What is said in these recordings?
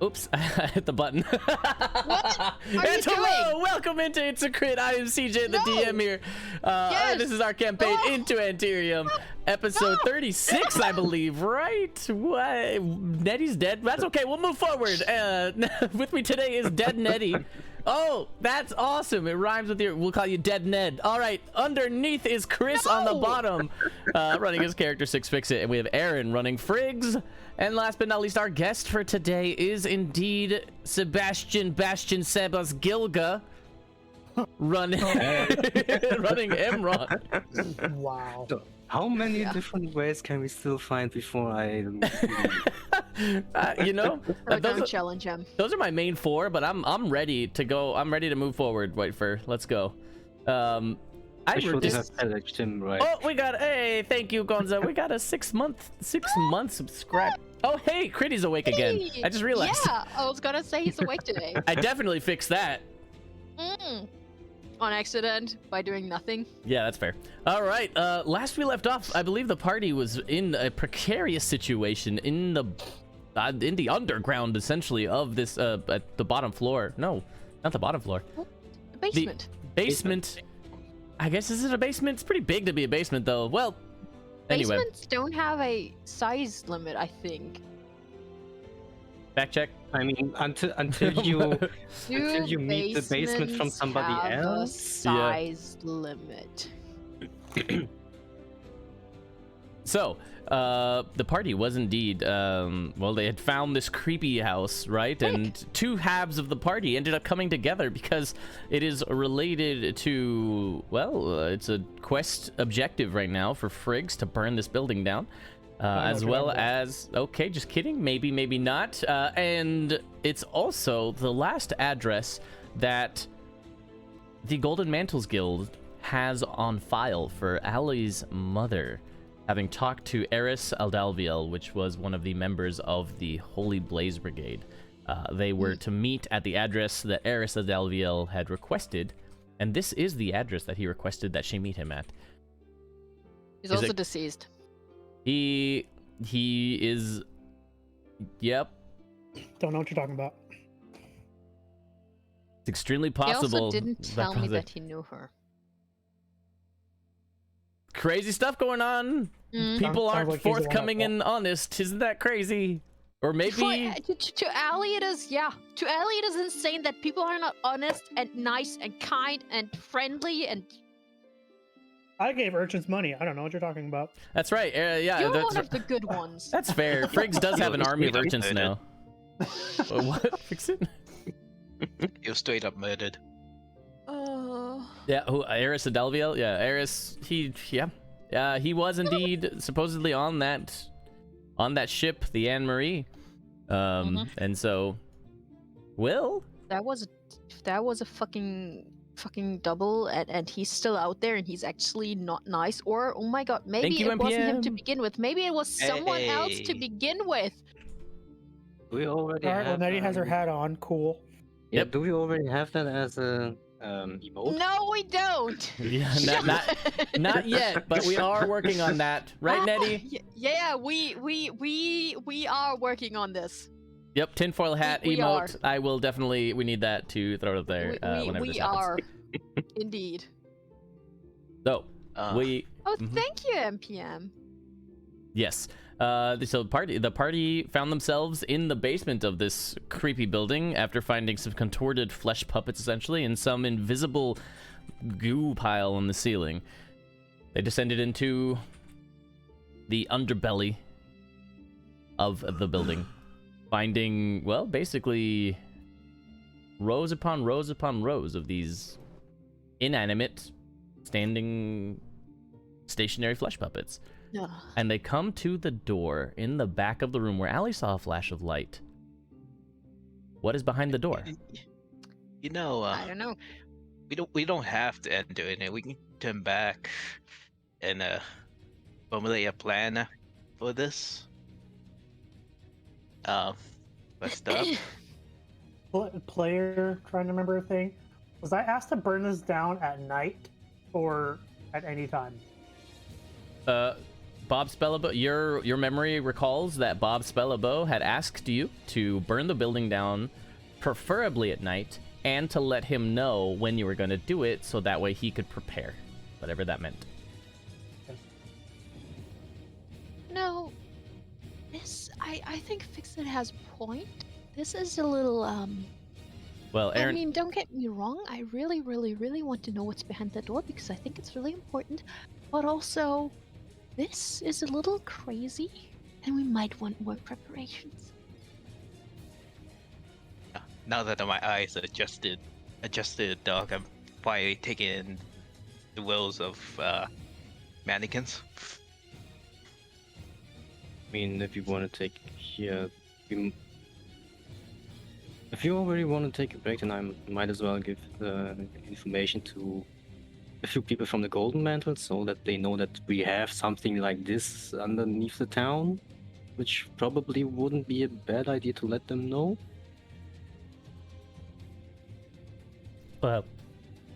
Oops, I hit the button. What are you And hello, doing? welcome into It's a Crit. I am CJ, the DM here. Yes. This is our campaign, Oh. Into Anterium, episode 36, I believe, right? What? Nedy's dead? That's okay, we'll move forward. With me today is Dead Nedy. Oh, that's awesome. It rhymes with your, we'll call you Dead Ned. All right, underneath is Chris on the bottom, running his character Six Fix It. And we have Aaron running Friggs. And last but not least, our guest for today is indeed Sebastian Sebas Gilga, running Emron. Wow. So, how many different ways can we still find before I? You know, Don't challenge him. those are my main four, but I'm ready to go. I'm ready to move forward. Wait for, let's go. I should have selected him right. Oh, we got, hey, thank you, Gonza. We got a 6 month subscribe. Oh, hey, Critty's awake again. I just realized. Yeah, I was gonna say he's awake today. I definitely fixed that. On accident, by doing nothing. Yeah, that's fair. All right, last we left off, I believe the party was in a precarious situation in the underground, essentially, of this, at the bottom floor. No, not the bottom floor. The basement. The basement. I guess, is it a basement? It's pretty big to be a basement, though. Well, anyway. Basements don't have a size limit, I think. Back check. I mean, until you meet the basement from somebody have else. A size limit. So, the party was indeed, well, they had found this creepy house, right? And two halves of the party ended up coming together because it is related to, well, it's a quest objective right now for Friggs to burn this building down. As well as, okay, just kidding, maybe, maybe not. And it's also the last address that the Golden Mantles Guild has on file for Ali's mother, having talked to Eris Aldalviel, which was one of the members of the Holy Blaze Brigade. They were to meet at the address that Eris Aldalviel had requested, and this is the address that he requested that she meet him at. He's also deceased. He is, yep. Don't know what you're talking about. It's extremely He possible. also didn't tell me that he knew her. Crazy stuff going on. People Sounds aren't like he's the one forthcoming at and honest. Isn't that crazy? Or maybe To Ali it is, yeah. To Ali it is insane that people are not honest and nice and kind and friendly and... I gave urchins money. I don't know what you're talking about. that's right. Yeah, You're that's, one of the good ones. that's fair. Friggs does have an army of Straight up urchins now. What? Fix it? He was straight up murdered. Yeah, who? Eris Adelviel? Yeah, Eris. He was indeed supposedly on that ship, the Anne Marie. And so, Will. That was a fucking double, and he's still out there, and he's actually not nice. Or oh my god, maybe you, it wasn't him to MPM. begin with. Maybe it was someone else to Hey. begin with. We already All right, well, have. Nedy has her hat on. Cool. Yeah, Yep. do we already have that as a emote? No, we don't. Yeah, not yet, but we are working on that, right, Nedy? Yeah, we are working on this. Yep, tinfoil hat We emote. are. I will definitely. We need that to throw it up there whenever we this happens. are indeed. So Uh, we. Oh, thank you, MPM. Yes. So the party found themselves in the basement of this creepy building after finding some contorted flesh puppets, essentially, and some invisible goo pile on the ceiling. They descended into the underbelly of the building, finding, well, basically rows upon rows upon rows of these inanimate, standing, stationary flesh puppets. Ugh. And they come to the door in the back of the room where Ali saw a flash of light. What is behind the door? You know, I don't know. we don't have to enter in it. We can turn back and formulate a plan for this. Let's start. Player trying to remember a thing. Was I asked to burn this down at night or at any time? Bob Spellabo, your memory recalls that Bob Spellabo had asked you to burn the building down, preferably at night, and to let him know when you were going to do it, so that way he could prepare, whatever that meant. No, this I think Fixit has a point. This is a little Well, Aaron, I mean, don't get me wrong. I really, really, really want to know what's behind the door because I think it's really important. But also, this is a little crazy, and we might want more preparations. Now that my eyes adjusted, dog, I'm finally taking in the wills of mannequins. I mean, if you want to take if you already want to take a break, then I might as well give the information to a few people from the Golden Mantle so that they know that we have something like this underneath the town, which probably wouldn't be a bad idea to let them know.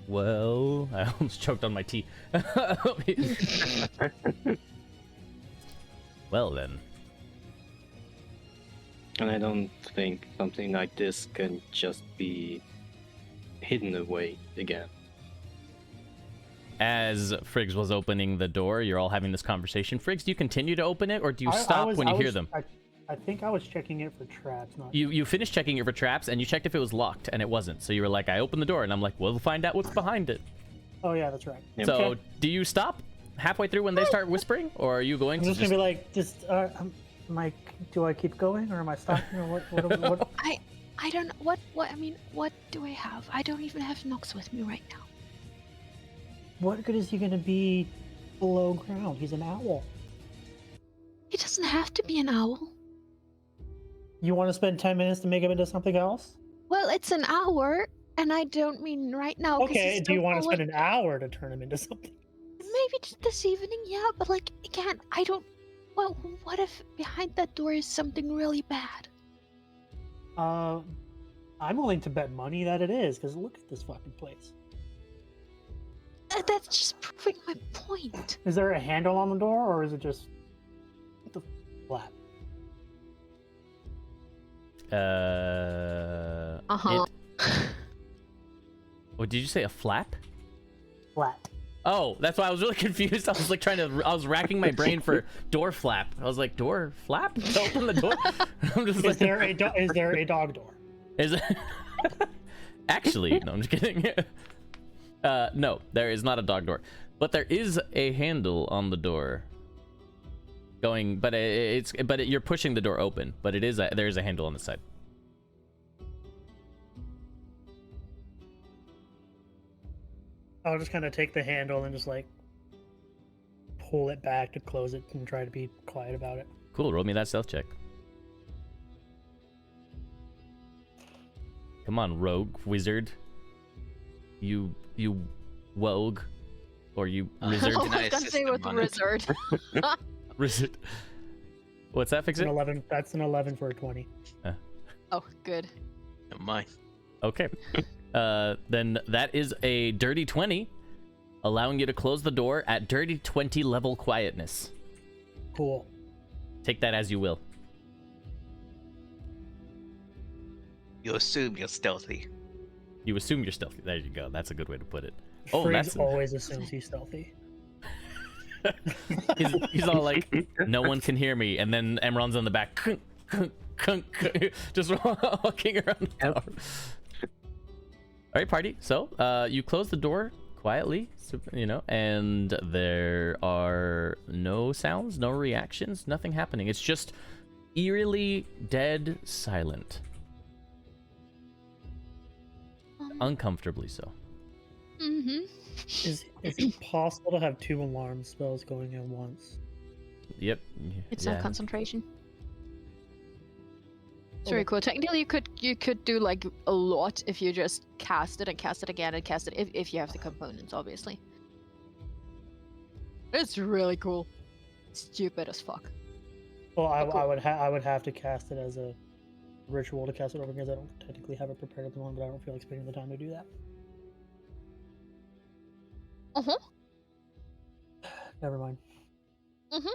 Well, I almost choked on my tea. Well then. And I don't think something like this can just be hidden away again. As Friggs was opening the door, you're all having this conversation. Friggs, do you continue to open it, or do you stop when you hear them? I think I was checking it for traps. Not You finished checking it for traps, and you checked if it was locked, and it wasn't. So you were like, I opened the door, and I'm like, we'll find out what's behind it. Oh yeah, that's right. Yep. So Okay. do you stop halfway through when they start whispering, or are you going I'm to just gonna be like, do I keep going or am I stopping or what? I don't know what do I have? I don't even have Nox with me right now. What good is he gonna be below ground? He's an owl. He doesn't have to be an owl. You want to spend 10 minutes to make him into something else? Well, it's an hour, and I don't mean right now. 'Cause Okay, he's do you still want to spend falling- an hour to turn him into something? Maybe just this evening, yeah, but like, again, I don't. Well, what if behind that door is something really bad? I'm willing to bet money that it is, because look at this fucking place. That's just proving my point. Is there a handle on the door, or is it just the flat? Uh-huh. What did you say? A flap? Flat. Oh, that's why I was really confused. I was like I was racking my brain for door flap. I was like, door flap? To open the door? I'm just Is there a dog door? Is it? Actually, no, I'm just kidding. No, there is not a dog door, but there is a handle on the door. You're pushing the door open, but there is a handle on the side. I'll just kind of take the handle and just like pull it back to close it and try to be quiet about it. Cool, roll me that stealth check. Come on, rogue, wizard. You wogue. Or you wizard. I was gonna say with wizard. Wizard. What's that, It's an Fixer? 11. That's an 11 for a 20. Oh, good. Never mind. Okay. Then that is a dirty 20, allowing you to close the door at dirty 20 level quietness. Cool. Take that as you will. You assume you're stealthy. You assume you're stealthy. There you go. That's a good way to put it. Oh, Freeze that's always assumes he's stealthy. he's all like, no one can hear me, and then Emron's on the back, just walking around the tower. All right, party. So, you close the door quietly, and there are no sounds, no reactions, nothing happening. It's just eerily dead silent. Uncomfortably so. Mm-hmm. Is it possible to have 2 alarm spells going at once? Yep. It's yeah. not concentration. It's very cool. Technically, you could do like a lot if you just cast it and cast it again and cast it if you have the components, obviously. It's really cool. Stupid as fuck. Well, Cool. I would have to cast it as a ritual to cast it over because I don't technically have it prepared at the moment, but I don't feel like spending the time to do that. Uh-huh. Never mind. Mm-hmm.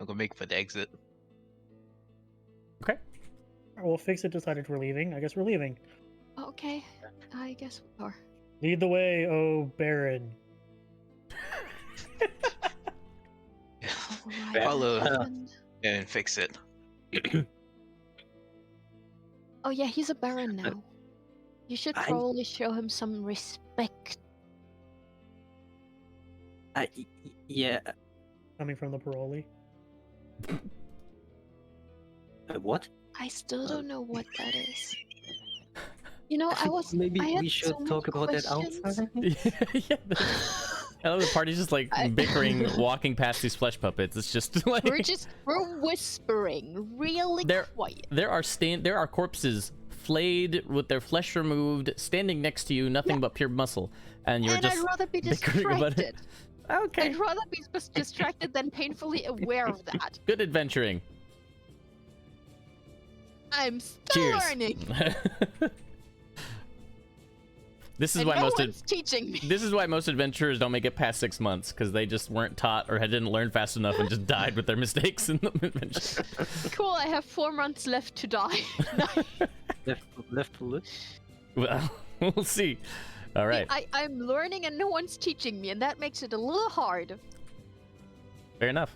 I'm gonna make for the exit. Okay. Well, Fix-It decided we're leaving. I guess we're leaving. Okay, I guess we are. Lead the way, oh Baron. Alright, Follow husband. and fix it. Oh yeah, he's a baron now. You should I- probably show him some respect. Yeah. Coming from the parolee. What? I still don't know what that is. You know, I was. Maybe I had we should so many talk about that questions. outside. Yeah. I love the party's just like bickering, walking past these flesh puppets. It's just like We're whispering really quiet. there are corpses flayed with their flesh removed, standing next to you, nothing but pure muscle, and you're just I'd rather be bickering about it. distracted. Okay. I'd rather be distracted than painfully aware of that. Good adventuring. I'm still Cheers. learning. This is And why no most one's teaching me. this is why most adventurers don't make it past 6 months, because they just weren't taught or didn't learn fast enough and just died with their mistakes in the adventure. Cool, I have 4 months left to die. Left to live. Well, we'll see. All right. I'm learning and no one's teaching me, and that makes it a little hard. Fair enough.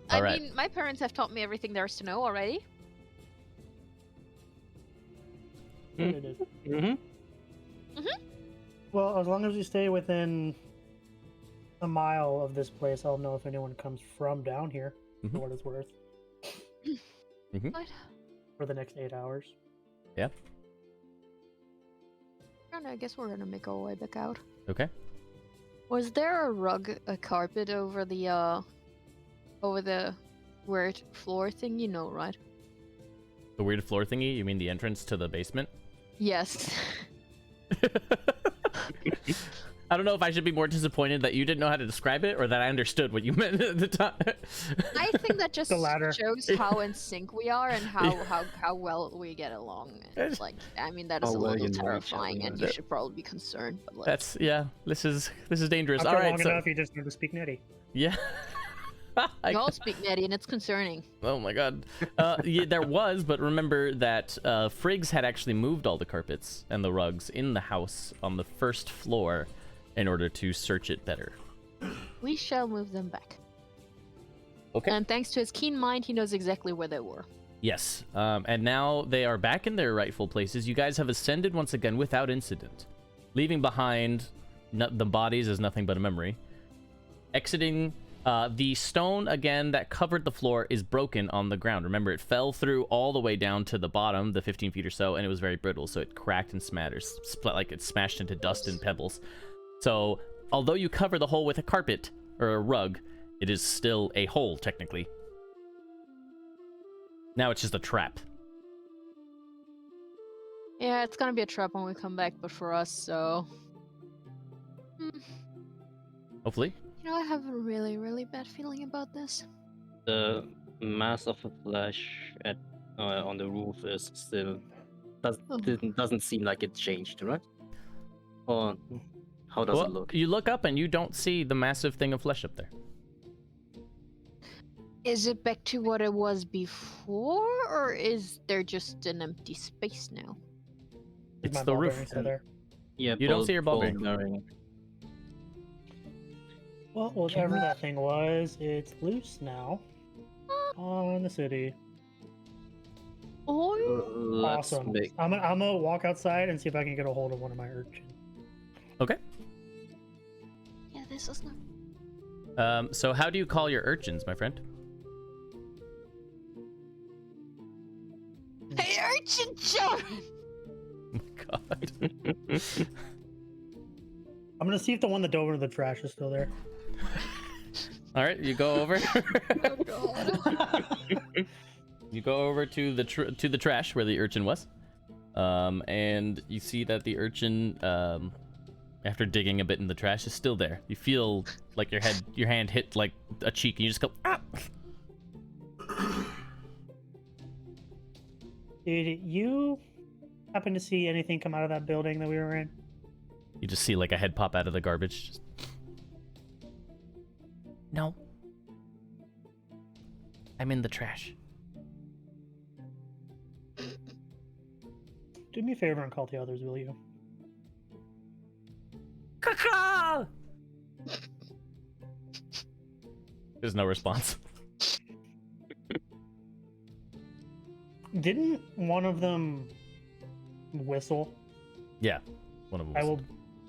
I All right. mean, my parents have taught me everything there is to know already. Mm-hmm. Well, as long as we stay within a mile of this place, I'll know if anyone comes from down here, Mhm. for what it's worth, What? for the next 8 hours. Yeah. I don't know, I guess we're gonna make our way back out. Okay. Was there a carpet over the weird floor thing? You know, right? The weird floor thingy? You mean the entrance to the basement? Yes. I don't know if I should be more disappointed that you didn't know how to describe it or that I understood what you meant at the time. I think that just The latter. shows how in sync we are and how well we get along. And, like, I mean, that is How a well little you know each other, terrifying, and yeah. you should probably be concerned. But like, That's this is dangerous. After All right, long so enough, you just need to speak Nedy. yeah. we all speak Nedy, and it's concerning. Oh my god. Yeah, there was, but remember that Friggs had actually moved all the carpets and the rugs in the house on the first floor in order to search it better. We shall move them back. Okay. And thanks to his keen mind, he knows exactly where they were. Yes, and now they are back in their rightful places. You guys have ascended once again without incident, leaving behind the bodies as nothing but a memory. Exiting, the stone again that covered the floor is broken on the ground. Remember, it fell through all the way down to the bottom, the 15 feet or so, and it was very brittle, so it cracked and split like it smashed into dust and pebbles. So, although you cover the hole with a carpet or a rug, it is still a hole technically. Now it's just a trap. Yeah, it's gonna be a trap when we come back, but for us, so... Hopefully. You know, I have a really, really bad feeling about this. The mass of the flesh on the roof is still doesn't seem like it changed, right? Or how does it look? You look up and you don't see the massive thing of flesh up there. Is it back to what it was before, or is there just an empty space now? It's My the ball roof. bearing's still there. Yeah, You don't see your ball bearing. bearing. Well, whatever that thing was, it's loose now. On the city. Oh, Let's Awesome. make- I'm gonna walk outside and see if I can get a hold of one of my urchins. Okay. yeah, this is not... So how do you call your urchins, my friend? Hey, urchin children! Oh my god. I'm gonna see if the one that dove into the trash is still there. All right, you go over. Oh god. You go over to the trash where the urchin was, and you see that the urchin, after digging a bit in the trash, is still there. You feel like your hand hit like a cheek, and you just go, ah! Did you happen to see anything come out of that building that we were in? You just see like a head pop out of the garbage. Just... No. I'm in the trash. Do me a favor and call the others, will you? Caca! There's no response. Didn't one of them whistle? Yeah, one of them. I will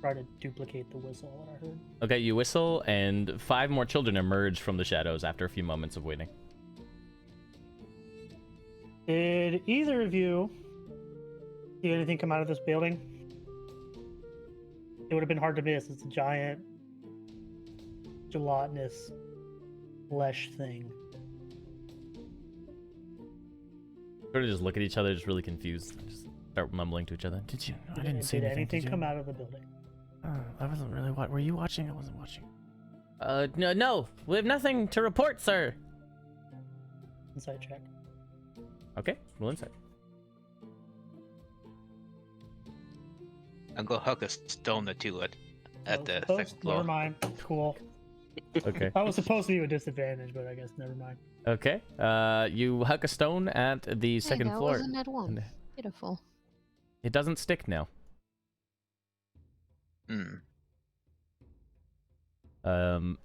try to duplicate the whistle that I heard. Okay, you whistle, and 5 more children emerge from the shadows after a few moments of waiting. Did either of you see anything come out of this building? It would have been hard to miss. It's a giant, gelatinous flesh thing. Sort of just look at each other, just really confused. Just start mumbling to each other. Did you? I didn't see Did anything. anything Did you? come out of the building? I wasn't really. Were you watching? I wasn't watching. No. We have nothing to report, sir. Insight check. Okay, roll insight. I'm gonna hug a stone or two at the Oh, second floor. Never mind. Cool. Okay. I was supposed to be a disadvantage, but I guess never mind. Okay. You hug a stone at the second Hey, that floor. wasn't at one. Beautiful. It doesn't stick now.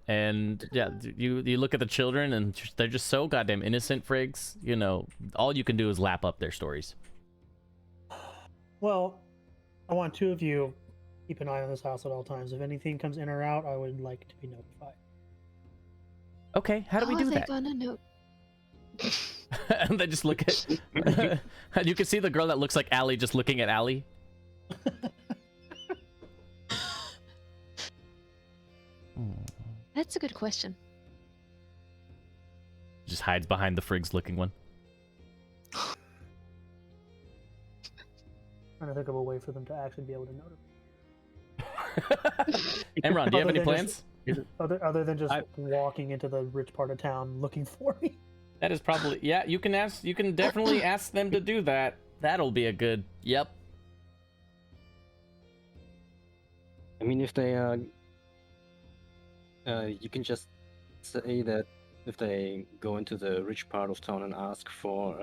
And yeah, you look at the children, and they're just so goddamn innocent, Friggs. You know, all you can do is lap up their stories. Well, I want two of you keep an eye on this house at all times. If anything comes in or out, I would like to be notified. Okay, how do we do that? Gonna know? And they just look at. And you can see the girl that looks like Allie just looking at Allie. That's a good question. Just hides behind the Friggs looking one. Trying to think of a way for them to actually be able to notify. Emron, do you have any Other than plans? Other than just walking into the rich part of town looking for me. That is probably, yeah, you can definitely ask them to do that. That'll be a good, yep. I mean, if they you can just say that if they go into the rich part of town and ask for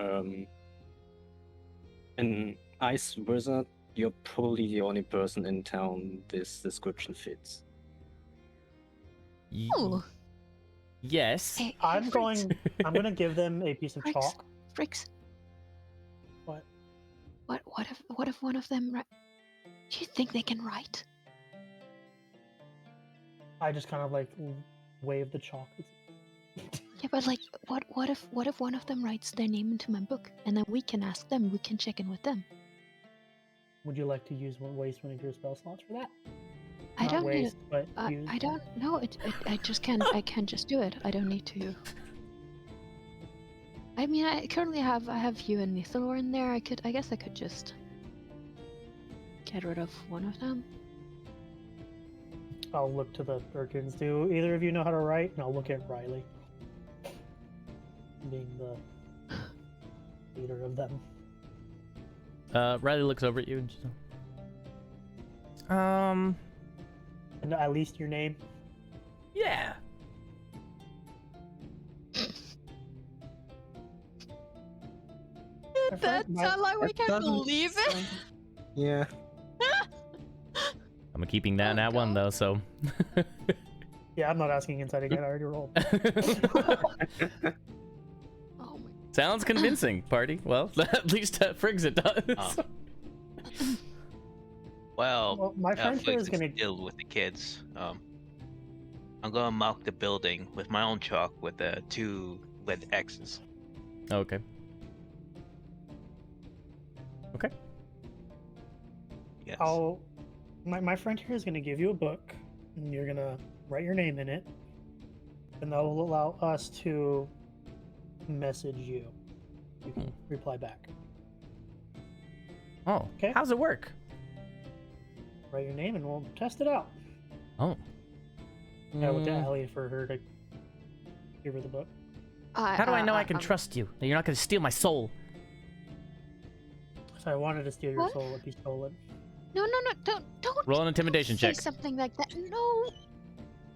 an ice wizard, you're probably the only person in town this description fits. Oh. Yes. Hey, I'm Fricks. gonna give them a piece of Fricks. chalk. Fricks. What? What if one of them? Do you think they can write? I just kind of like wave the chalk. Yeah, but like, what if one of them writes their name into my book, and then we can ask them, we can check in with them. Would you like to waste one of your spell slots for that? I Not don't need waste, but use. I don't know. I just can't. I can't just do it. I don't need to. I mean, I currently have you and Nithalor in there. I guess I could just get rid of one of them. I'll look to the Urkins. Do either of you know how to write? And I'll look at Riley, being the leader of them. Riley looks over at you and just, And at least your name. yeah. That's like we can't believe it. Yeah. I'm keeping that Oh, in that one God. though, so. Yeah, I'm not asking inside again. I already rolled. Oh my. Sounds convincing, party. Well, at least Friggs it does. Well, My friend here Flix is gonna. deal with the kids. I'm gonna mark the building with my own chalk with the 2 red X's. Okay. Okay. Yes. My friend here is gonna give you a book, and you're gonna write your name in it, and that will allow us to message you. You can reply back. Oh, Okay. how's it work? Write your name, and we'll test it out. Oh. I looked at Mm, Allie for her to give her the book. how do I know I can trust you? That you're not going to steal my soul? So I wanted to steal your What? soul if you stole it. No, don't Roll an intimidation say check. something like that. No,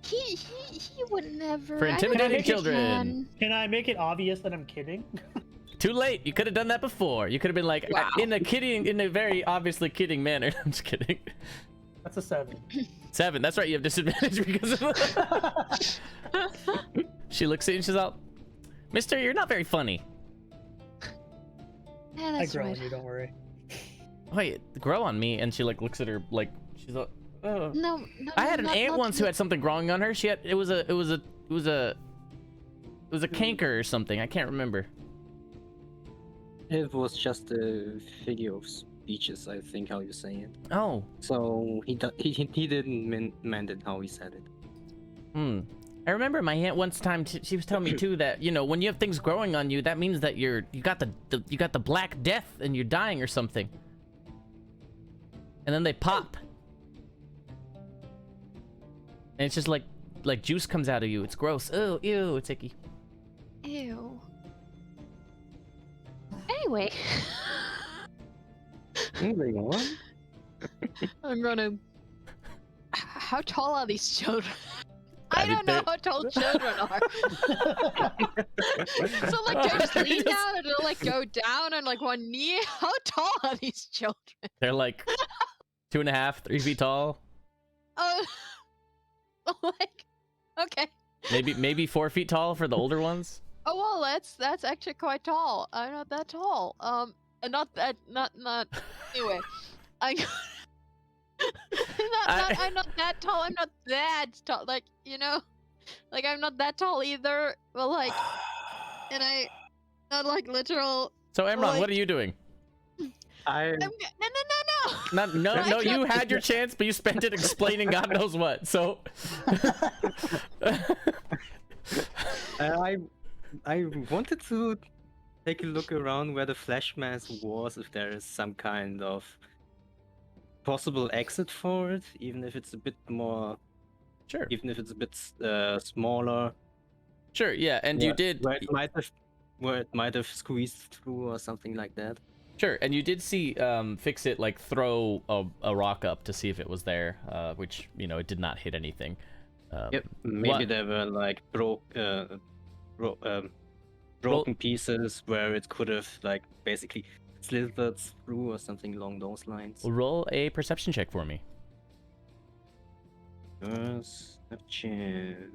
he He would never. For I don't intimidating think he children. can. Can I make it obvious that I'm kidding? Too late. You could have done that before. You could have been like, Wow. in a very obviously kidding manner. I'm just kidding. That's a 7. 7. That's right. You have disadvantage because of. She looks at you and she's all, Mister, you're not very funny. Yeah, I that's grow right. on you, don't worry. Wait, grow on me. And she like looks at her like she's like, oh. No, I had an not- aunt not once who had something growing on her. She had it was a canker or something. I can't remember. It was just a figure of speeches, I think, how you say it. Oh. So he didn't mend it how he said it. Hmm. I remember my aunt once time she was telling me too that when you have things growing on you, that means that you got the Black Death and you're dying or something. And then they pop. And it's just like juice comes out of you. It's gross. Oh, ew, it's icky. Ew. Anyway, Moving on. I'm gonna. How tall are these children? I mean, don't know they're- how tall children are. So like, do I just lean down or do I like go down on like one knee? How tall are these children? They're like 2.5, 3 feet tall. Oh, like, okay. Maybe 4 feet tall for the older ones. Oh well, that's actually quite tall. I'm not that tall. And not anyway. I'm I'm not that tall. I'm not that tall. Like like I'm not that tall either. But like, and I not like literal. So Emron, like- what are you doing? No. No, you had your chance, but you spent it explaining God knows what. So I wanted to take a look around where the flash mass was, if there is some kind of possible exit for it, even if it's a bit more, sure, even if it's a bit smaller. sure, yeah, and you did. Where it might have squeezed through or something like that. Sure, and you did see Fix-It like throw a rock up to see if it was there, which it did not hit anything. Yep, maybe what- there were like broken pieces where it could have like basically slithered through or something along those lines. Roll a perception check for me. Perception.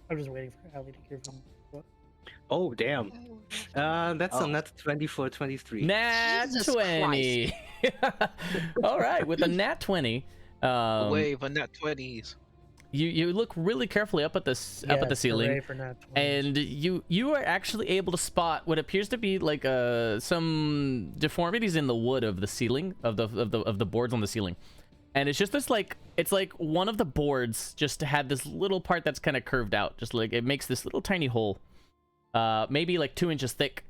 I'm just waiting for Ali to give them. Oh damn. That's a nat 20 for 23. Nat Jesus 20. All right, with a nat 20, Wave on that 20s. you look really carefully up at the ceiling. hooray for nat 20s. And you are actually able to spot what appears to be like some deformities in the wood of the ceiling of the boards on the ceiling, and it's just this it's like one of the boards just had this little part that's kind of curved out, just like it makes this little tiny hole, maybe like 2 inches thick,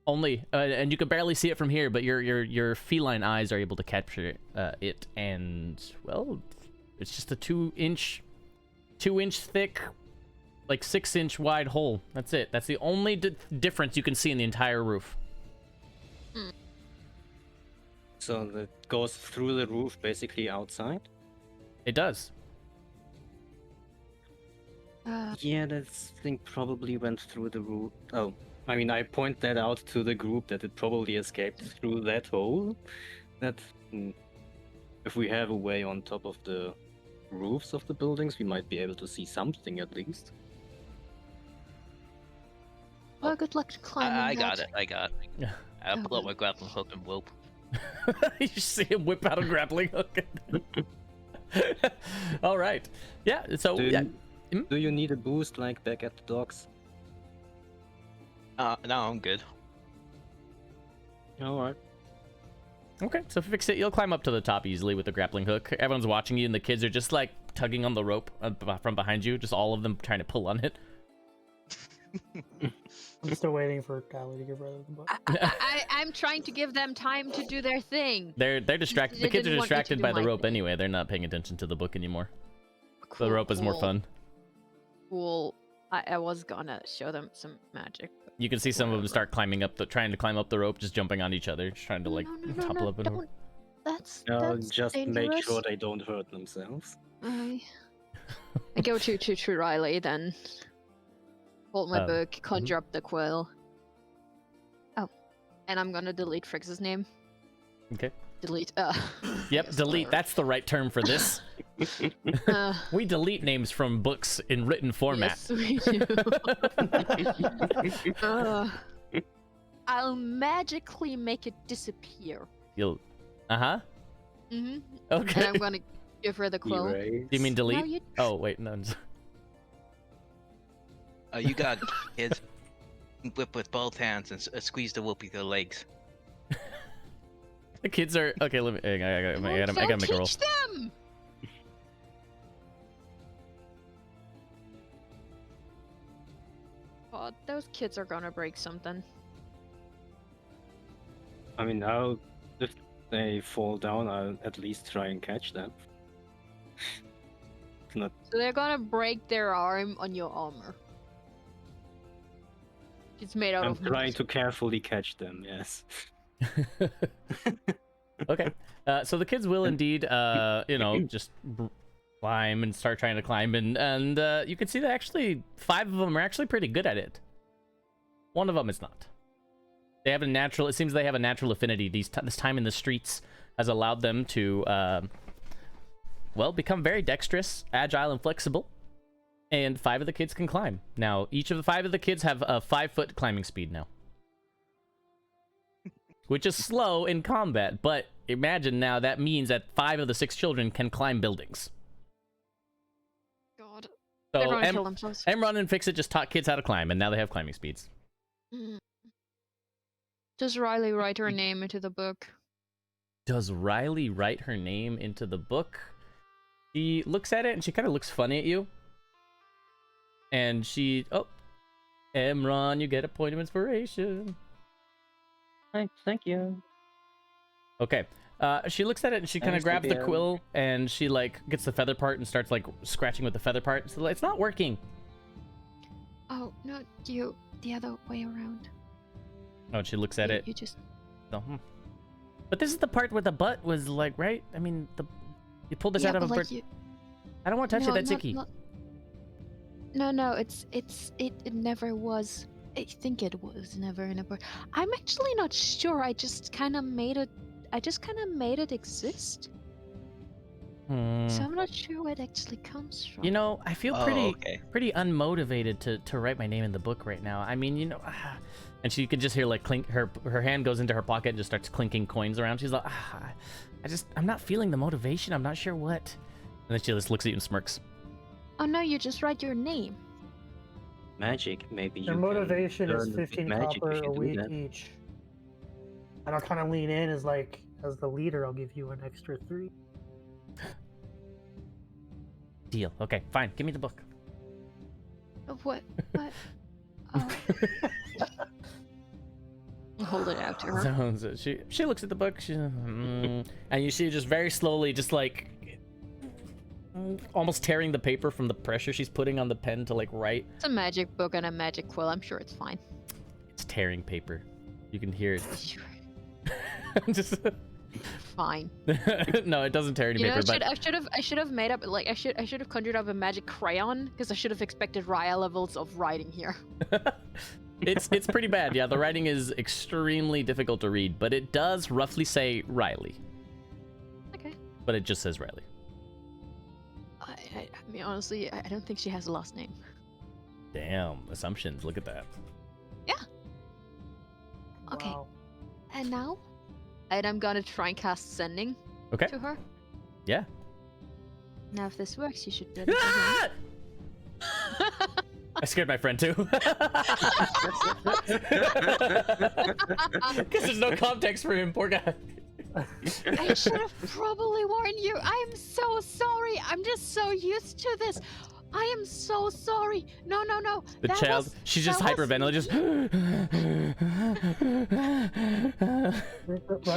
only, and you can barely see it from here, but your feline eyes are able to capture it, and well, it's just a 2-inch thick, like 6-inch wide hole. That's it. That's the only difference you can see in the entire roof. So that goes through the roof, basically outside. It does. Yeah, that thing probably went through the roof. Oh, I mean, I point that out to the group that it probably escaped through that hole. That if we have a way on top of the roofs of the buildings, we might be able to see something at least. Well, good luck climbing. I got that. it. I got it. Yeah. I'll pull out my grappling hook and whoop. You see him whip out a grappling hook. All right. Yeah. So Do, yeah. do you need a boost like back at the docks? No, I'm good. Alright. Okay. So Fix It. You'll climb up to the top easily with the grappling hook. Everyone's watching you, and the kids are just like tugging on the rope from behind you. Just all of them trying to pull on it. I'm still waiting for Ali to give her the book. I'm trying to give them time to do their thing. They're distracted. They The kids are didn't want me to distracted do by the my rope thing. anyway. They're not paying attention to the book anymore. Cool, The rope is more cool, fun. Cool. I was gonna show them some magic. but You can see some of them whatever. start trying to climb up the rope, just jumping on each other, just trying to like No, topple up and over. That's just make dangerous. sure they don't hurt themselves. I go to Riley, then hold my book, conjure up the quill. Oh, and I'm gonna delete Frix's name. Okay. Delete. Yep, delete. That's the right term for this. We delete names from books in written format. Yes, we do. I'll magically make it disappear. You'll. Uh-huh. Mhm. Okay. And I'm gonna give her the quill. Erase. Do you mean delete? No, you... Oh, wait, no. You got kids. Whip with both hands and squeeze the whoop with your legs. The kids are okay. Let me. I gotta make a roll. Teach them. Oh, those kids are gonna break something. I mean, if they fall down, I'll at least try and catch them. It's not. So they're gonna break their arm on your armor. It's made out I'm of. trying to carefully catch them. Yes. Okay. So the kids will indeed, just climb and start trying to climb, and you can see that actually 5 of them are actually pretty good at it. 1 of them is not. They have a natural. It seems they have a natural affinity. This time in the streets has allowed them to, become very dexterous, agile, and flexible. And 5 of the kids can climb. Now, each of the 5 of the kids have a 5-foot climbing speed now. Which is slow in combat, but imagine now that means that 5 of the 6 children can climb buildings. God. So They're gonna kill themselves. Emron and Fixit just taught kids how to climb, and now they have climbing speeds. Does Riley write her name into the book? Does Riley write her name into the book? She looks at it, and she kind of looks funny at you. And she... Oh. Emron, you get a point of inspiration. Thank you. Okay. She looks at it and she kind of grabs the quill and she gets the feather part and starts scratching with the feather part. So it's not working. Oh no, you the other way around. Oh, and she looks at it. You just. Oh, But this is the part where the butt was right. I mean, you pulled this out of a bird. I don't want to touch it. That's icky. No, it never was. I think it was never in a bird. I'm actually not sure. I just kind of made it exist. So I'm not sure where it actually comes from. You know, I feel pretty unmotivated to write my name in the book right now. I mean, and she could just hear clink. Her hand goes into her pocket and just starts clinking coins around. She's like, I'm not feeling the motivation. I'm not sure what. And then she just looks at you and smirks. Oh no, you just write your name. Magic, maybe. Their motivation is 15 copper a week each. And I'll kind of lean in as the leader, I'll give you an extra 3. Deal. Okay, fine. Give me the book. What? Oh. Hold it out to her. So she looks at the book. And you see just very slowly, just almost tearing the paper from the pressure she's putting on the pen to write. It's a magic book and a magic quill. I'm sure it's fine. It's tearing paper. You can hear it. Just fine. No, it doesn't tear any paper. I should have made up I should have conjured up a magic crayon because I should have expected Raya levels of writing here. It's pretty bad. Yeah, the writing is extremely difficult to read, but it does roughly say Riley. Okay. But it just says Riley. I mean, honestly, I don't think she has a last name. Damn, assumptions. Look at that. Yeah. Okay. Wow. And now, I'm gonna try and cast Sending to her. Yeah. Now, if this works, you should be able to I scared my friend too. Because there's no context for him, poor guy. I should have probably warned you. I am so sorry. I'm just so used to this. I am so sorry. No. The child, she's just hyperventilating.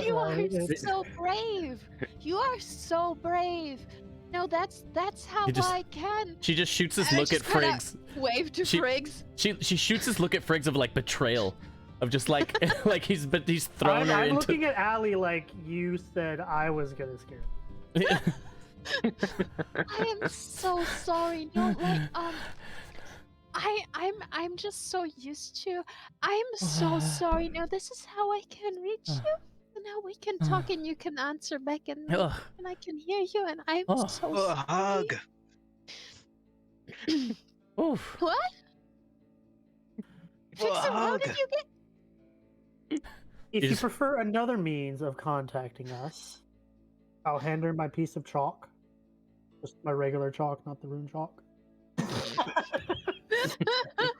You are so brave. You are so brave. No, that's how I can. She just shoots this look at Friggs. Wave to Friggs. She shoots this look at Friggs of betrayal. of just like like he's thrown her I'm into. looking at Allie like you said I was gonna scare her. I am so sorry. No, like I'm just so used to. I'm so sorry. No, this is how I can reach you. And now we can talk and you can answer back and I can hear you and I'm so Oh, sorry. hug. Oof. What? Fixer, how hug. did you get? If you just- prefer another means of contacting us, I'll hand her my piece of chalk. Just my regular chalk, not the rune chalk.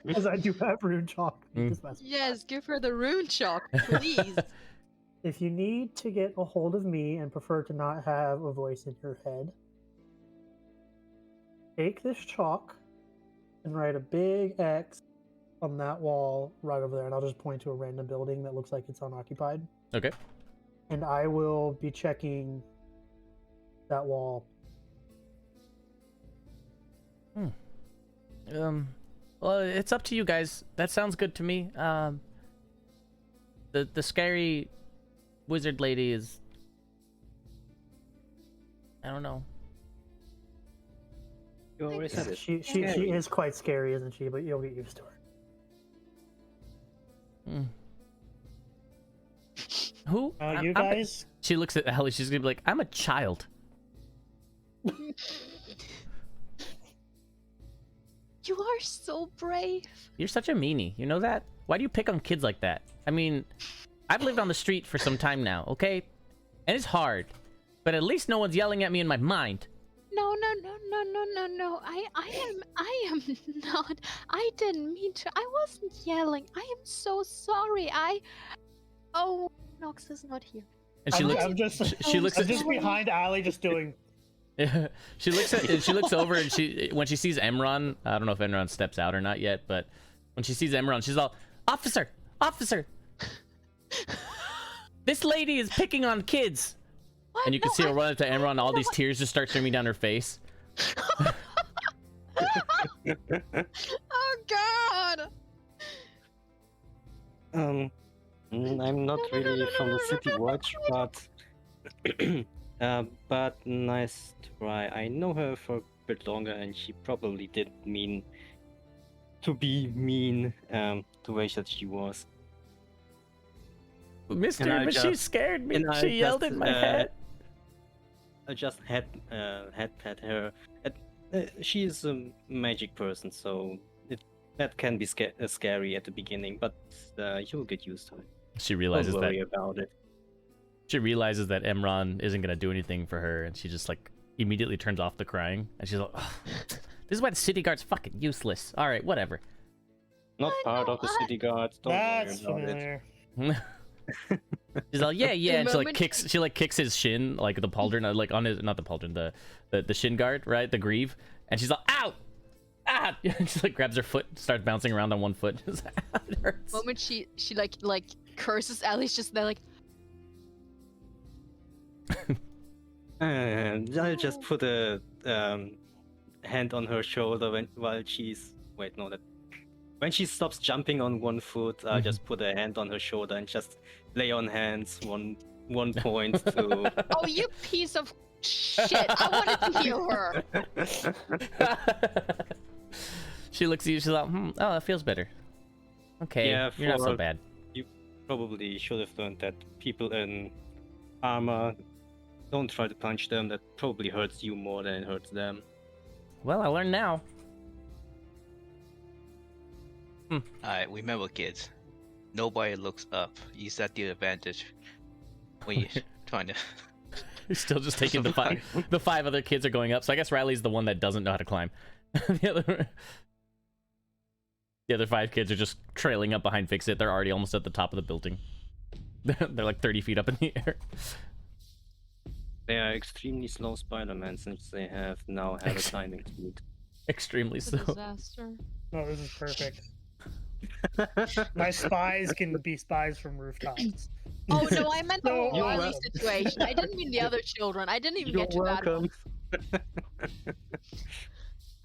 Because I do have rune chalk. Yes, give her the rune chalk, please. If you need to get a hold of me and prefer to not have a voice in your head, take this chalk and write a big X on that wall right over there, and I'll just point to a random building that looks like it's unoccupied. Okay. And I will be checking that wall. Well, it's up to you guys. That sounds good to me. The scary wizard lady is, I don't know. You already said it. She is quite scary, isn't she? But you'll get used to her. Who? You guys? She looks at Allie. She's gonna be like, I'm a child. You are so brave. You're such a meanie. You know that? Why do you pick on kids like that? I mean, I've lived on the street for some time now, okay? And it's hard. But at least no one's yelling at me in my mind. No. I am not. I didn't mean to. I wasn't yelling. I am so sorry. Oh, Nox is not here. And she looks. I'm just at. just behind Allie, just doing. Yeah, she looks over and when she sees Emron, I don't know if Emron steps out or not yet, but when she sees Emron, she's all, officer, this lady is picking on kids. What? And you can see her run up to Emron, and all these tears just start streaming down her face. Oh God. I'm not really from the City Watch, but nice try. I know her for a bit longer, and she probably didn't mean to be mean the way that she was. Mister, but she scared me. She yelled in my head. I just had pet her. She is a magic person, so that can be scary at the beginning, but you'll get used to it. She realizes Don't worry about it. She realizes that Emron isn't gonna do anything for her, and she just like immediately turns off the crying, and she's like, "Ugh, "This is why the city guard's fucking useless." All right, whatever. Not part of the city guards. Don't That's worry about it. familiar. She's like, yeah, and she kicks his shin, like the pauldron, like on his, not the pauldron, the shin guard, right, the greave, and she's like, ow, ah, and she like grabs her foot, starts bouncing around on one foot. It hurts. The moment she like curses, Allie's just there like. And I just put a hand on her shoulder when she stops jumping on one foot, I just put a hand on her shoulder and just lay on hands, one point to. Oh, you piece of shit! I wanted to heal her. She looks at you. She's like, oh, that feels better. Okay, Yeah, you're not so bad. You probably should have learned that people in armor don't try to punch them. That probably hurts you more than it hurts them. Well, I learned now. Alright, remember kids. Nobody looks up. Use that to your advantage when you're trying to. You're still just taking the five. The 5 other kids are going up, so I guess Riley's the one that doesn't know how to climb. The other 5 kids are just trailing up behind Fix-It. They're already almost at the top of the building. They're like 30 feet up in the air. They are extremely slow Spider-Man since they have now had a climbing speed. Extremely It's a slow. disaster. No, this is perfect. My spies can be spies from rooftops. Oh no, I meant the whole You're Riley welcome. situation. I didn't mean the other children. I didn't even You're get to that one. welcome.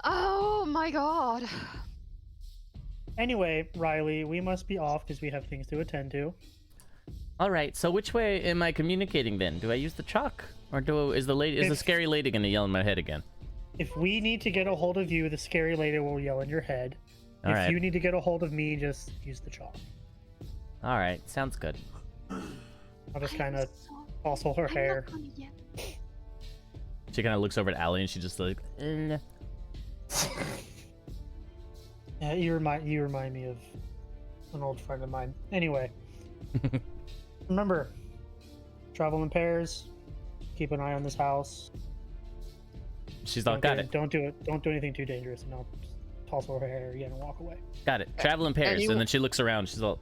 Oh my god. Anyway, Riley, we must be off because we have things to attend to. All right. So which way am I communicating then? Do I use the chalk, or is the scary lady gonna yell in my head again? If we need to get a hold of you, the scary lady will yell in your head. All if right. you need to get a hold of me, just use the chalk. All right. Sounds good. I'll just kind of so... tousle her I'm hair. not gonna yell. She kind of looks over at Allie and she just like. Yeah, you remind me of an old friend of mine. Anyway, remember, travel in pairs. Keep an eye on this house. She's all got it. Don't do it. Don't do anything too dangerous, and I'll just tousle her hair again and walk away. Got it. Travel in pairs, and then she looks around. She's all.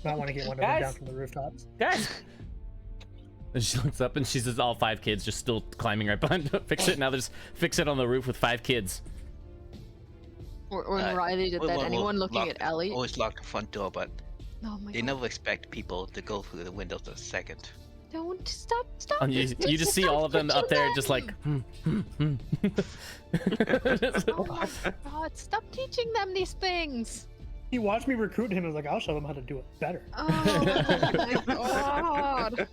Not want to get one of them down from the rooftops. Guys. And she looks up and she sees all 5 kids just still climbing right behind Fix It. Now there's Fix It on the roof with 5 kids. Or Riley did that. Anyone looking at Ellie? Always lock the front door, but Oh my they god. never expect people to go through the windows a second. Don't stop. And you just see all of them up there just like. Oh my god, stop teaching them these things. He watched me recruit him and was like, I'll show them how to do it better. Oh my god.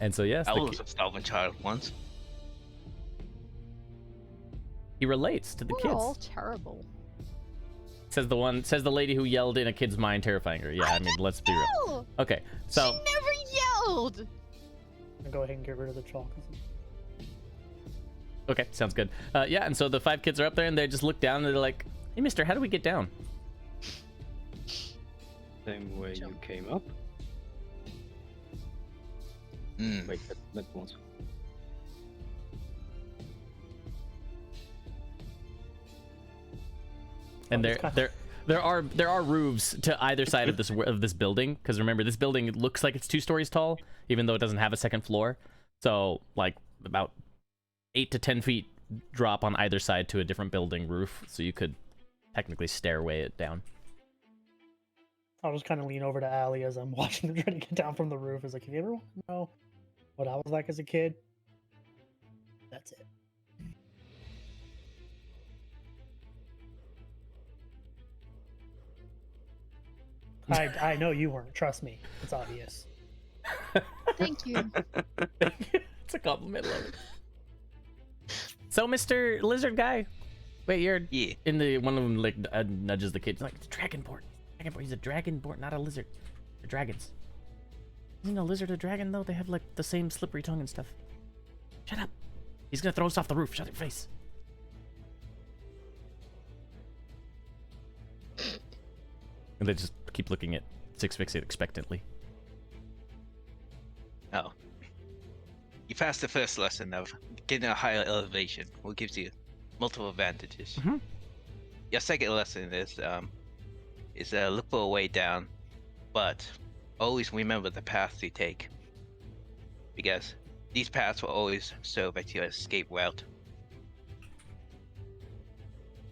And so yes, I was a starving child once. he relates to the We're all kids. terrible. Says the lady who yelled in a kid's mind, terrifying her. Yeah, I mean, let's be real. No! Okay, so She never yelled. I'll go ahead and get rid of the chalk. okay, sounds good. Yeah, and so the 5 kids are up there and they just look down and they're like, "Hey, mister, how do we get down?" Same way you came up. Mm. Wait, that was. And there are roofs to either side of this building, because remember, this building looks like it's 2 stories tall, even though it doesn't have a second floor. So like about 8 to 10 feet drop on either side to a different building roof, so you could technically stairway it down. I'll just kind of lean over to Allie as I'm watching them try to get down from the roof. It's like, have you ever want to know what I was like as a kid? That's it. I know you weren't. Trust me. It's obvious. Thank you. It's a compliment, love it. So, Mr. Lizard Guy, wait, you're Yeah. in the one of them like nudges the kid. He's like, it's Dragonborn. He's a Dragonborn, not a lizard. They're dragons. Isn't a lizard a dragon though? They have like the same slippery tongue and stuff. Shut up. He's gonna throw us off the roof. Shut your face. And they just keep looking at Six Fix-It expectantly. Oh. You passed the first lesson of getting a higher elevation, what gives you multiple advantages. Mhm. Your second lesson is look for a way down, but always remember the paths you take, because these paths will always serve as your escape route.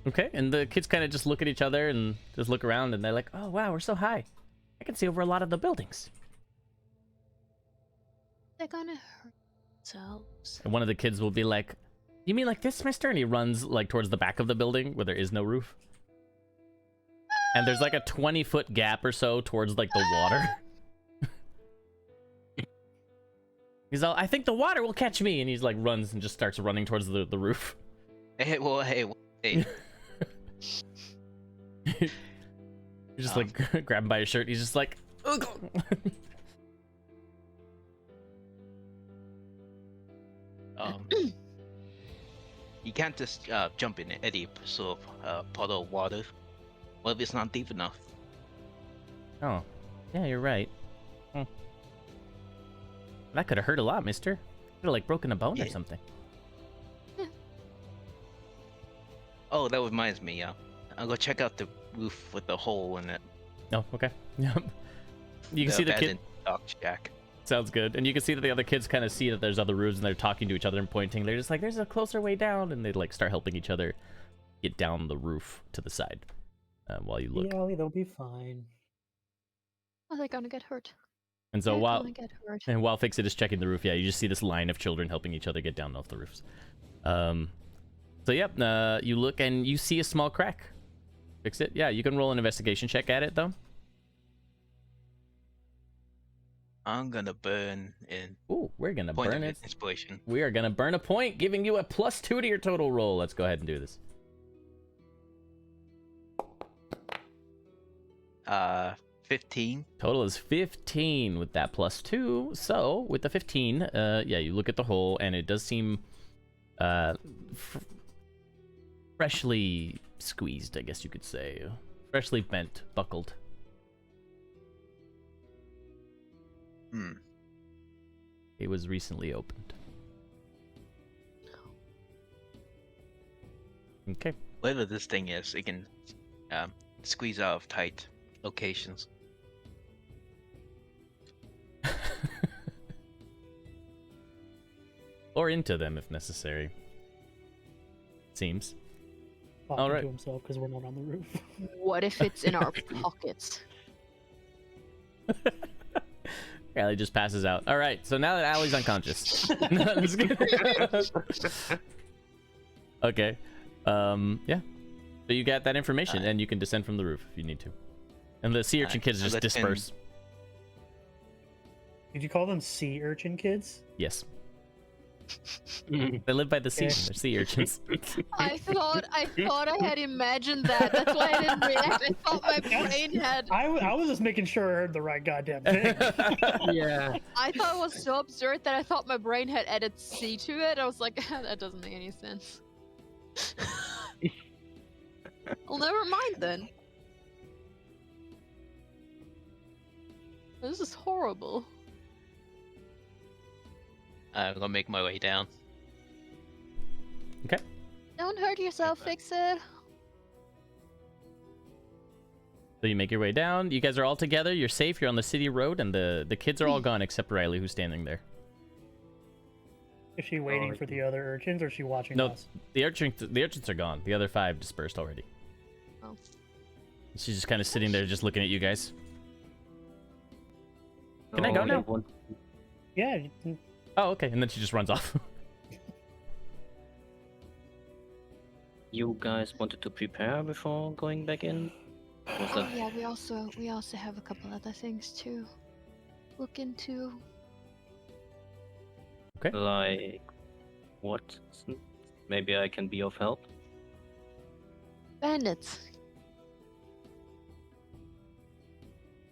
Okay, and the kids kind of just look at each other and just look around, and they're like, "Oh wow, we're so high. I can see over a lot of the buildings." They're gonna hurt themselves. And one of the kids will be like, "You mean like this, mister?" And he runs like towards the back of the building where there is no roof. And there's like a 20-foot gap or so towards like the water. He's all, "I think the water will catch me," and he's like runs and just starts running towards the roof. Hey. He's just like grab him by his shirt. He's just like, "Ugh." You can't just jump in any sort of puddle of water. What if it's not deep enough? Oh, yeah, you're right. That could have hurt a lot, mister. Could have like broken a bone or Yeah. something. Oh, that reminds me. I'll go check out the roof with the hole in it. Oh, okay. Yep. You can see the kid. abandoned dog shack. Sounds good. And you can see that the other kids kind of see that there's other roofs and they're talking to each other and pointing. They're just like, "There's a closer way down," and they like start helping each other get down the roof to the side while you look. Yeah, Allie, they'll be fine. Are they gonna get hurt? And so They're while gonna get hurt. Fix-It is checking the roof, yeah, you just see this line of children helping each other get down off the roofs. So yep, you look and you see a small crack. Fix it. Yeah, you can roll an investigation check at it though. I'm gonna burn in Ooh, we're gonna point burn of it. inspiration. We are gonna burn a point, giving you a +2 to your total roll. Let's go ahead and do this. 15. Total is 15 with that +2. So with the 15, yeah, you look at the hole and it does seem freshly squeezed, I guess you could say. Freshly bent, buckled. It was recently opened. Okay. Whatever this thing is, it can squeeze out of tight locations. Or into them if necessary. Seems. Talking Alright. to himself because we're not on the roof. What if it's in our pockets? Allie just passes out. All right, so now that Allie's unconscious. No, I'm just kidding. Okay. Yeah. So you got that information, and you can descend from the roof if you need to. And the sea urchin kids so just let's disperse. Did you call them sea urchin kids? Yes. They live by the sea. Okay. They're sea urchins. I thought I had imagined that. That's why I didn't react. I thought my brain had. I was just making sure I heard the right goddamn thing. Yeah. I thought it was so absurd that I thought my brain had added C to it. I was like, that doesn't make any sense. Well, never mind then. This is horrible. I'm gonna make my way down. Okay. Don't hurt yourself, fix it. So you make your way down. You guys are all together. You're safe. You're on the city road, and the kids are all gone except Riley, who's standing there. Is she waiting for the other urchins, or is she watching No, us? the urchins are gone. The other 5 dispersed already. Oh. She's just kind of sitting there, just looking at you guys. Can I So go now? they want- Yeah. Oh, okay. And then she just runs off. You guys wanted to prepare before going back in? Was Oh that yeah, we also have a couple other things to look into. like what? Maybe I can be of help. Bandits.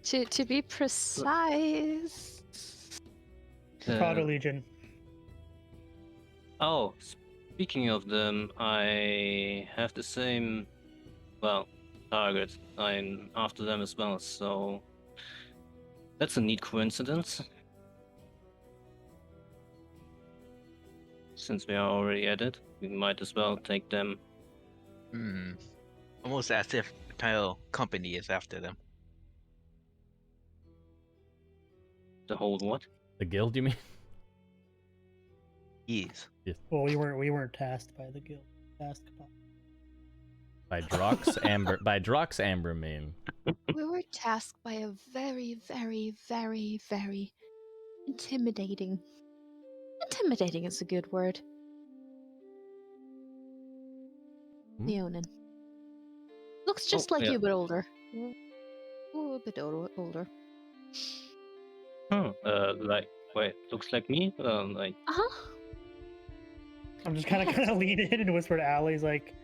To be precise. Phricatto Legion. Oh, speaking of them, I have the same, well, target. I'm after them as well, so that's a neat coincidence. Since we are already at it, we might as well take them. Almost as if the entire company is after them. The whole what? The guild, you mean? Yes. Well, we weren't tasked by the guild. Tasked by. By Drox Ambermane. We were tasked by a very, very, very, very intimidating. Intimidating is a good word. Leonin. Looks just like yeah. you, but older. Ooh, a bit older. Like, wait, looks like me? Like, Uh-huh. I'm just kind of lean in and whisper to Allie's like,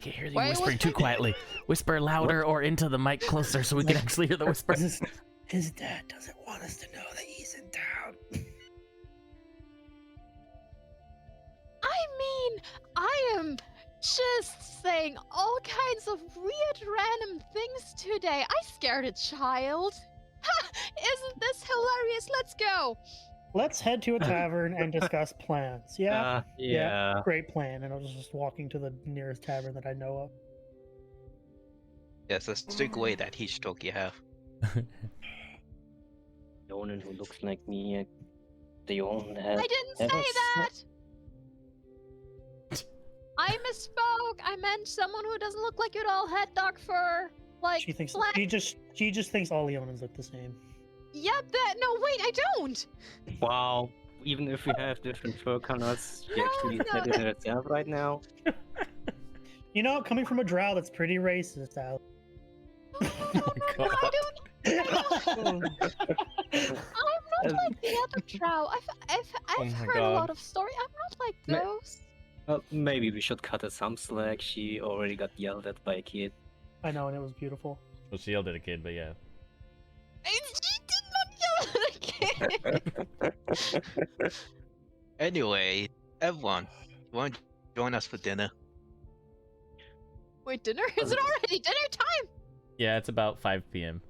Can't hear you Wait, whispering what's too that? quietly. Whisper louder or into the mic closer so we can actually hear the whisper. his dad doesn't want us to know that he's in town. I mean, I am just saying all kinds of weird random things today. I scared a child. Ha! Isn't this hilarious? Let's go. Let's head to a tavern and discuss plans. Yeah. yeah. Great plan. And I was just walking to the nearest tavern that I know of. Yes, let's take away that heat stroke you have. Leonin who looks like me. They all have. I didn't say Ever that. I misspoke. I meant someone who doesn't look like you at all. Had dark fur, like She thinks black. she just thinks all Leonins look the same. Yep. That. No, wait. I don't. Wow. even if we have different fur colors, she No, actually no, said it herself right now. You know, coming from a drow, that's pretty racist, Al. no, I don't. I'm not like the other drow. I've Oh my heard a God. lot of story. I'm not like Ma- those. Well, maybe we should cut her some slack. She already got yelled at by a kid. I know, and it was beautiful. Well, she yelled at a kid, but yeah. She did not yell at a kid. Anyway, everyone, you want to join us for dinner? Wait, dinner? Is it already dinner time? Yeah, it's about 5 p.m.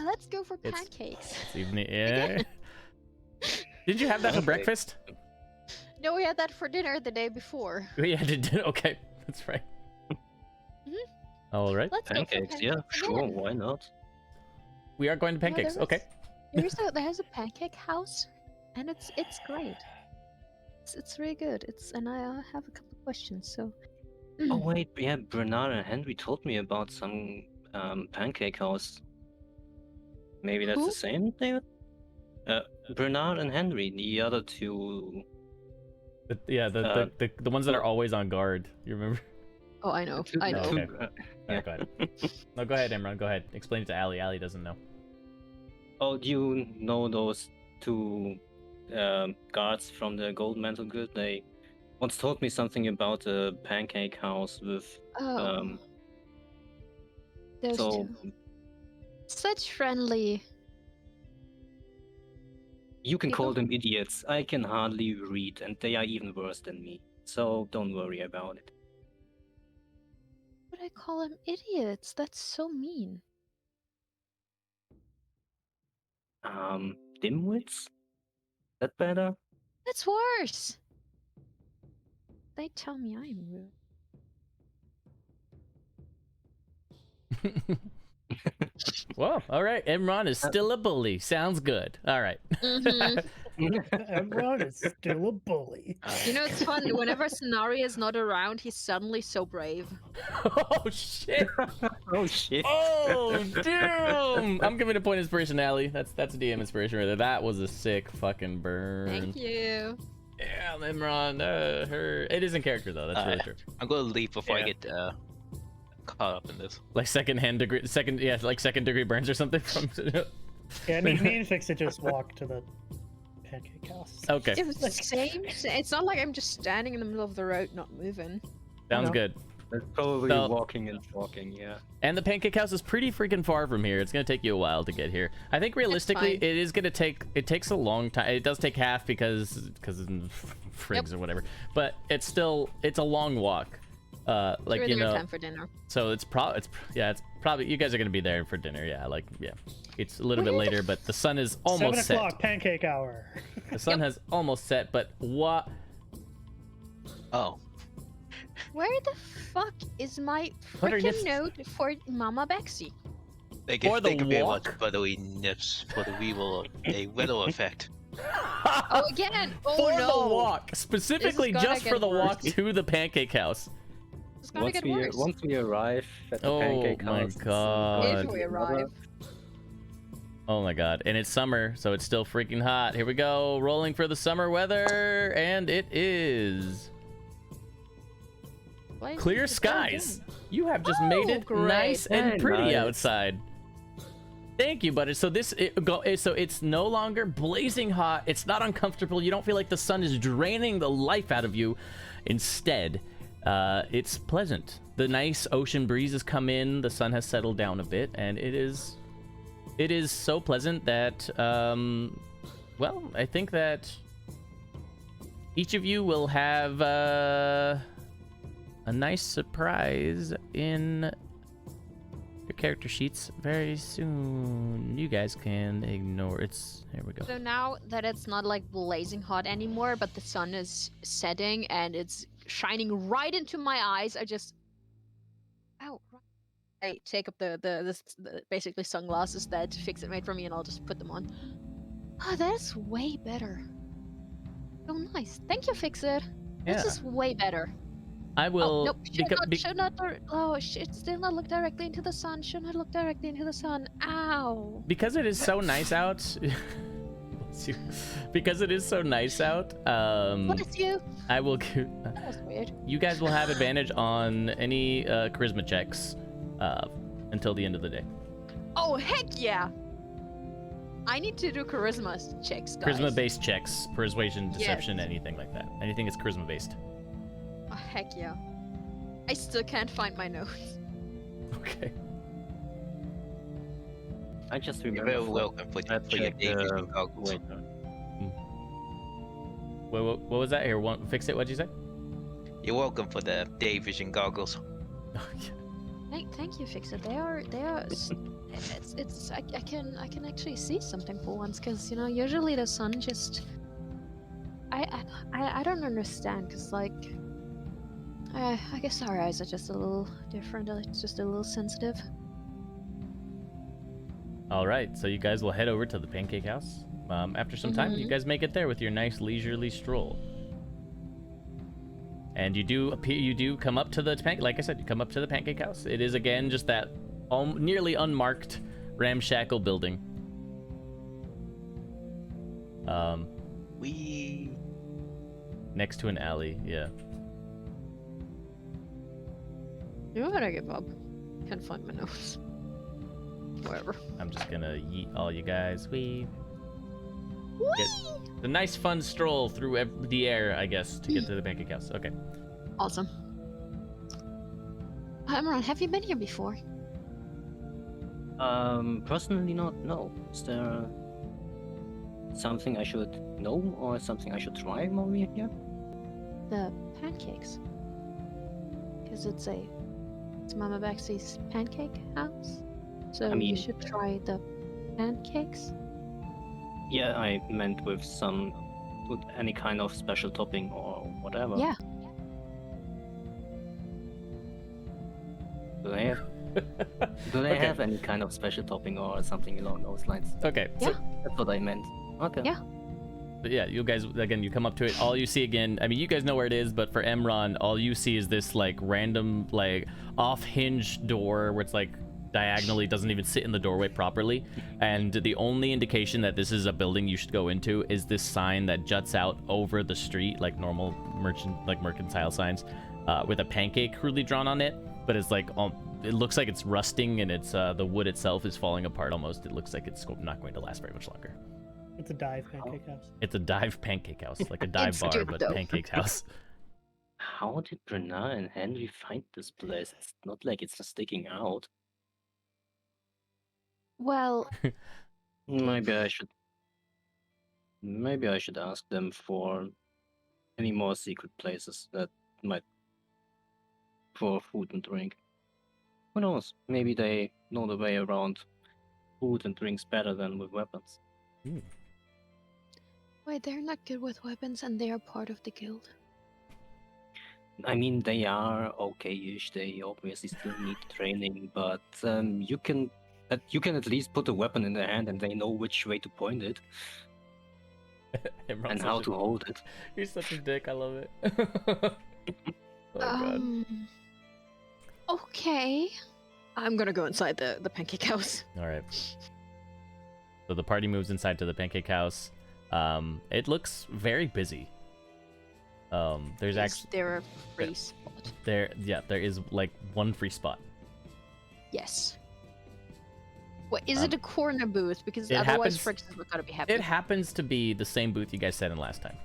Let's go for It's- pancakes. It's evening. Yeah. Did you have that for Okay. breakfast? No, we had that for dinner the day before. Yeah, did. Okay, that's right. Mhm. All right. Let's Pancakes, go for yeah, pancakes sure, again. why not? We are going to pancakes. there Okay. There's a pancake house, and it's great. It's really good. And I have a couple of questions. So. Oh wait, yeah, Bernard and Henry told me about some pancake house. Maybe that's Who? the same, David? Bernard and Henry, the other two. Yeah, the ones that are always on guard. You remember? Oh, I know. two- I know. Okay. two- All right, go ahead. No, go ahead, Imran. Go ahead. Explain it to Ali. Ali doesn't know. Oh, do you know those two guards from the Gold Mantle Guild? They once told me something about a pancake house with Oh, those so two. Such friendly. you can call People? them idiots. I can hardly read, and they are even worse than me. So don't worry about it. Would I call them idiots? That's so mean. Dimwits? That better? That's worse. They tell me I'm rude. Well, all right. Imran is still a bully. Sounds good. All right. Everyone is still a bully. You know, it's fun. Whenever Scenario is not around, he's suddenly so brave. Oh shit! Oh shit! Oh damn! I'm giving a point of inspiration, Ali. That's DM inspiration right there. That was a sick fucking burn. Thank you. Yeah, Imran. Her. It is in character though. That's really true. I'm gonna leave before I Yeah. get caught up in this. Like second degree burns or something from. Yeah, me and Fixit just walked to the pancake house. Okay, It was the same. It's not like I'm just standing in the middle of the road, not moving. sounds know. good. That's probably So- walking and talking, yeah. And the pancake house is pretty freaking far from here. It's gonna take you a while to get here. I think realistically, fine. it is gonna take. It takes a long time. It does take half because frigs or whatever. But it's a long walk. Like It's really you good know. time for dinner. So it's probably you guys are gonna be there for dinner. Yeah, it's a little bit Where the later, but the sun is 7 almost set. o'clock, pancake hour. The sun has almost set, but what? Oh, Where the fuck is my What are you- freaking note for Mama Bexy? they Or the can be much walk. buttery nips for the a widow effect. Oh, again! Oh For no! the walk, specifically gonna just for get the walk worse. to the pancake house. It's gonna get worse. Once we arrive at the Oh pancake my house, God. If we arrive. Oh my god. And it's summer, so it's still freaking hot. Here we go. Rolling for the summer weather. And it is Why is clear it so skies. dim? You have just made Oh, it great. nice and Very pretty nice. outside. Thank you, buddy. So so it's no longer blazing hot. It's not uncomfortable. You don't feel like the sun is draining the life out of you. Instead, it's pleasant. The nice ocean breezes come in. The sun has settled down a bit, and it is so pleasant that well, I think that each of you will have a nice surprise in your character sheets very soon. You guys can ignore it's. Here we go. So now that it's not like blazing hot anymore, but the sun is setting and it's shining right into my eyes, I just I take up the basically sunglasses that Fixit made for me, and I'll just put them on. Oh, that's way better. So nice. Thank you, Fixit. Yeah, This is way better. I will. Oh, nope. Should not. Oh, should still not look directly into the sun. Should not look directly into the sun. Ow. Because it is so nice out. Because it is so nice out. Bless you. I will give. That was weird. You guys will have advantage on any charisma checks until the end of the day. Oh, heck yeah. I need to do charisma checks, guys. Charisma-based checks, persuasion, deception, anything like that. Anything is charisma-based. Oh, heck yeah. I still can't find my notes. Okay. I just You're remember. very welcome for your check, day vision goggles. wait, What was that? Here, fix it. What'd you say? You're welcome for the day vision goggles. Oh, yeah. Thank you, Fixer. They are. I can actually see something for once, because usually the sun just. I don't understand, because like. I guess our eyes are just a little different. It's just a little sensitive. All right, so you guys will head over to the Pancake House. After some time, you guys make it there with your nice leisurely stroll. And you do come up to the like I said, you come up to the Pancake House. It is again just that nearly unmarked ramshackle building. We. Next to an alley, yeah. You know what? I give up. Can't find my notes. Whatever. I'm just gonna yeet all you guys. Get a nice fun stroll through the air, I guess, to get to the Pancake House. Okay. Awesome. Imran, have you been here before? Personally not, no. Is there something I should know or something I should try while we're here? The pancakes. Because it's Mama Baxy's pancake house. So I mean- you should try the pancakes. Yeah, I meant with any kind of special topping or whatever. Yeah. Do they Okay. have any kind of special topping or something along those lines? Okay. Yeah. So, That's what I meant. Okay. Yeah. but yeah, you guys again, you come up to it. All you see again, I mean, you guys know where it is, but for Emron, all you see is this like random like off-hinge door where it's like diagonally doesn't even sit in the doorway properly, and the only indication that this is a building you should go into is this sign that juts out over the street like normal mercantile signs, with a pancake crudely drawn on it, but it's like it looks like it's rusting, and it's the wood itself is falling apart almost. It looks like it's not going to last very much longer. It's a dive pancake house. It's a dive pancake house, like a dive It's bar, cute, but though. pancake house. How did Brenna and Henry find this place? It's not like it's just sticking out. Well, Maybe I should ask them for any more secret places that might for food and drink. Who knows? Maybe they know the way around food and drinks better than with weapons. Wait, they're not good with weapons and they are part of the guild. I mean, they are okay-ish. They obviously still need training, but you can at least put a weapon in their hand and they know which way to point it and how to hold it. You're such a dick. I love it. Oh god. Okay. I'm gonna go inside the pancake house. All right. So the party moves inside to the Pancake House. It looks very busy. There's actually there a free spot. there is like one free spot. Yes. What is it a corner booth? Because it otherwise happens- Fric's not gonna be happy. It happens to be the same booth you guys sat in last time.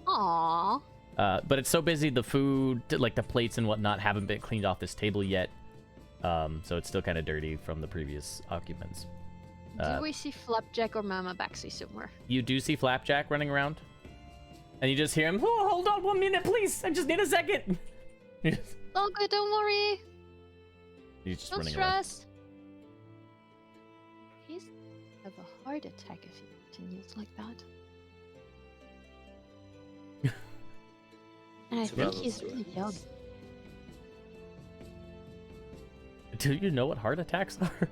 Aww. But it's so busy, the food, like the plates and whatnot, haven't been cleaned off this table yet. So it's still kind of dirty from the previous occupants. Do we see Flapjack or Mama Baxy somewhere? You do see Flapjack running around, and you just hear him. Oh, hold on 1 minute, please. I just need a second. All good, don't worry. He's just Don't running around. stress. He's have a heart attack if he continues like that. And I It's think rather he's really young. Do you know what heart attacks are?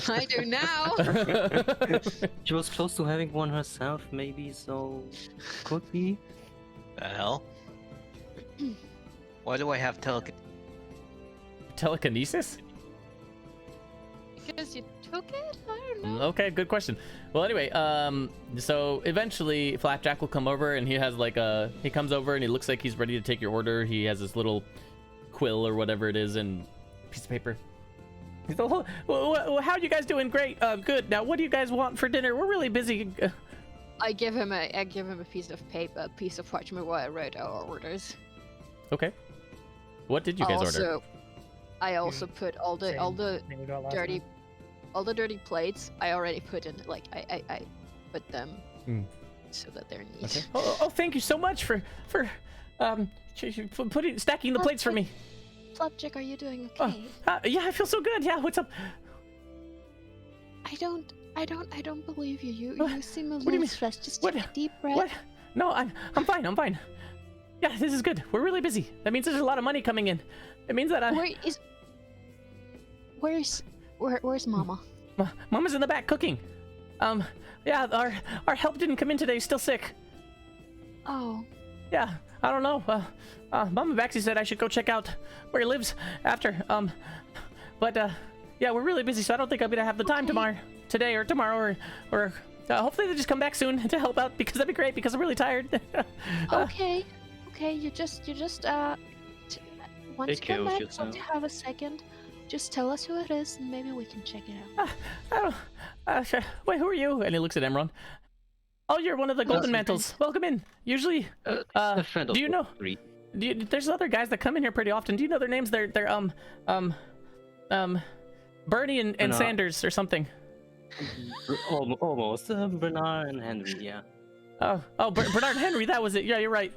I do now. She was close to having one herself, maybe, so could be. The hell? Why do I have Telekinesis? Because you Okay, I don't know. Okay, good question. Well, anyway, so eventually Flapjack will come over, and he has like he comes over and he looks like he's ready to take your order. He has this little quill or whatever it is and piece of paper. He's like, how are you guys doing? Great. Good. Now, what do you guys want for dinner? We're really busy. I give him a piece of paper, a piece of parchment where I wrote our orders. Okay. What did you guys order? I also put all the Thing we got last dirty time. all the dirty plates. I already put in, like, I put them so that they're neat. Okay. Oh, thank you so much for stacking the plates for me. Flapjack, are you doing Oh, okay? yeah, I feel so good. Yeah, what's up? I don't believe you. What? You seem a do you mean? little stressed. Just What? take a deep breath. What? No, I'm fine. I'm fine. Yeah, this is good. We're really busy. That means there's a lot of money coming in. It means that Where's Mama? Mama's in the back cooking. Yeah, our help didn't come in today. He's still sick. Oh, Yeah, I don't know. Mama Baxi said I should go check out where he lives after. But yeah, we're really busy, so I don't think I'm gonna have the time today or tomorrow, or hopefully they just come back soon to help out, because that'd be great, because I'm really tired. okay. You just once Take you care come of back, yourself. once you have a second, just tell us who it is, and maybe we can check it out. Wait, who are you? And he looks at Emron. Oh, you're one of the golden mantles. Welcome in. Usually, A friend of do you know? Three. There's other guys that come in here pretty often. Do you know their names? They're Bernie and No. Sanders or something. Almost. Bernard and Henry, yeah. Bernard and Henry, that was it. Yeah, you're right.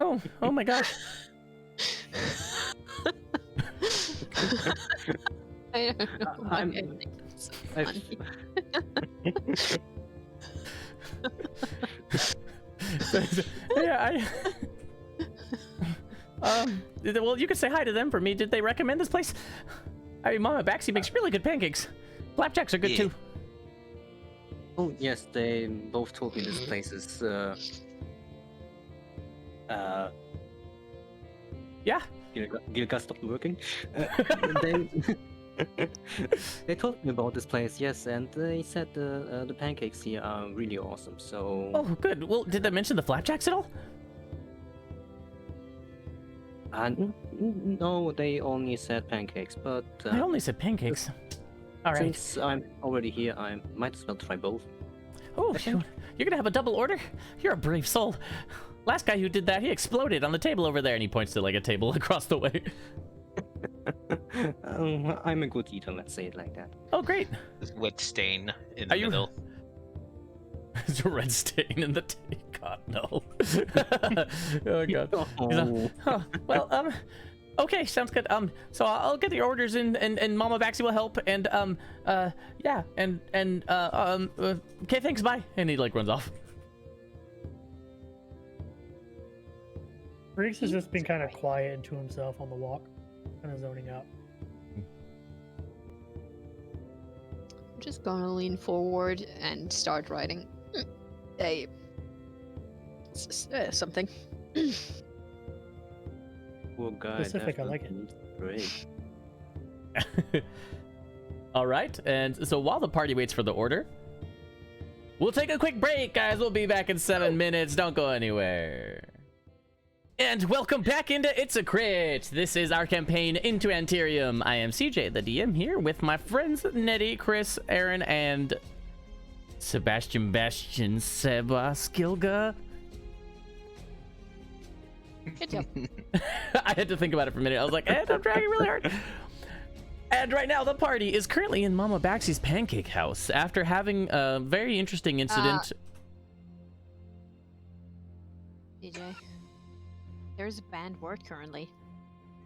Oh my gosh. I don't know why I think it's so funny. Yeah, well, you could say hi to them for me. Did they recommend this place? I mean, Mama Baxi makes really good pancakes. Flapjacks are good too. Oh, yes, they both told me this place is, Yeah. Gilga stopped working. They told me about this place, yes, and they said the pancakes here are really awesome, so... Oh, good. Well, did they mention the flapjacks at all? No, they only said pancakes, but... I only said pancakes. All right. Since I'm already here, I might as well try both. Oh, you're gonna have a double order? You're a brave soul. Last guy who did that, he exploded on the table over there, and he points to like a table across the way. I'm a good eater, let's say it like that. Oh, great. This wet stain in the Are you- middle. There's a red stain in the God, no. Oh god. He's like, huh, well, okay, sounds good. So I'll get the orders in, and Mama Baxi will help, and yeah, and okay, thanks, bye. And he like runs off. Riggs has just been kind of quiet and to himself on the walk, kind of zoning out. I'm just gonna lean forward and start writing something. Poor guy. Specific, I like it. Great. All right, and so while the party waits for the order, we'll take a quick break, guys. We'll be back in 7 minutes. Don't go anywhere. And welcome back into It's a Crit. This is our campaign Into Anterium. I am CJ, the DM, here with my friends Nedy, Chris, Aaron, and Sebastian Skilga. Good job. I had to think about it for a minute. I was like, I'm dragging really hard. And right now, the party is currently in Mama Baxi's pancake house after having a very interesting incident. DJ. There's a banned word currently.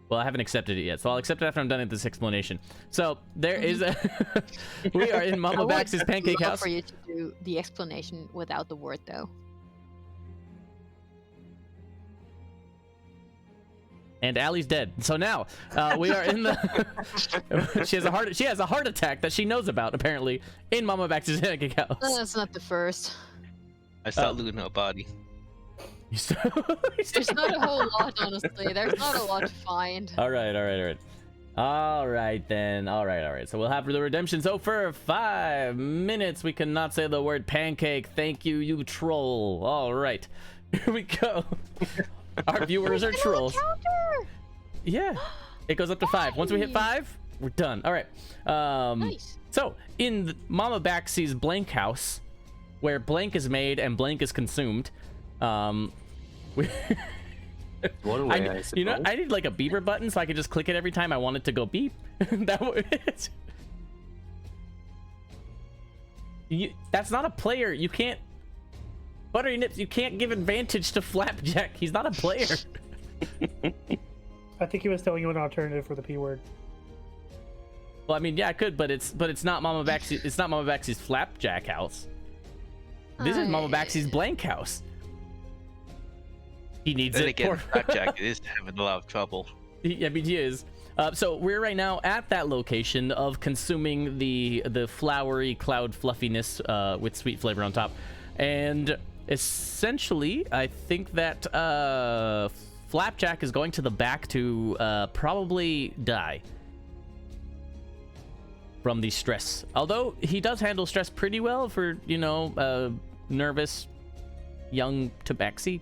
Well, I haven't accepted it yet, so I'll accept it after I'm done with this explanation. So there is a we are in Mama Baxi's pancake love house. for you to do the explanation without the word, though. And Allie's dead. So now we are in the. She has a heart attack that she knows about apparently in Mama Baxi's pancake house. That's not the first. I start looting her body. There's not a whole lot, honestly. There's not a lot to find. All right. All right then. All right. So we'll have the redemption. So for 5 minutes, we cannot say the word pancake. Thank you, you troll. All right, here we go. Our viewers are trolls. Counter! Yeah, it goes up to 5. Once we hit 5, we're done. All right. Nice. So in Mama Baxy's blank house, where blank is made and blank is consumed, we. One way, I suppose. You know, I need like a beeper button so I can just click it every time I want it to go beep. That would. That's not a player. You can't. Buttery Nips, you can't give advantage to Flapjack. He's not a player. I think he was telling you an alternative for the P word. Well, I mean, yeah, I could, but it's not Mama Baxy. It's not Mama Baxy's Flapjack house. This is Mama Baxy's blank house. He needs Then it. again, Flapjack is having a lot of trouble. I mean, he is. So we're right now at that location of consuming the flowery cloud fluffiness with sweet flavor on top, and essentially, I think that Flapjack is going to the back to probably die from the stress. Although he does handle stress pretty well for, you know, nervous young tabaxi?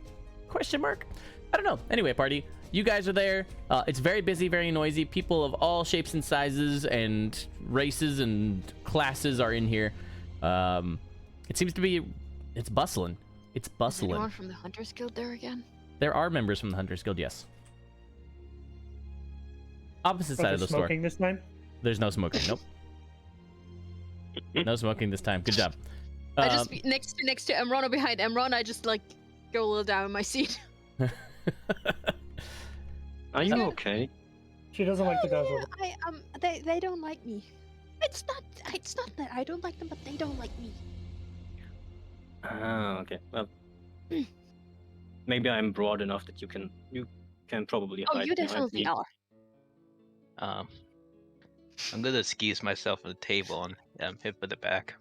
Question mark? I don't know. Anyway, party, you guys are there. It's very busy, very noisy. People of all shapes and sizes and races and classes are in here. It seems to be, it's bustling. It's Is bustling. anyone from the Hunters Guild there again? There are members from the Hunters Guild, yes. Opposite Are side they of the store. smoking this time? There's no smoking. Nope. No smoking this time. Good job. I just next to Emron or behind Emron, I just like go a little down in my seat. Are you okay? She doesn't like the guys. They don't like me. It's not that I don't like them, but they don't like me. Ah, okay. Well, maybe I'm broad enough that you can probably Oh, hide you behind definitely me. are. I'm gonna excuse myself on the table and hit for the back.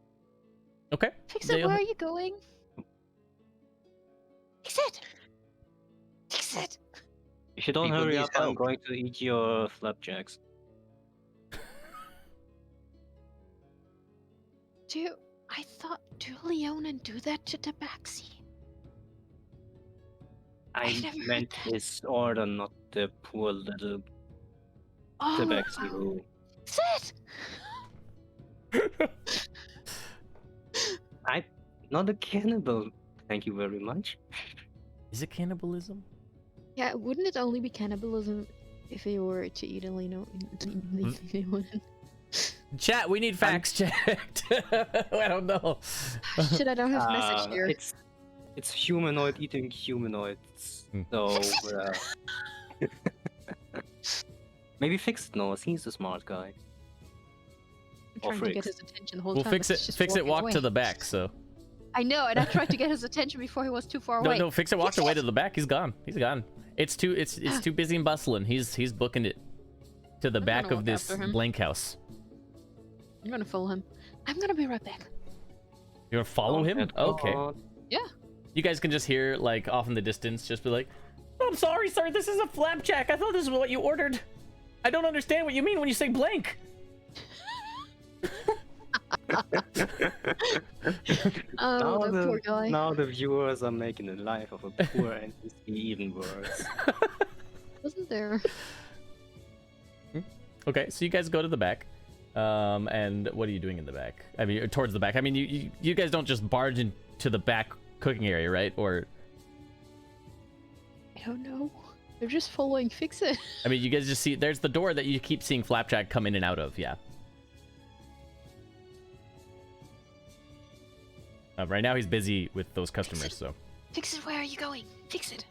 Okay. Fix They- it. Where are you going? Fix it. Fix it. If you don't People hurry need up, I'm help. going to eat your flapjacks. I thought do Leonin do that to Tabaxi? I never heard meant that. his order, not the poor little Oh, tabaxi who. fix it. I'm not a cannibal. Thank you very much. Is it cannibalism? Yeah, wouldn't it only be cannibalism if you were to eat a Leonin? Chat, we need facts checked. I don't know. Shit, I don't have message here. It's humanoid eating humanoids. Hmm. So maybe Fix it knows. He's a smart guy. I'm trying to get Fricks. his attention the whole We'll time. fix but it. he's just Fix it. walking Walk away. to the back. So. I know, and I tried to get his attention before he was too far No, away. no. Fix it. Walked Fix away it. to the back. He's gone. He's gone. It's too. It's too busy and bustling. He's booking it to the I'm back gonna of walk this after him. blank house. I'm gonna follow him. I'm gonna be right back. You want to follow him? And Okay. Yeah. You guys can just hear, like, off in the distance, just be like, "I'm sorry, sir. This is a flapjack. I thought this was what you ordered. I don't understand what you mean when you say blank." Oh, the poor guy. Now the viewers are making the life of a poor NPC even worse. Wasn't there? Okay, so you guys go to the back. And what are you doing in the back? I mean, towards the back. I mean, you guys don't just barge into the back cooking area, right? Or, I don't know. They're just following Fix It. I mean, you guys just see, there's the door that you keep seeing Flapjack come in and out of, yeah. Right now he's busy with those customers, so. Fix It, where are you going? Fix It.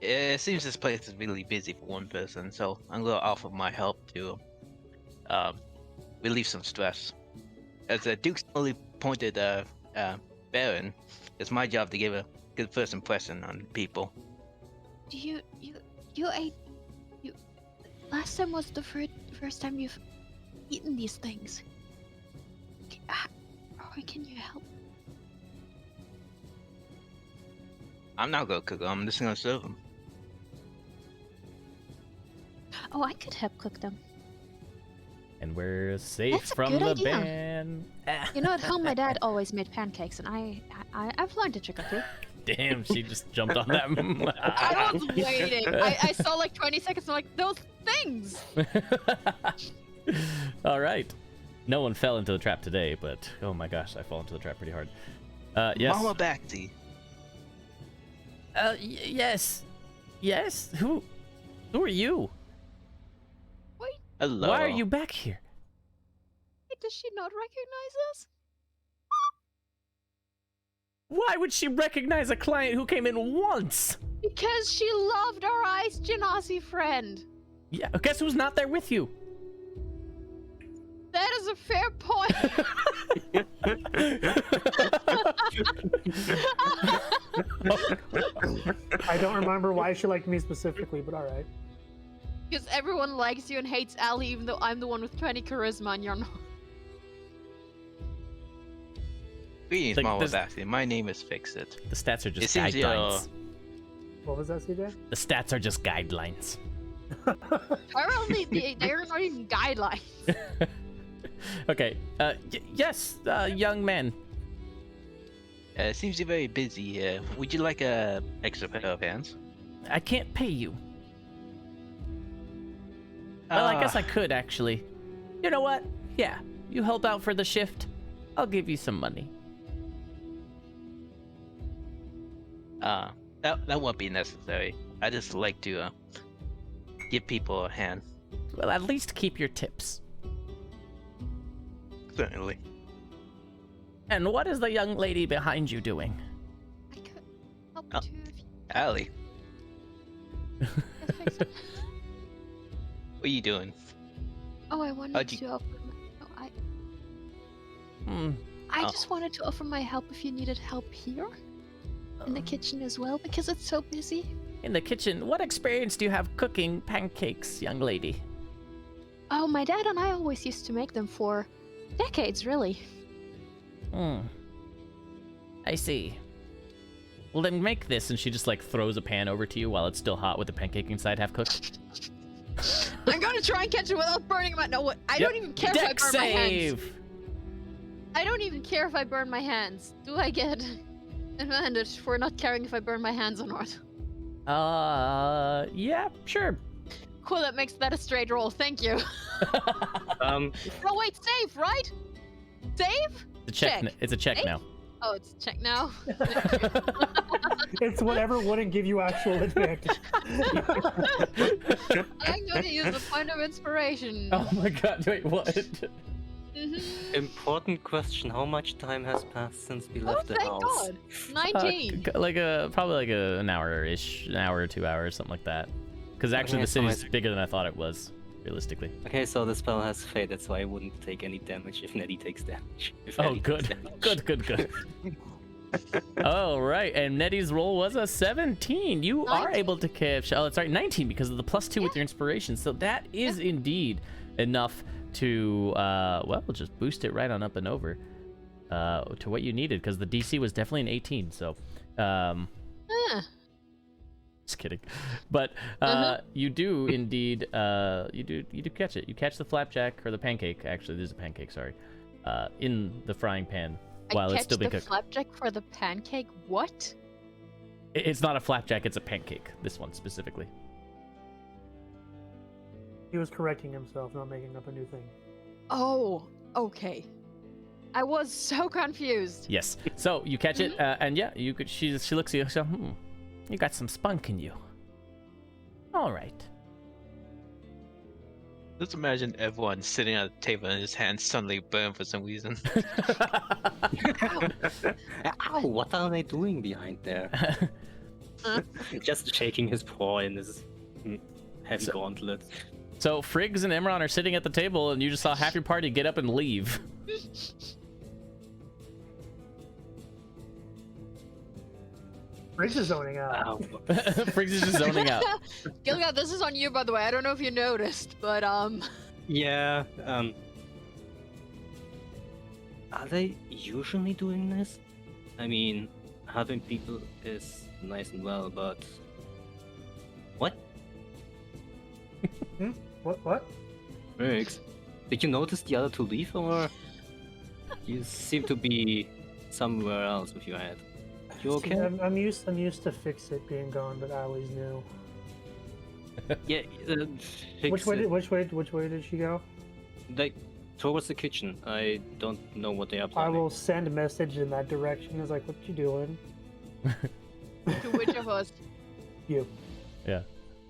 It seems this place is really busy for one person, so I'm gonna offer my help to relieve some stress. As the Duke's only pointed Baron, it's my job to give a good first impression on people. Do you ate last time was the first time you've eaten these things. Or can you help? I'm not gonna cook them. I'm just gonna serve them. Oh, I could help cook them. And we're safe That's a from good the idea. ban. You know, at home, my dad always made pancakes, and I've learned a trick or two. Damn, she just jumped on that. I was waiting. I saw like 20 seconds. I'm like, those things. All right. No one fell into the trap today, but oh my gosh, I fall into the trap pretty hard. Yes. Mama Bacti. Yes. Yes. Who are you? Hello. Why are you back here? Does she not recognize us? Why would she recognize a client who came in once? Because she loved our ice genasi friend. Yeah, guess who's not there with you? That is a fair point. I don't remember why she liked me specifically, but all right. Because everyone likes you and hates Allie, even though I'm the one with 20 charisma and you're not. Greetings, Like, Mama this- Bacti. My name is Fixit. The stats are It just seems guidelines. What was that, CJ? The stats are just guidelines. Apparently, they're not even guidelines. Okay. Yes, young man. It seems you're very busy here. Would you like a extra pair of hands? I can't pay you. Well, I guess I could actually. You know what? Yeah, you help out for the shift. I'll give you some money. That won't be necessary. I just like to give people a hand. Well, at least keep your tips. Certainly. And what is the young lady behind you doing? I could help Oh. too if you Allie, could fix it. what are you doing? Oh, I wanted How'd you- to offer. Hmm. I just wanted to offer my help if you needed help here in the kitchen as well, because it's so busy. In the kitchen, what experience do you have cooking pancakes, young lady? Oh, my dad and I always used to make them for decades, really. I see. Well, then make this, and she just like throws a pan over to you while it's still hot with the pancake inside half cooked. I'm gonna try and catch it without burning my. No, what? I don't even care if I Dex burn my hands. save. I don't even care if I burn my hands. Do I get advantage for not caring if I burn my hands or not? Yeah, sure. Cool, that makes that a straight roll. Thank you. Um, Oh wait, save, right? Save? It's a check. Check. It's a check Eight? now. Oh, it's check now. It's whatever wouldn't give you actual advantage. I'm gonna use the point of inspiration. Oh my god! Wait, what? Mhm. important question: how much time has passed since we Oh, left the thank house? God. 19. Probably an hour-ish, an hour or 2 hours, something like that. Because actually, Okay, the so city's bigger than I thought it was, realistically. Okay, so the spell has faded, so I wouldn't take any damage if Nedy takes damage. If Oh, Nedy takes good, damage. good. All right, and Nedy's roll was a 17. You are 19. able to catch. Oh, sorry, 19 because of the +2 with your inspiration. So that is indeed enough to, well, just boost it right on up and over to what you needed because the DC was definitely an 18. So, just kidding, but you do indeed, you do catch it. You catch the flapjack or the pancake. Actually, there's a pancake. Sorry, in the frying pan while I it's catch still being the cooked. flapjack for the pancake. What? It's not a flapjack, it's a pancake. This one specifically. He was correcting himself, not making up a new thing. Oh, okay. I was so confused. Yes. So you catch it, and yeah, you could. She looks at you. So, you got some spunk in you. All right. Just imagine everyone sitting at the table and his hands suddenly burn for some reason. Ow! What are they doing behind there? Just shaking his paw in his heavy gauntlet. So Friggs and Imran are sitting at the table, and you just saw half your party get up and leave. Briggs is zoning out. Ow. Friggs is just zoning out. Gilgad, this is on you, by the way. I don't know if you noticed, but Yeah. Are they usually doing this? I mean, having people is nice and well, but what? What? Riggs, did you notice the other two leave, or you seem to be somewhere else with your head? You See, okay? I'm used to Fix It being gone, but Allie's new. Yeah. Which way did she go? Like towards the kitchen. I don't know what they are I planning. will send a message in that direction. It's like, what you doing? To which of us? You. Yeah.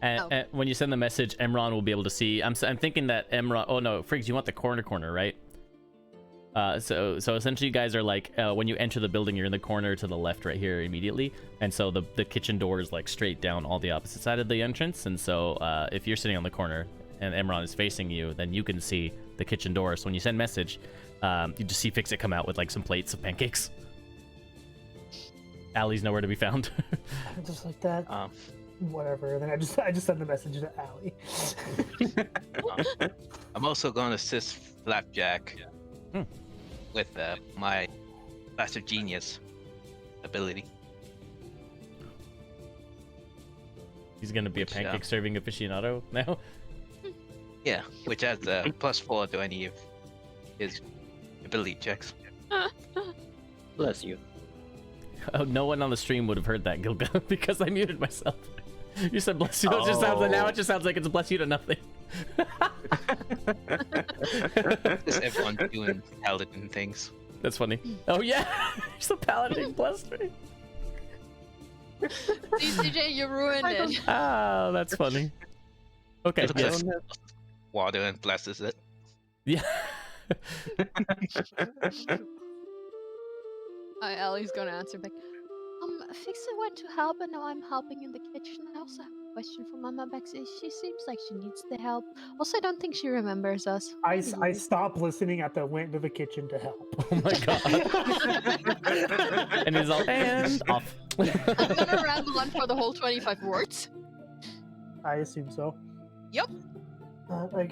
And when you send the message, Emron will be able to see. I'm thinking that Emron. Oh no, Friggs, you want the corner, right? So essentially, you guys are like when you enter the building, you're in the corner to the left, right here, immediately. And so the kitchen door is like straight down all the opposite side of the entrance. And so if you're sitting on the corner and Emron is facing you, then you can see the kitchen door. So when you send message, you just see Fix It come out with like some plates of pancakes. Allie's nowhere to be found. Just like that. Whatever. And then I just send the message to Allie. I'm also going to assist Flapjack with my Blast of Genius ability. He's gonna be a pancake serving aficionado now. Yeah, which adds a +4 to any of his ability checks. Bless you. Oh, no one on the stream would have heard that, Gilga, because I muted myself. You said bless you. It just sounds like, now it just sounds like it's bless you to nothing. Just everyone doing paladin things. That's funny. Oh yeah, he's the paladin blessed me. See, CJ, you ruined it. Ah, that's funny. Okay, It yes. looks like water and blesses it. Yeah. Allie's gonna answer back. Fix It went to help, and now I'm helping in the kitchen. I also have a question for Mama Bex. She seems like she needs the help. Also, I don't think she remembers us. I stopped listening at the went to the kitchen to help. Oh my god. And he's all, and off. I'm gonna ramble on for the whole 25 words. I assume so. Yep.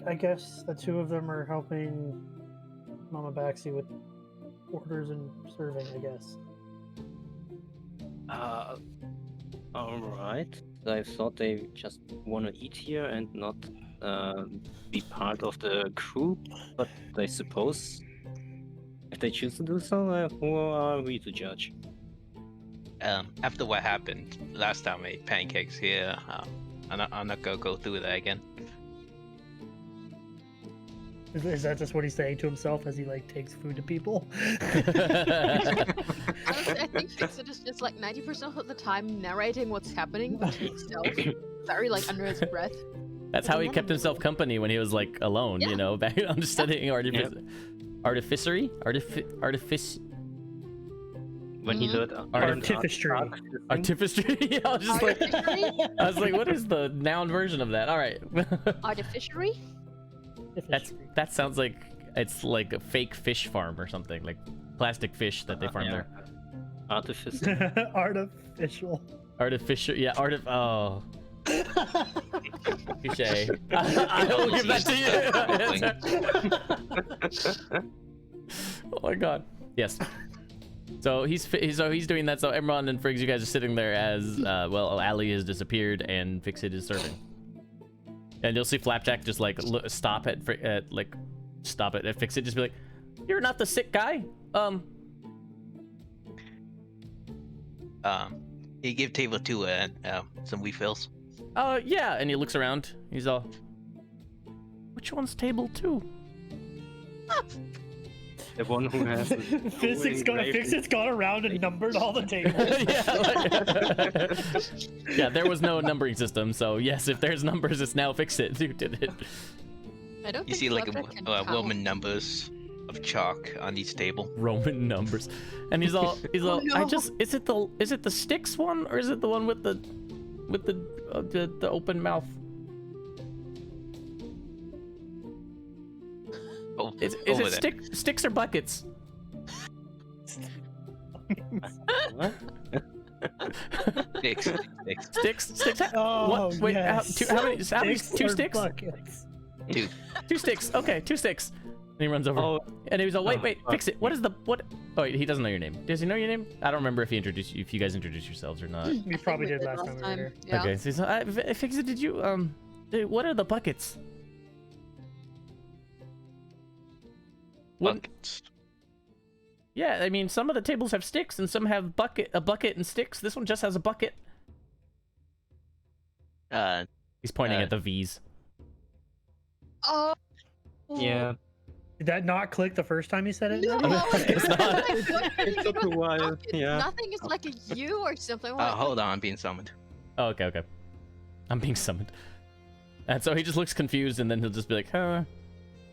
I guess the two of them are helping Mama Baxi with orders and serving, I guess. Alright. I thought they just want to eat here and not be part of the crew, but I suppose if they choose to do so, who are we to judge? After what happened last time I ate pancakes here, I'm not gonna go through that again. Is that just what he's saying to himself as he like takes food to people? Honestly, I think Fix It is just like 90% of the time narrating what's happening, but to himself, very like under his breath. That's how he kept himself company when he was like alone, you know, back on studying artificery. When he learned Artificery. Artificery. Yeah, I was like, what is the noun version of that? All right. Artificery? That sounds like it's like a fake fish farm or something, like plastic fish that they farm there. Artificial. Artificial. Yeah. Oh. Touché. I will give that to you. Oh my god. Yes. So he's doing that. So Emron and Friggs, you guys are sitting there as well. Allie has disappeared and Fix It is serving. And you'll see Flapjack just like stop at Fix It, just be like, "You're not the sick guy." You give table 2 some refills. Yeah. And he looks around. He's all, "Which one's table 2?" The one who has Fix It's gone around and numbered all the tables. Yeah, there was no numbering system, so yes, if there's numbers, it's now Fix It who did it. I don't You think see like Flapjack can count. Roman numbers of chalk on each table. Roman numbers, and he's all, no. is it the sticks one, or is it the one with the open mouth? Oh, Is over it there. sticks or buckets? What? Sticks. Oh, What? Wait, yes. how many? Two or sticks? buckets. Two. 2 sticks. Okay, 2 sticks. he runs over. Oh, And he was like, wait, wait, fuck fix it. What is the, what? Oh, wait, he doesn't know your name. Does he know your name? I don't remember if he introduced you, if you guys introduced yourselves or not. We probably did last time we were here. Yeah. Okay, so he's like, fix it, did you, dude, what are the buckets? What? Buckets. Yeah, I mean, some of the tables have sticks and some have a bucket and sticks. This one just has a bucket. He's pointing at the V's. Oh. yeah. Did that not click the first time you said it? No, Nedy? It's not. It took a while. Yeah. Nothing is like a U or something. Hold on, I'm being summoned. Oh, okay, okay. I'm being summoned. And so he just looks confused, and then he'll just be like, huh.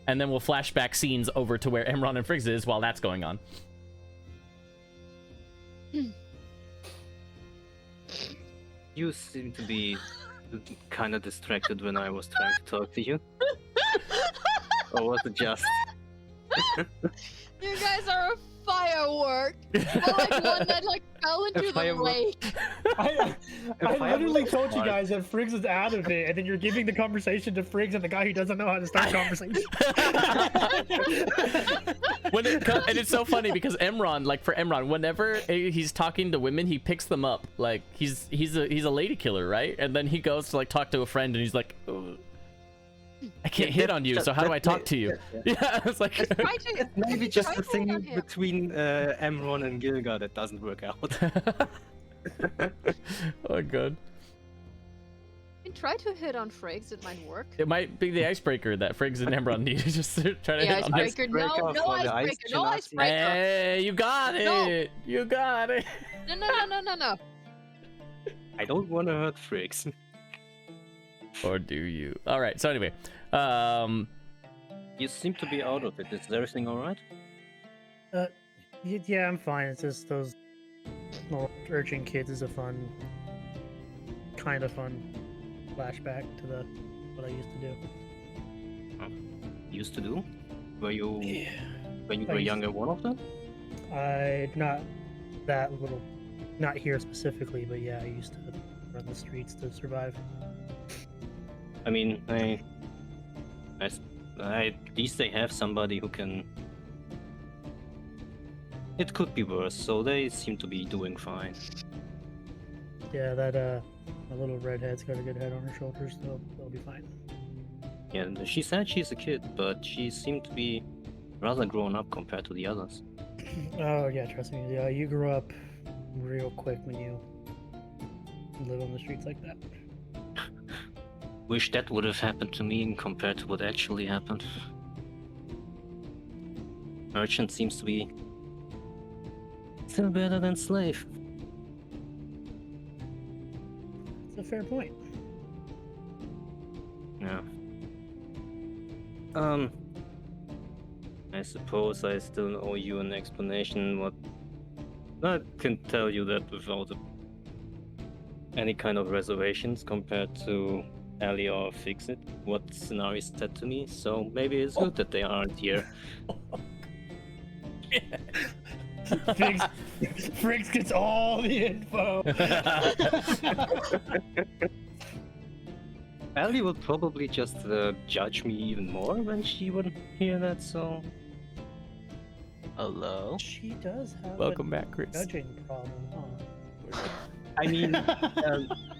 And then we'll flashback scenes over to where Emron and Friggs is while that's going on. You seem to be kind of distracted when I was trying to talk to you. Or was it just? You guys are a firework. Or like one that like fell into the firework. lake. I If I literally was told you smart. guys that Friggs is out of it, and then you're giving the conversation to Friggs and the guy who doesn't know how to start conversation. And it's so funny because Emron, like for Emron, whenever he's talking to women, he picks them up. Like he's a lady killer, right? And then he goes to like talk to a friend, and he's like, "Ugh, I can't hit on you, so how do I talk to you?" Yeah, it's like Try to, Maybe just try the to hold on thing here. between Emron and Gilga that doesn't work out. oh god. You can try to hit on Friggs, it might work. It might be the icebreaker that Friggs and Emron need to just try to The hit on this. icebreaker, no, Icebreaker no for the ice icebreaker, no genasi. icebreaker. Hey, you got it! No. You got it! No. I don't want to hurt Fricks. Or do you? Alright, so anyway. You seem to be out of it. Is everything alright? Yeah, I'm fine. It's just those little urchin kids is a fun, kind of fun flashback to the what I used to do. Used to do? Were you Yeah. when you I were used- younger one of them? I not that little, not here specifically, but yeah, I used to run the streets to survive. I mean, at least they have somebody who can. It could be worse, so they seem to be doing fine. Yeah, that my little redhead's got a good head on her shoulders, so they'll be fine. Yeah, and she said she's a kid, but she seemed to be rather grown up compared to the others. Oh yeah, trust me. Yeah, you grew up real quick when you live on the streets like that. Wish that would have happened to me compared to what actually happened. Merchant seems to be still better than slave. It's a fair point. Yeah. I suppose I still owe you an explanation. What I can tell you that without any kind of reservations compared to Ali or Fix It, what Scenari said to me. So maybe it's good that they aren't here. Friggs gets all the info. Ali would probably just judge me even more when she would hear that. So Hello. She does have Welcome a back, Chris. judging problem, huh? I mean,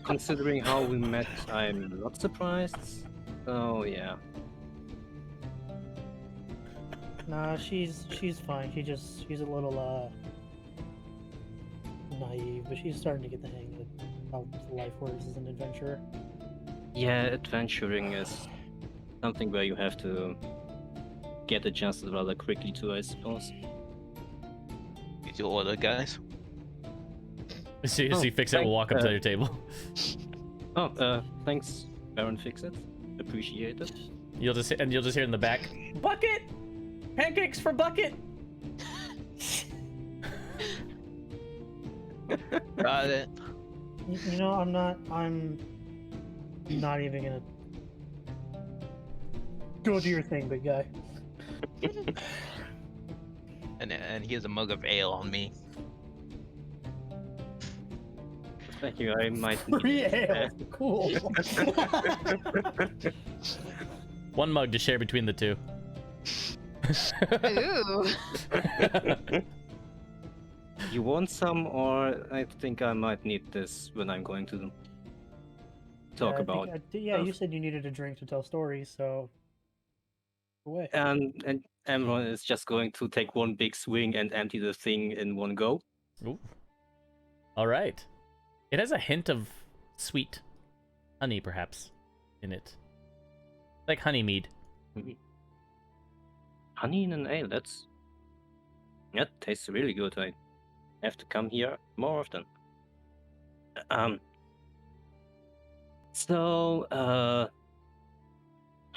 considering how we met, I'm not surprised. Oh yeah. Nah, she's fine. She's a little naive, but she's starting to get the hang of how life works as an adventurer. Yeah, adventuring is something where you have to get adjusted rather quickly to, I suppose. Did you order, guys? See, Oh, Fix It will walk up to thank- your table. Oh, thanks, Baron Fix It. Appreciate it. You'll just hear in the back, Bucket! Pancakes for Bucket! Got it. You know, I'm not even gonna go do your thing, big guy. And here's a mug of ale on me. Thank you. I might need Free it. ale, cool. One mug to share between the two. Ooh. You want some, or I think I might need this when I'm going to talk I about. think, yeah, you stuff. said you needed a drink to tell stories, so away. And Amron is just going to take one big swing and empty the thing in one go. Ooh. All right. It has a hint of sweet honey, perhaps, in it. Like honey mead. Honey in an ale, that tastes really good. I have to come here more often. So,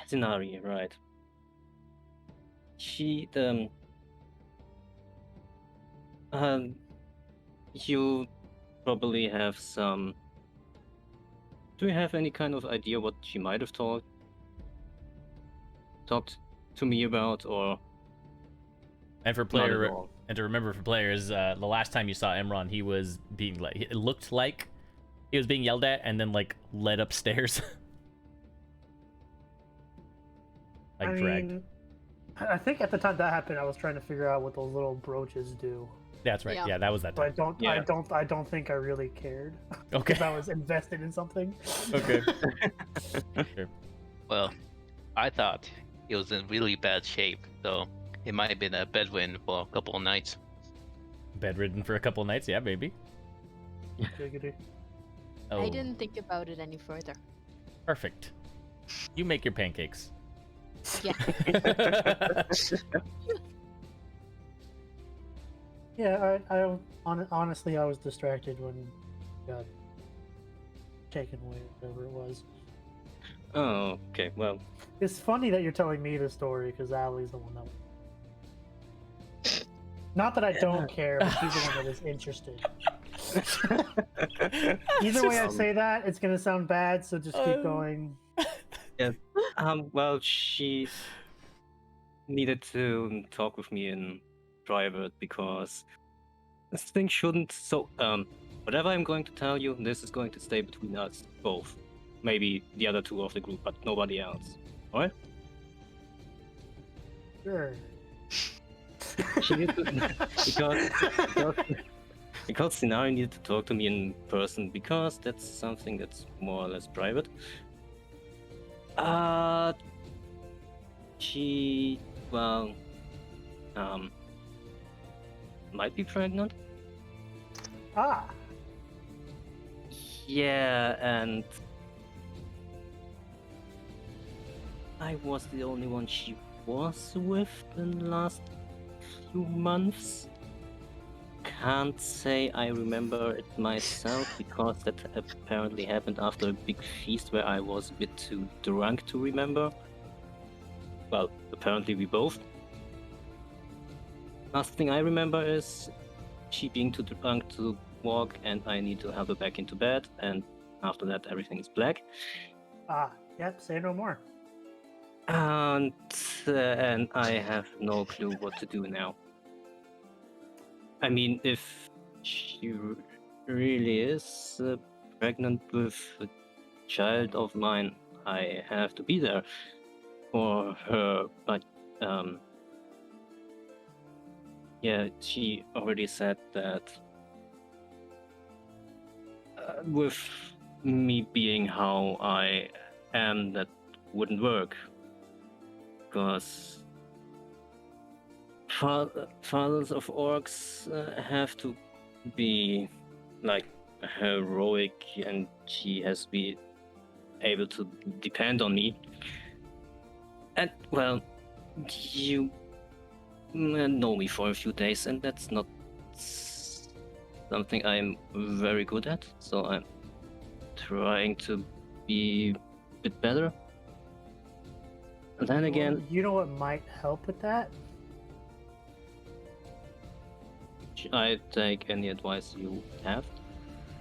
Zinari, right. You probably have some. Do you have any kind of idea what she might have talked to me about, or And for not at player, all? and to remember for players, the last time you saw Imran, he was being like, it looked like he was being yelled at and then like led upstairs. Like dragged. mean, I think at the time that happened, I was trying to figure out what those little brooches do. That's right. Yeah. Yeah, that was that But time. I don't think I really cared. Okay. Because I was invested in something. Okay. Sure. Well, I thought it was in really bad shape, so it might have been a bedridden for a couple of nights. Bedridden for a couple nights. Yeah, maybe. Giggity. Oh, I didn't think about it any further. perfect. You make your pancakes. Yeah. Yeah, honestly, I was distracted when it got taken away, whatever it was. Oh, okay. Well, It's funny that you're telling me the story because Allie's the one that. Not that I don't care, but she's the one that is interested. Either way I say that, it's gonna sound bad, so just keep going. well, she needed to talk with me in private because this thing shouldn't. So, whatever I'm going to tell you, this is going to stay between us both. Maybe the other two of the group, but nobody else. Alright? Sure. She needed to, because Sinari needed to talk to me in person because that's something that's more or less private. She, well, might be pregnant. Ah, Yeah, and I was the only one she was with in the last few months. Can't say I remember it myself because that apparently happened after a big feast where I was a bit too drunk to remember. Well, apparently we both. Last thing I remember is she being too drunk to walk and I need to help her back into bed, and after that everything is black. Yep, say no more. And I have no clue what to do now. I mean, if she really is pregnant with a child of mine, I have to be there for her. But yeah, she already said that with me being how I am, that wouldn't work. Because fathers of orcs have to be like heroic, and she has to be able to depend on me. And well, you know me for a few days, and that's not something I'm very good at, so I'm trying to be a bit better. And then again, Well, you know what might help with that? should I take any advice you have?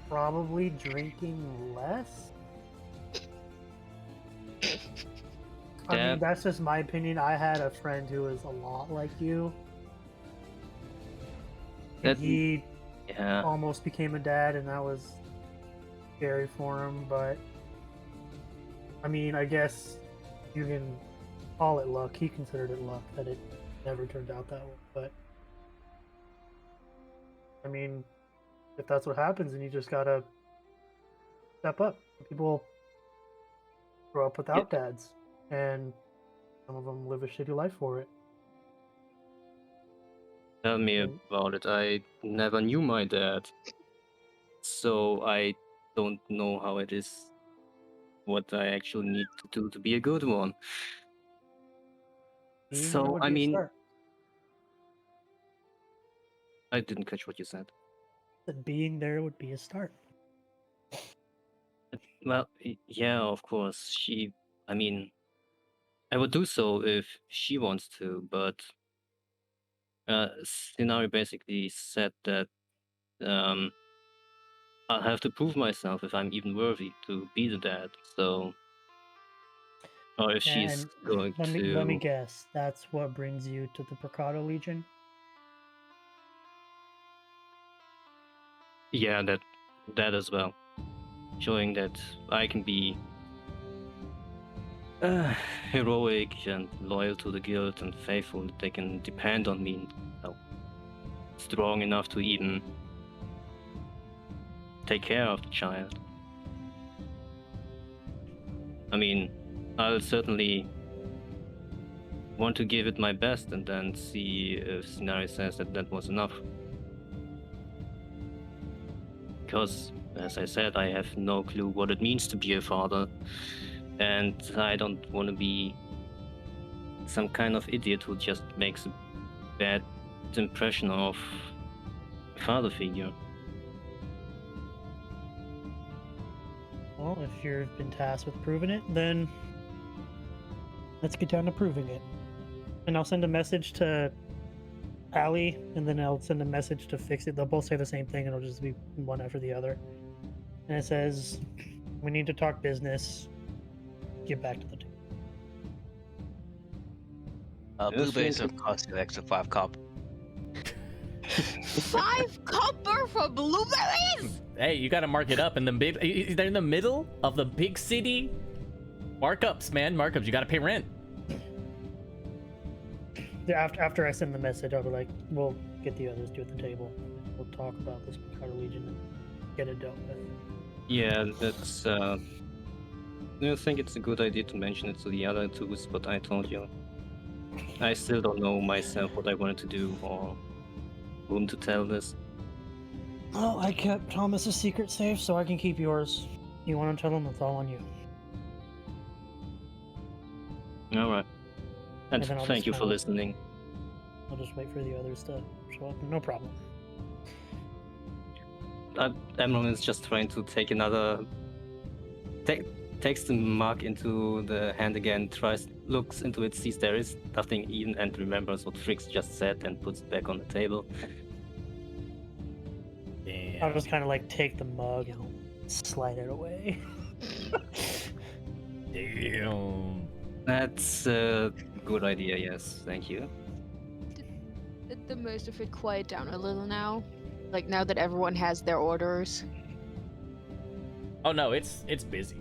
Probably drinking less. I Yeah. mean, that's just my opinion. I had a friend who was a lot like you. That- He Yeah. almost became a dad, and that was scary for him. But I mean, I guess you can call it luck. He considered it luck that it never turned out that way. But I mean, if that's what happens, then you just gotta step up. People grow up without dads, and some of them live a shitty life for it. Tell me Mm. about it. I never knew my dad, so I don't know how it is, what I actually need to do to be a good one. Being there So, would I be a mean, start. I didn't catch what you said. That being there would be a start. Well, yeah, of course. I mean, I would do so if she wants to, but Scenario basically said that um, I'll have to prove myself if I'm even worthy to be the dad. So, or if she's And going let me to, guess, that's what brings you to the Phricatto Legion. yeah, that as well, showing that I can be heroic and loyal to the guild and faithful. That they can depend on me, and strong enough to even take care of the child. I mean, I'll certainly want to give it my best and then see if Scenario says that that was enough. Because, as I said, I have no clue what it means to be a father, and I don't want to be some kind of idiot who just makes a bad impression of a father figure. Well, if you've been tasked with proving it, then let's get down to proving it. And I'll send a message to Allie, and then I'll send a message to Fix It. They'll both say the same thing, and it'll just be one after the other. And it says, "We need to talk business. Get back to the table." Blueberries think don't cost you extra 5 cop. 5 copper for blueberries? Hey, you gotta mark it up in the big. They're in the middle of the big city. Markups, man, markups. You gotta pay rent. After I send the message, I'll be like, "We'll get the others to at the table. We'll talk about this Phricatto Legion and get it dealt with." Yeah, that's. I think it's a good idea to mention it to the other twos, but I told you, I still don't know myself what I wanted to do or whom to tell this. Well, I kept Thomas's secret safe, so I can keep yours. You want to tell him? It's all on you. All right, and then I'll thank just you for kinda- listening. I'll just wait for the others to show up. No problem. Emron is just trying to take another. Takes the mark into the hand again, looks into it, sees there is nothing even, and remembers what Fricks just said and puts it back on the table. I'll just kind of like take the mug and slide it away. Damn. That's a good idea, yes, thank you. Did the most of it quiet down a little now? Like now that everyone has their orders? Oh no, it's busy.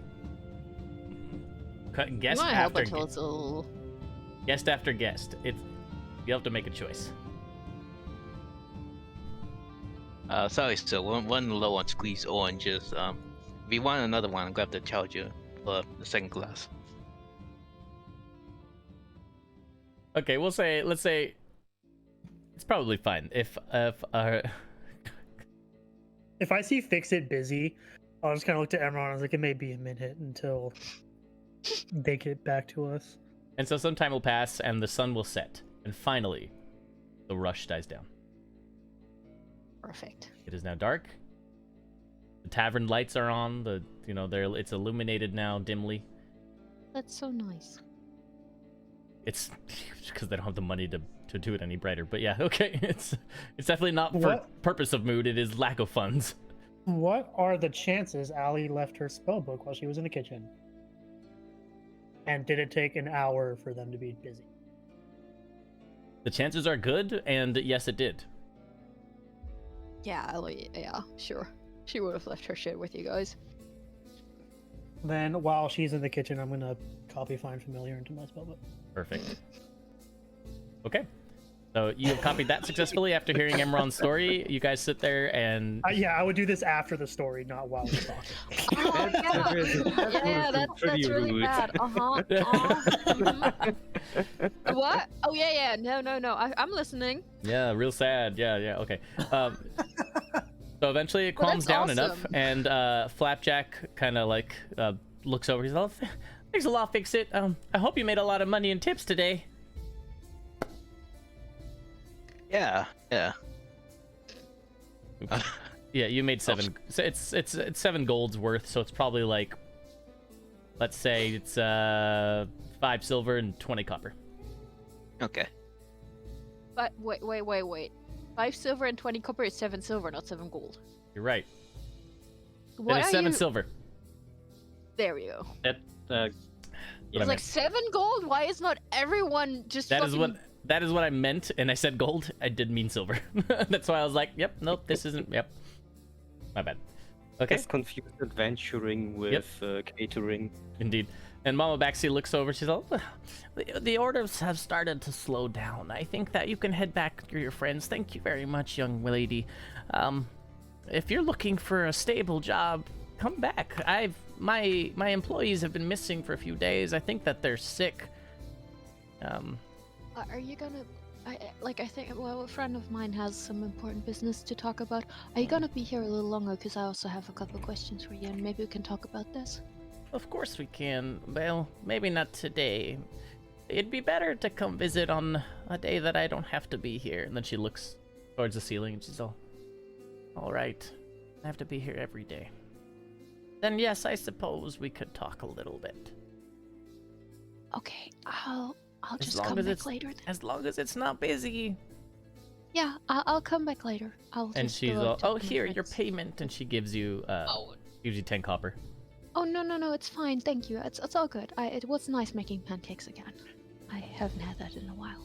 Guest You wanna help after until it's a little... guest after guest. You have to make a choice. Sorry, so one low on squeezed oranges. If you want another one, grab the charger for the second glass. Okay, let's say it's probably fine if If I see Fix It busy, I'll just kind of look to Emron. I was like, it may be a minute until they get back to us. and so some time will pass and the sun will set and finally the rush dies down. Perfect. It is now dark. The tavern lights are on. It's illuminated now dimly. That's so nice. It's because they don't have the money to do it any brighter. But yeah, okay. It's definitely not for What? purpose of mood. It is lack of funds. What are the chances Allie left her spell book while she was in the kitchen? And did it take an hour for them to be busy? The chances are good, and yes, it did. Yeah, yeah, sure. She would have left her shit with you guys. Then while she's in the kitchen, I'm gonna copy Find Familiar into my spellbook. Perfect. Okay. So you have copied that successfully after hearing Emron's story. You guys sit there and Yeah, I would do this after the story, not while we're talking. Oh, yeah, that's really rude. bad. Mhm. What? Oh yeah. No. I'm listening. yeah, real sad. Yeah. Okay. So eventually it Well, calms that's down enough, awesome. and Flapjack kind of like looks over. He's all, "Thanks a lot, Fix It. I hope you made a lot of money in tips today." Yeah. Yeah, you made 7. So it's 7 gold's worth. So it's probably like, let's say it's 5 silver and 20 copper. Okay. But wait. 5 silver and 20 copper is 7 silver, not 7 gold. You're right. What Then it's are 7 you? silver. There you go. That What I It's like meant. 7 gold. Why is not everyone just That fucking... is what I meant, and I said gold. I did mean silver. That's why I was like, "Yep, nope, this isn't." Yep, my bad. Okay, gets confused adventuring with catering. indeed. And Mama Baxi looks over. She's all, "Well, the orders have started to slow down. I think that you can head back to your friends. Thank you very much, young lady. If you're looking for a stable job, come back. My employees have been missing for a few days. I think that they're sick. Are you gonna? I think. Well, a friend of mine has some important business to talk about. Are you gonna be here a little longer? Because I also have a couple questions for you, and maybe we can talk about this. Of course we can. Well, maybe not today. It'd be better to come visit on a day that I don't have to be here." And then she looks towards the ceiling and she's all right. I have to be here every day. Then yes, I suppose we could talk a little bit. Okay, I'll As just long come as back it's- later then. As long as it's not busy. Yeah, I'll come back later. I'll And just she's go all, talk "Oh, to my here, your friends." payment." And she gives you 10 copper. Oh no, it's fine. Thank you. It's all good. It was nice making pancakes again. I haven't had that in a while.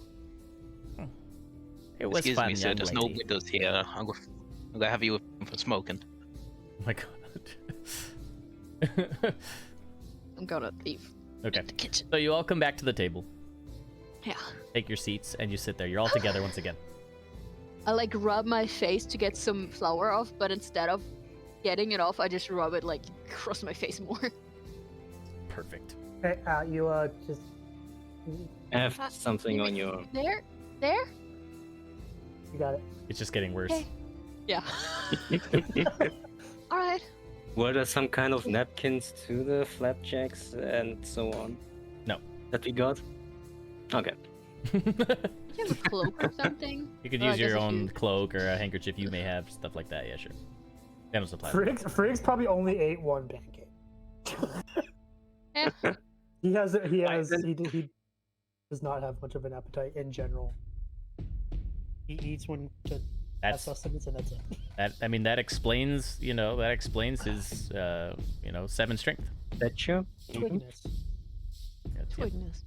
It was Excuse fun, me, sir. young There's no lady. windows here. I'm gonna have you for smoking. Oh my god. I'm gonna leave. Okay. The kitchen. So you all come back to the table, Yeah. take your seats, and you sit there. You're all together once again. I like rub my face to get some flour off, but instead of getting it off, I just rub it like across my face more. Perfect. Okay, you just Have something on your. There? you got it. It's just getting worse. Hey. Yeah. All right. Were there some kind of napkins to the flapjacks and so on? No. That we got? Okay. Do you have a cloak or something? You could Oh, I use your guess if own you- clotk or a handkerchief you may have, stuff like that. Yeah, sure. Dental supply. Friggs probably only ate one pancake. Eh. He does not have much of an appetite in general. He eats when to have That's sustenance, and that's it. that explains, his 7 strength. Betcha. Twigness. That's- Goodness.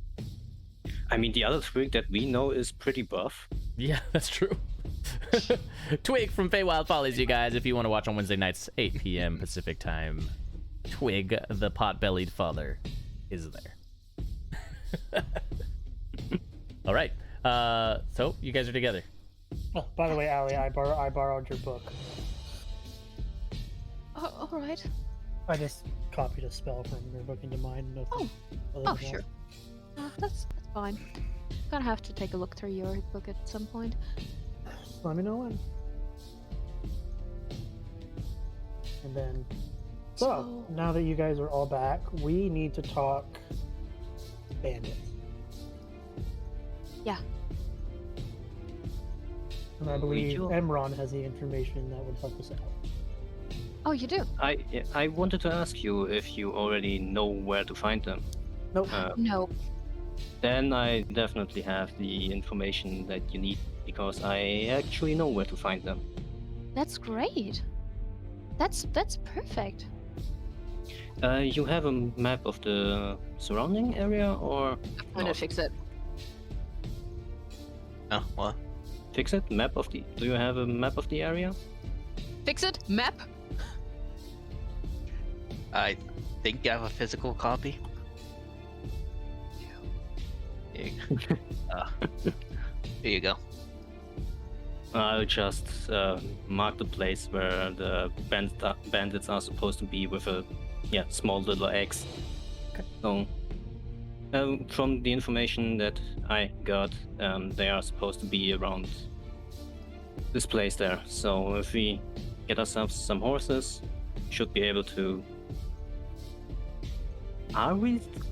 I mean, the other twig that we know is pretty buff. Yeah, that's true. Twig from Feywild Follies, you guys, if you want to watch on Wednesday nights, 8 p.m. Pacific time. Twig, the pot-bellied father, is there. All right. So you guys are together. Oh, by the way, Allie, I borrowed your book. Oh, all right. I just copied a spell from your book into mine. Nothing other Oh, than sure. that. That's fine. Gonna have to take a look through your book at some point. Let me know when. And then, so now that you guys are all back, we need to talk bandits. Yeah. And I We believe do. Emron has the information that would help us out. Oh, you do? I wanted to ask you if you already know where to find them. Nope. No. Then I definitely have the information that you need because I actually know where to find them. That's great. That's perfect. You have a map of the surrounding area, or I'm gonna not? fix it. Oh, what? Fix it? Map of the? Do you have a map of the area? Fix it? Map? I think I have a physical copy. Here you, here you go. I'll just mark the place where the bandits are supposed to be with a small little X. Okay. So, from the information that I got, they are supposed to be around this place there. So if we get ourselves some horses, should be able to.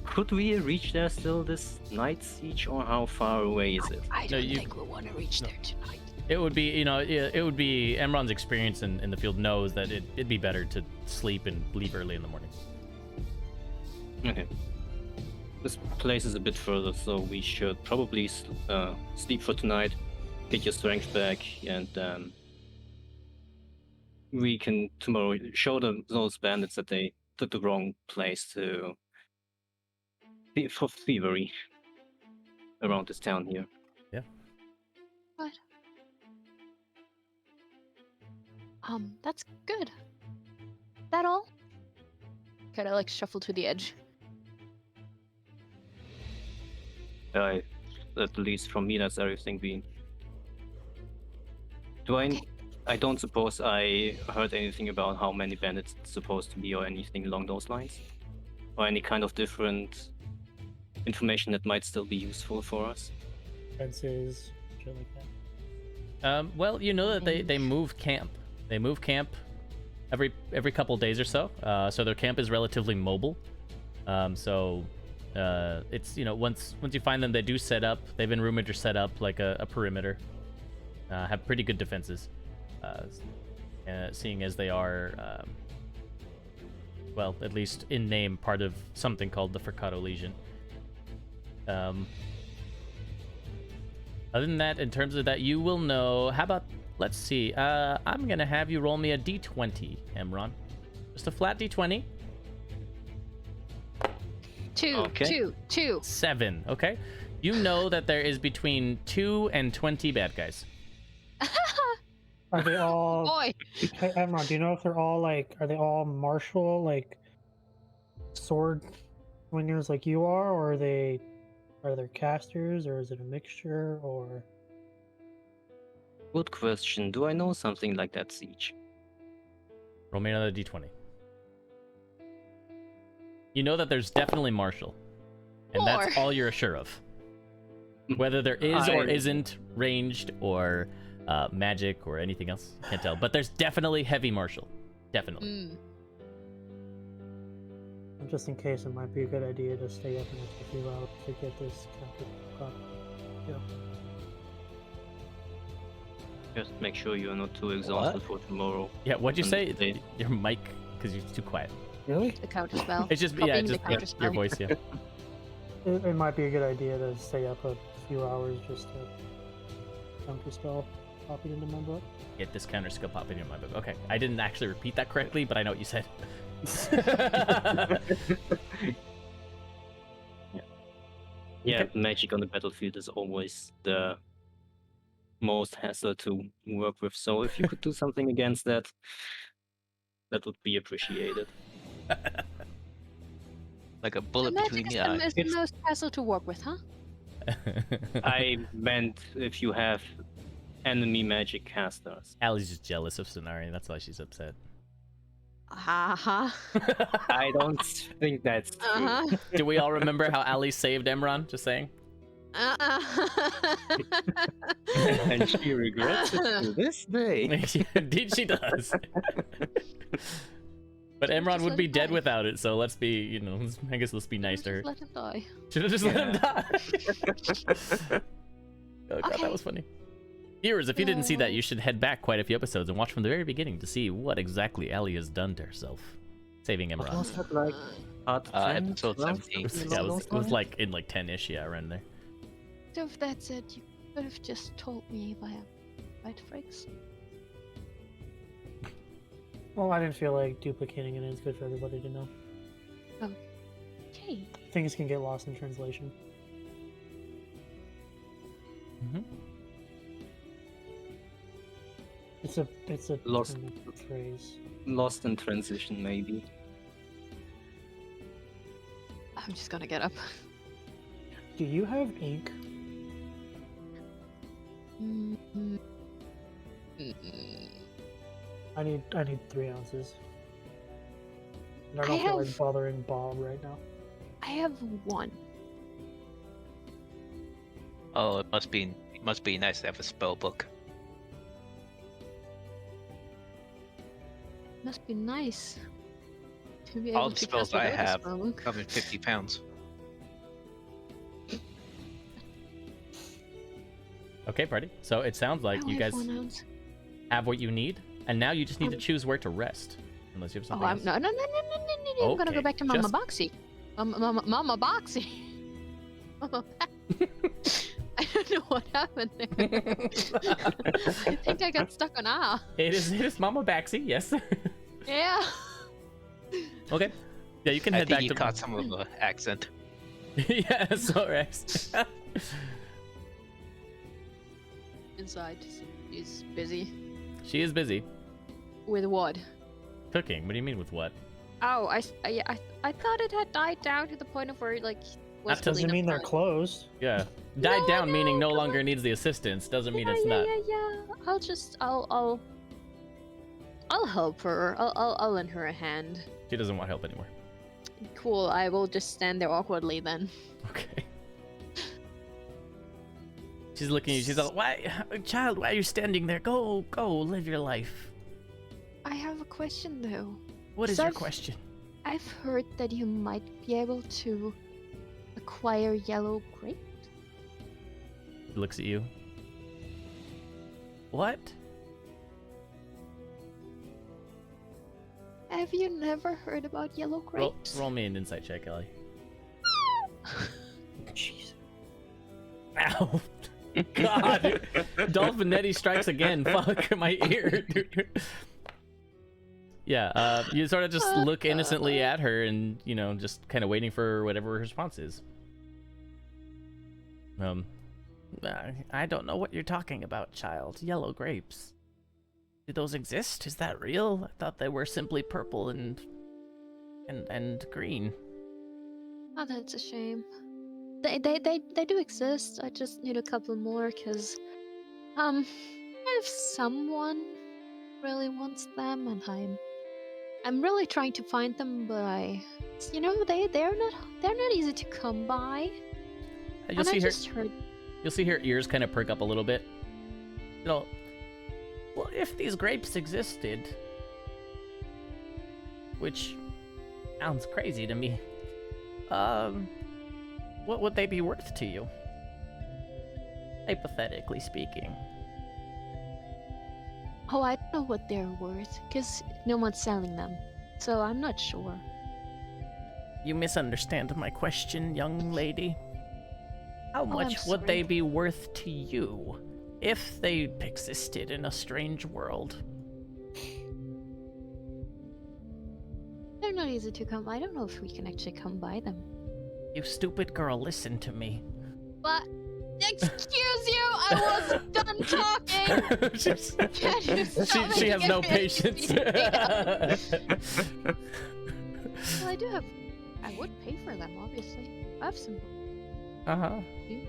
Could we reach there still this night, Siege, or how far away is it? I No, don't you- think we'll want to reach there tonight. It would be, it would be Emron's experience in the field knows that it'd be better to sleep and leave early in the morning. Okay. This place is a bit further, so we should probably sleep for tonight, get your strength back, and we can tomorrow show those bandits that they took the wrong place for thievery around this town here. That's good. That all? Kind of like shuffle to the edge. At least from me, that's everything. Okay. I don't suppose I heard anything about how many bandits it's supposed to be or anything along those lines? Or any kind of different information that might still be useful for us? Fences, shit like that. Well, you know that they move camp. They move camp every couple days or so. So their camp is relatively mobile. It's once you find them, they do set up. They've been rumored to set up like a perimeter. Have pretty good defenses. Seeing as they are, well, at least in name, part of something called the Phricatto Legion. Other than that, in terms of that, you will know. How about, let's see. I'm gonna have you roll me a d20, Emron. Just a flat d20. Two. 7. Okay. You know that there is between 2 and 20 bad guys. Are they all? Boy. Hey, Emron, do you know if they're all like? Are they all martial, like sword swingers like you are, or are they casters, or is it a mixture, or? Good question. Do I know something like that, Siege? Roll me another d20. You know that there's definitely martial. And that's 4. all you're sure of. Whether there is or I- isn't ranged or magic or anything else, can't tell. But there's definitely heavy martial. Definitely. Mm. Just in case, it might be a good idea to stay up an extra few hours to get this counter. Yeah. Just make sure you're not too exhausted for tomorrow. Yeah, what'd you And say? they- Your mic, because you're too quiet. Really? The counter spell. It's just, Copying the just counter your spell. voice, yeah. It might be a good idea to stay up a few hours just to counter spell copied into my book. Get this counter skill popping in my book. Okay, I didn't actually repeat that correctly, but I know what you said. Yeah, magic on the battlefield is always the most hassle to work with. So if you could do something against that, that would be appreciated. Like a bullet Magic between is the eyes. the most hassle to work with, huh? I meant if you have enemy magic casters. Allie's just jealous of Sonari, that's why she's upset. Uh-huh. I don't think that's true. Uh-huh. Do we all remember how Allie saved Emron? Just saying. And she regrets it to this day. Indeed she does. But Emron Just would let be him dead die. without it, so let's be, I guess let's be nice to her. Just let him die. Should have just let him die. Oh god, Okay. that was funny. Viewers, if you didn't see that, you should head back quite a few episodes and watch from the very beginning to see what exactly Allie has done to herself. Saving What Emron. was that like? Part 10, episode 12? 17. Yeah, it was like in like 10-ish, yeah, around there. So if that's it, you could have just told me via right, Fricks? Well, I didn't feel like duplicating it is good for everybody to know. Okay. Things can get lost in translation. Mm-hmm. It's a Lost. term of phrase. Lost in transition, maybe. I'm just gonna get up. Do you have ink? Mm, I need 3 ounces. And I I don't feel like have- bothering Bob right now. I have 1. Oh, it must be nice to have a spell book. Must be nice to be All able the to spells cast I without a have spellbook. come in 50 pounds. Okay, party. So it sounds like I you only have guys 1 ounce. have what you need, and now you just need to choose where to rest. Unless you have Oh, something I'm else. no. I'm gonna Okay, go back to Mama just- Boxy. Mama Boxy. Mama. I don't know what happened there. I think I got stuck on ah. It is Mama Baxi, yes. Yeah. Okay. Yeah, you can I head think back you to caught some of the accent. Yeah, so rest. Inside, he's busy. She is busy. With what? Cooking. What do you mean with what? Oh, I thought it had died down to the point of where like was That Doesn't clean mean up they're front. closed. Yeah. Died down meaning no come longer on. needs the assistance. Doesn't mean Yeah, it's not. I'll help her. I'll lend her a hand. She doesn't want help anymore. Cool. I will just stand there awkwardly then. Okay. She's looking at you. She's all, why, child, why are you standing there? Go, live your life. I have a question though. What is So your I've- question? I've heard that you might be able to acquire yellow grape. He looks at you. What? Have you never heard about yellow grapes? Roll me an insight check, Ellie. Jeez. Ow. God. Dolphin Nedy strikes again. Fuck my ear, dude. Yeah, you sort of just look innocently at her and, you know, just kind of waiting for whatever her response is. I don't know what you're talking about, child. Yellow grapes. Do those exist? Is that real? I thought they were simply purple and green. Oh, that's a shame. They do exist. I just need a couple more because if someone really wants them, and I'm really trying to find them, but they're not easy to come by. You'll And I see her. just heard. You'll see her ears kind of perk up a little bit. Well, if these grapes existed, which sounds crazy to me, what would they be worth to you? Hypothetically speaking. Oh, I don't know what they're worth because no one's selling them, so I'm not sure. You misunderstand my question, young lady. How I'm much would they sorry. be worth to you if they existed in a strange world? They're not easy to come. I don't know if we can actually come by them. You stupid girl, listen to me. But excuse you, I wasn't done talking. She's- Can you stop she has making no me patience. speak? Well, I would pay for them, obviously. I have some. Uh-huh. You?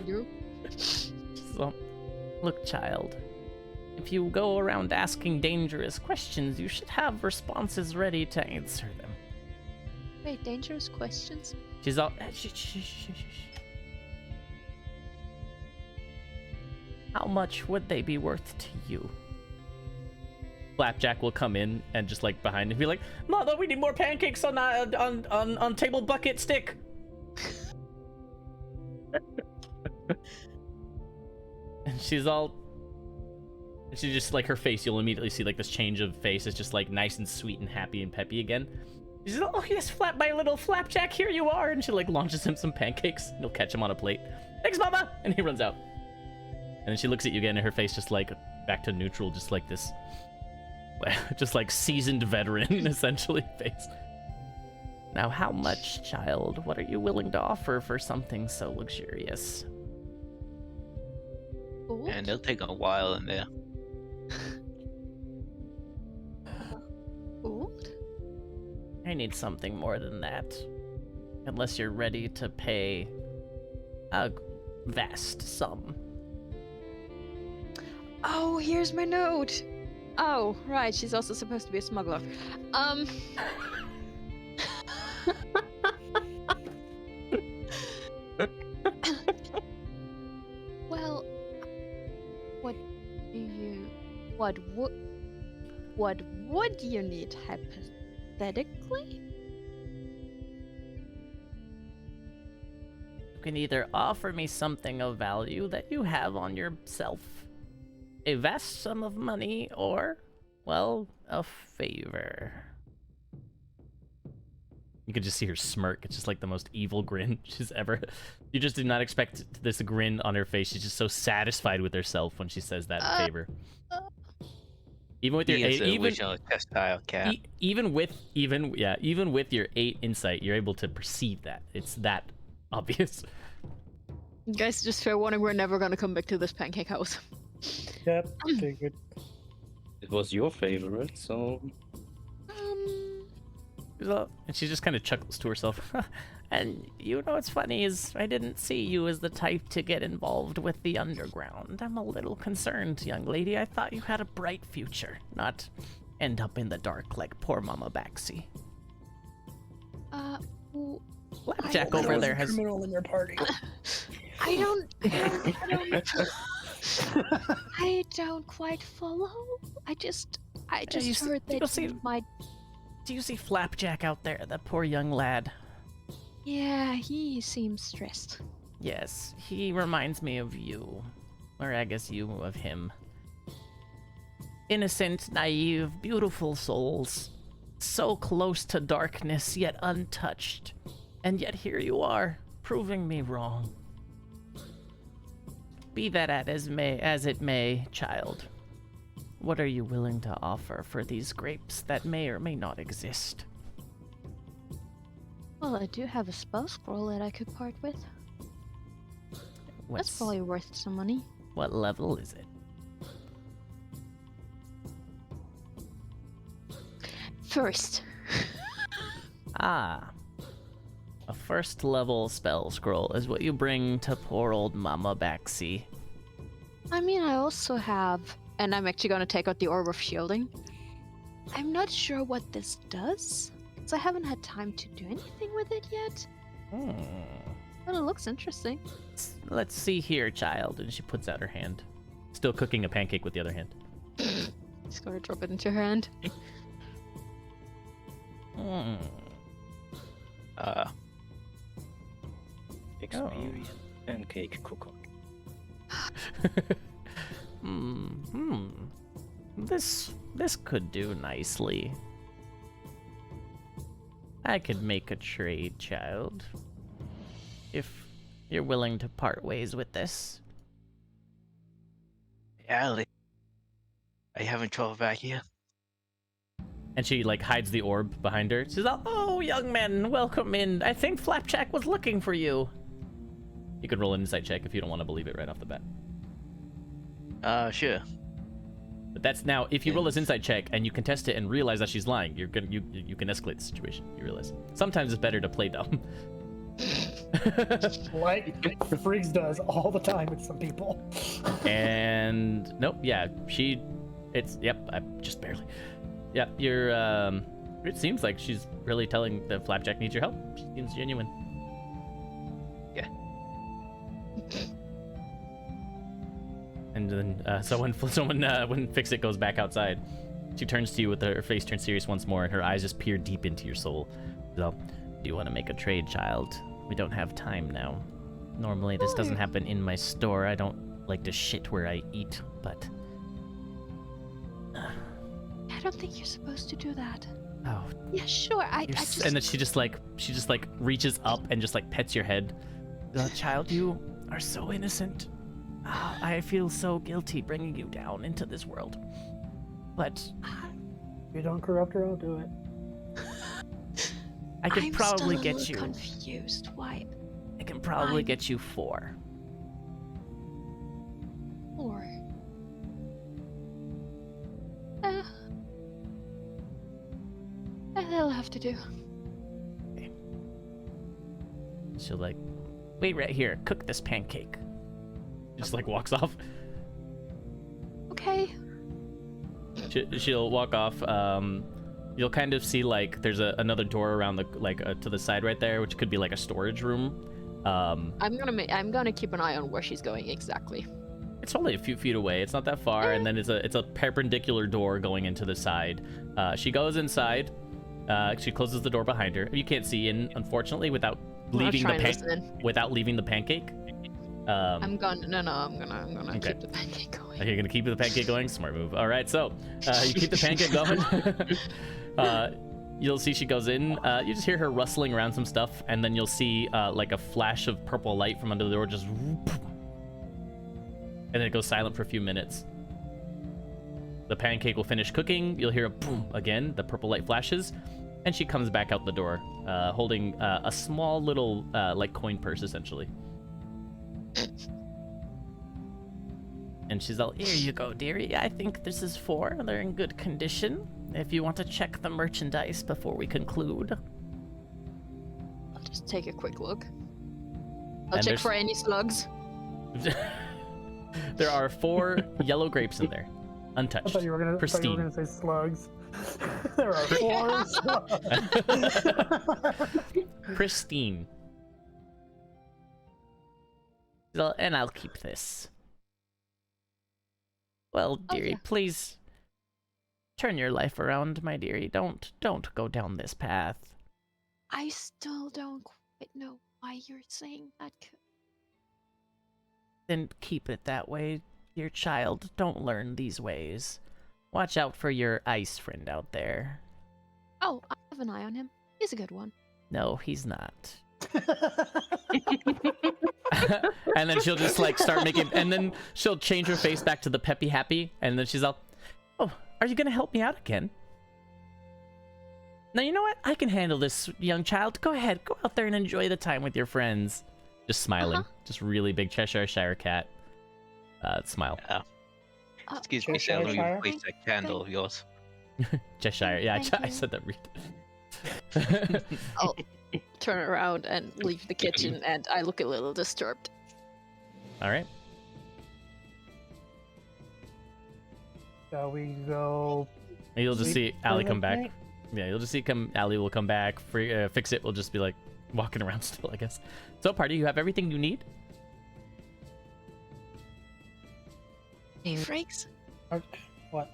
You? So, look, child. If you go around asking dangerous questions, you should have responses ready to answer them. Wait, dangerous questions? She's all... Shh. How much would they be worth to you? Flapjack will come in and just like behind him be like, Mother, we need more pancakes on table bucket stick. And she's all... She just like her face, you'll immediately see like this change of face. It's just like nice and sweet and happy and peppy again. She's like, oh yes, my little Flapjack, here you are. And she like launches him some pancakes. And he'll catch him on a plate. Thanks, Mama. And he runs out. And then she looks at you again and her face just like back to neutral, just like this, just like seasoned veteran essentially face. Now, how much, child? What are you willing to offer for something so luxurious? Gold? And it'll take a while in there. Gold? I need something more than that. Unless you're ready to pay a vast sum. Oh, here's my note. Oh, right. She's also supposed to be a smuggler. Well, what do you... What would you need, hypothetically? You can either offer me something of value that you have on yourself, a vast sum of money, or, well, a favor. You can just see her smirk. It's just like the most evil grin she's ever... You just did not expect this grin on her face. She's just so satisfied with herself when she says that favor. Even with your He is the even original tactile cat. even with your 8 insight, you're able to perceive that. It's that obvious. Guys, just fair warning, we're never gonna come back to this pancake house. Yep, figured. It was your favorite, so And she just kind of chuckles to herself. And you know what's funny is I didn't see you as the type to get involved with the underground. I'm a little concerned, young lady. I thought you had a bright future, not end up in the dark like poor Mama Baxi. Well, Flapjack over there has... criminal in their party. I don't quite follow. I just you heard you that see- you might... Do you see Flapjack out there, that poor young lad? Yeah, he seems stressed. Yes, he reminds me of you. Or I guess you of him. Innocent, naive, beautiful souls. So close to darkness, yet untouched. And yet here you are, proving me wrong. Be that as it may, child. What are you willing to offer for these grapes that may or may not exist? Well, I do have a spell scroll that I could part with. That's probably worth some money. What level is it? First. Ah. A first level spell scroll is what you bring to poor old Mama Baxi. I mean, I also have, and I'm actually gonna take out the Orb of Shielding. I'm not sure what this does, because I haven't had time to do anything with it yet. But it looks interesting. Let's see here, child. And she puts out her hand. Still cooking a pancake with the other hand. Just gonna drop it into her hand. experience pancake cook. This could do nicely. I could make a trade, child. If you're willing to part ways with this. Yeah, are you having trouble back here? And she like hides the orb behind her. She's like, "Oh, young man, welcome in. I think Flapjack was looking for you." You could roll an insight check if you don't want to believe it right off the bat. Sure. But that's now, if you roll this insight check and you contest it and realize that she's lying, you can escalate the situation. You realize sometimes it's better to play dumb. Like Friggs does all the time with some people. And nope, yeah, I just barely. Yeah, you're. It seems like she's really telling that Flapjack needs your help. She seems genuine. Yeah. And then so when Fix-It goes back outside, she turns to you with her face turned serious once more, and her eyes just peer deep into your soul. So, do you want to make a trade, child? We don't have time now. Normally this doesn't happen in my store. I don't like to shit where I eat, but I don't think you're supposed to do that. oh, Yeah, sure. I just. and then she just like reaches up and just like pets your head. Child, you are so innocent. I feel so guilty bringing you down into this world. But If you don't corrupt her, I'll do it. I could probably I'm get still a you. little confused. Why? I can probably get you 4. Or. That'll have to do. She'll like, wait right here. Cook this pancake. Just like walks off. Okay. Okay. She'll walk off. You'll kind of see like there's another door around the to the side right there, which could be like a storage room. I'm gonna keep an eye on where she's going exactly. It's only a few feet away. It's not that far, and then it's a perpendicular door going into the side. She goes inside. She closes the door behind her. You can't see in, unfortunately, without leaving the pancake. I'm gonna Okay. keep the pancake going. You're gonna keep the pancake going. Smart move. All right, so you keep the pancake going. You'll see she goes in. You just hear her rustling around some stuff, and then you'll see like a flash of purple light from under the door, just, and then it goes silent for a few minutes. The pancake will finish cooking. You'll hear a boom again. The purple light flashes, and she comes back out the door, holding a small little like coin purse, essentially. And she's all, "Here you go, dearie. I think this is 4. They're in good condition. If you want to check the merchandise before we conclude." I'll just take a quick look. I'll And check there's- for any slugs. There are 4 yellow grapes in there, I untouched, thought you were gonna pristine. say slugs. There are 4 slugs. Pristine. And I'll keep this. Well, dearie, yeah. please turn your life around, my dearie. Don't go down this path. I still don't quite know why you're saying that. Then keep it that way. Your child, don't learn these ways. Watch out for your ice friend out there. Oh, I have an eye on him. He's a good one. No, he's not. And then she'll just like start making, and then she'll change her face back to the peppy happy, and then she's all, "Oh, are you gonna help me out again? Now you know what? I can handle this, young child. Go ahead, go out there and enjoy the time with your friends." Just smiling, just really big Cheshire cat smile. Excuse me, Cheshire Sal, let me Shire? replace that candle of yours. Cheshire, yeah, Thank I you. said that. I'll turn around and leave the kitchen, and I look a little disturbed. All right. Shall we go? And you'll just see sleep for Allie the come back. night? Yeah, you'll just see Allie will come back. Fix it will just be like walking around still, I guess. So, party, you have everything you need. Hey, Frakes. What?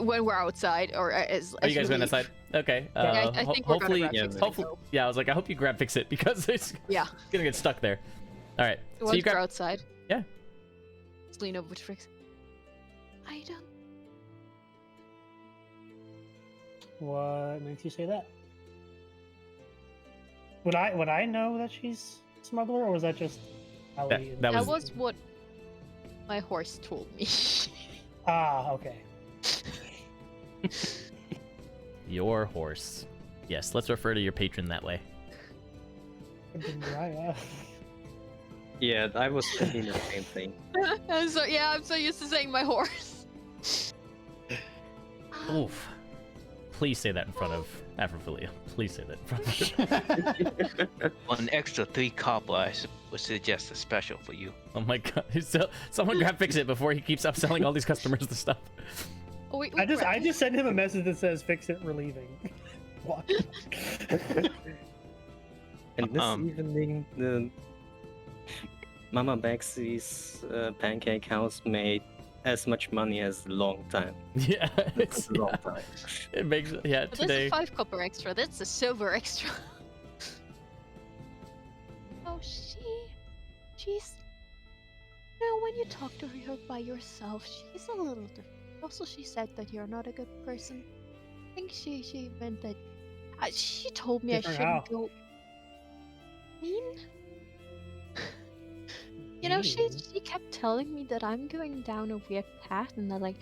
When we're outside, or as Are you guys we going leave. outside? Okay. Yeah, I think we're hopefully, gonna grab Fix It and hopefully, go. yeah. I was like, I hope you grab Fix It because it's Yeah. gonna get stuck there. All right. So Once you we're grab. outside. Yeah. Just lean over to Fricks. I don't. What makes you say that? Would I know that she's a smuggler, or was that just Allie? That That was was what my horse told me. Ah, okay. your horse. Yes. Let's refer to your patron that way. Yeah, I was thinking the same thing. I'm so used to saying my horse. Oof. Please say that in front of Afrophilia. Please say that in front of her. An extra 3 copper, would suggest a special for you. Oh my god. So, someone grab Fix It before he keeps upselling all these customers the stuff. Oh, wait, I just sent him a message that says "Fix it, we're leaving." What? And this evening, the Mama Baxy's pancake house made as much money as a long time. Yeah. It's a long time. It makes, yeah, But this today. is 5 copper extra. That's a silver extra. Oh, she's. Now, when you talk to her by yourself, she's a little different. Also, she said that you're not a good person. I think she meant that. She told me Different I shouldn't how? go. Mean? You know, she kept telling me that I'm going down a weird path, and that like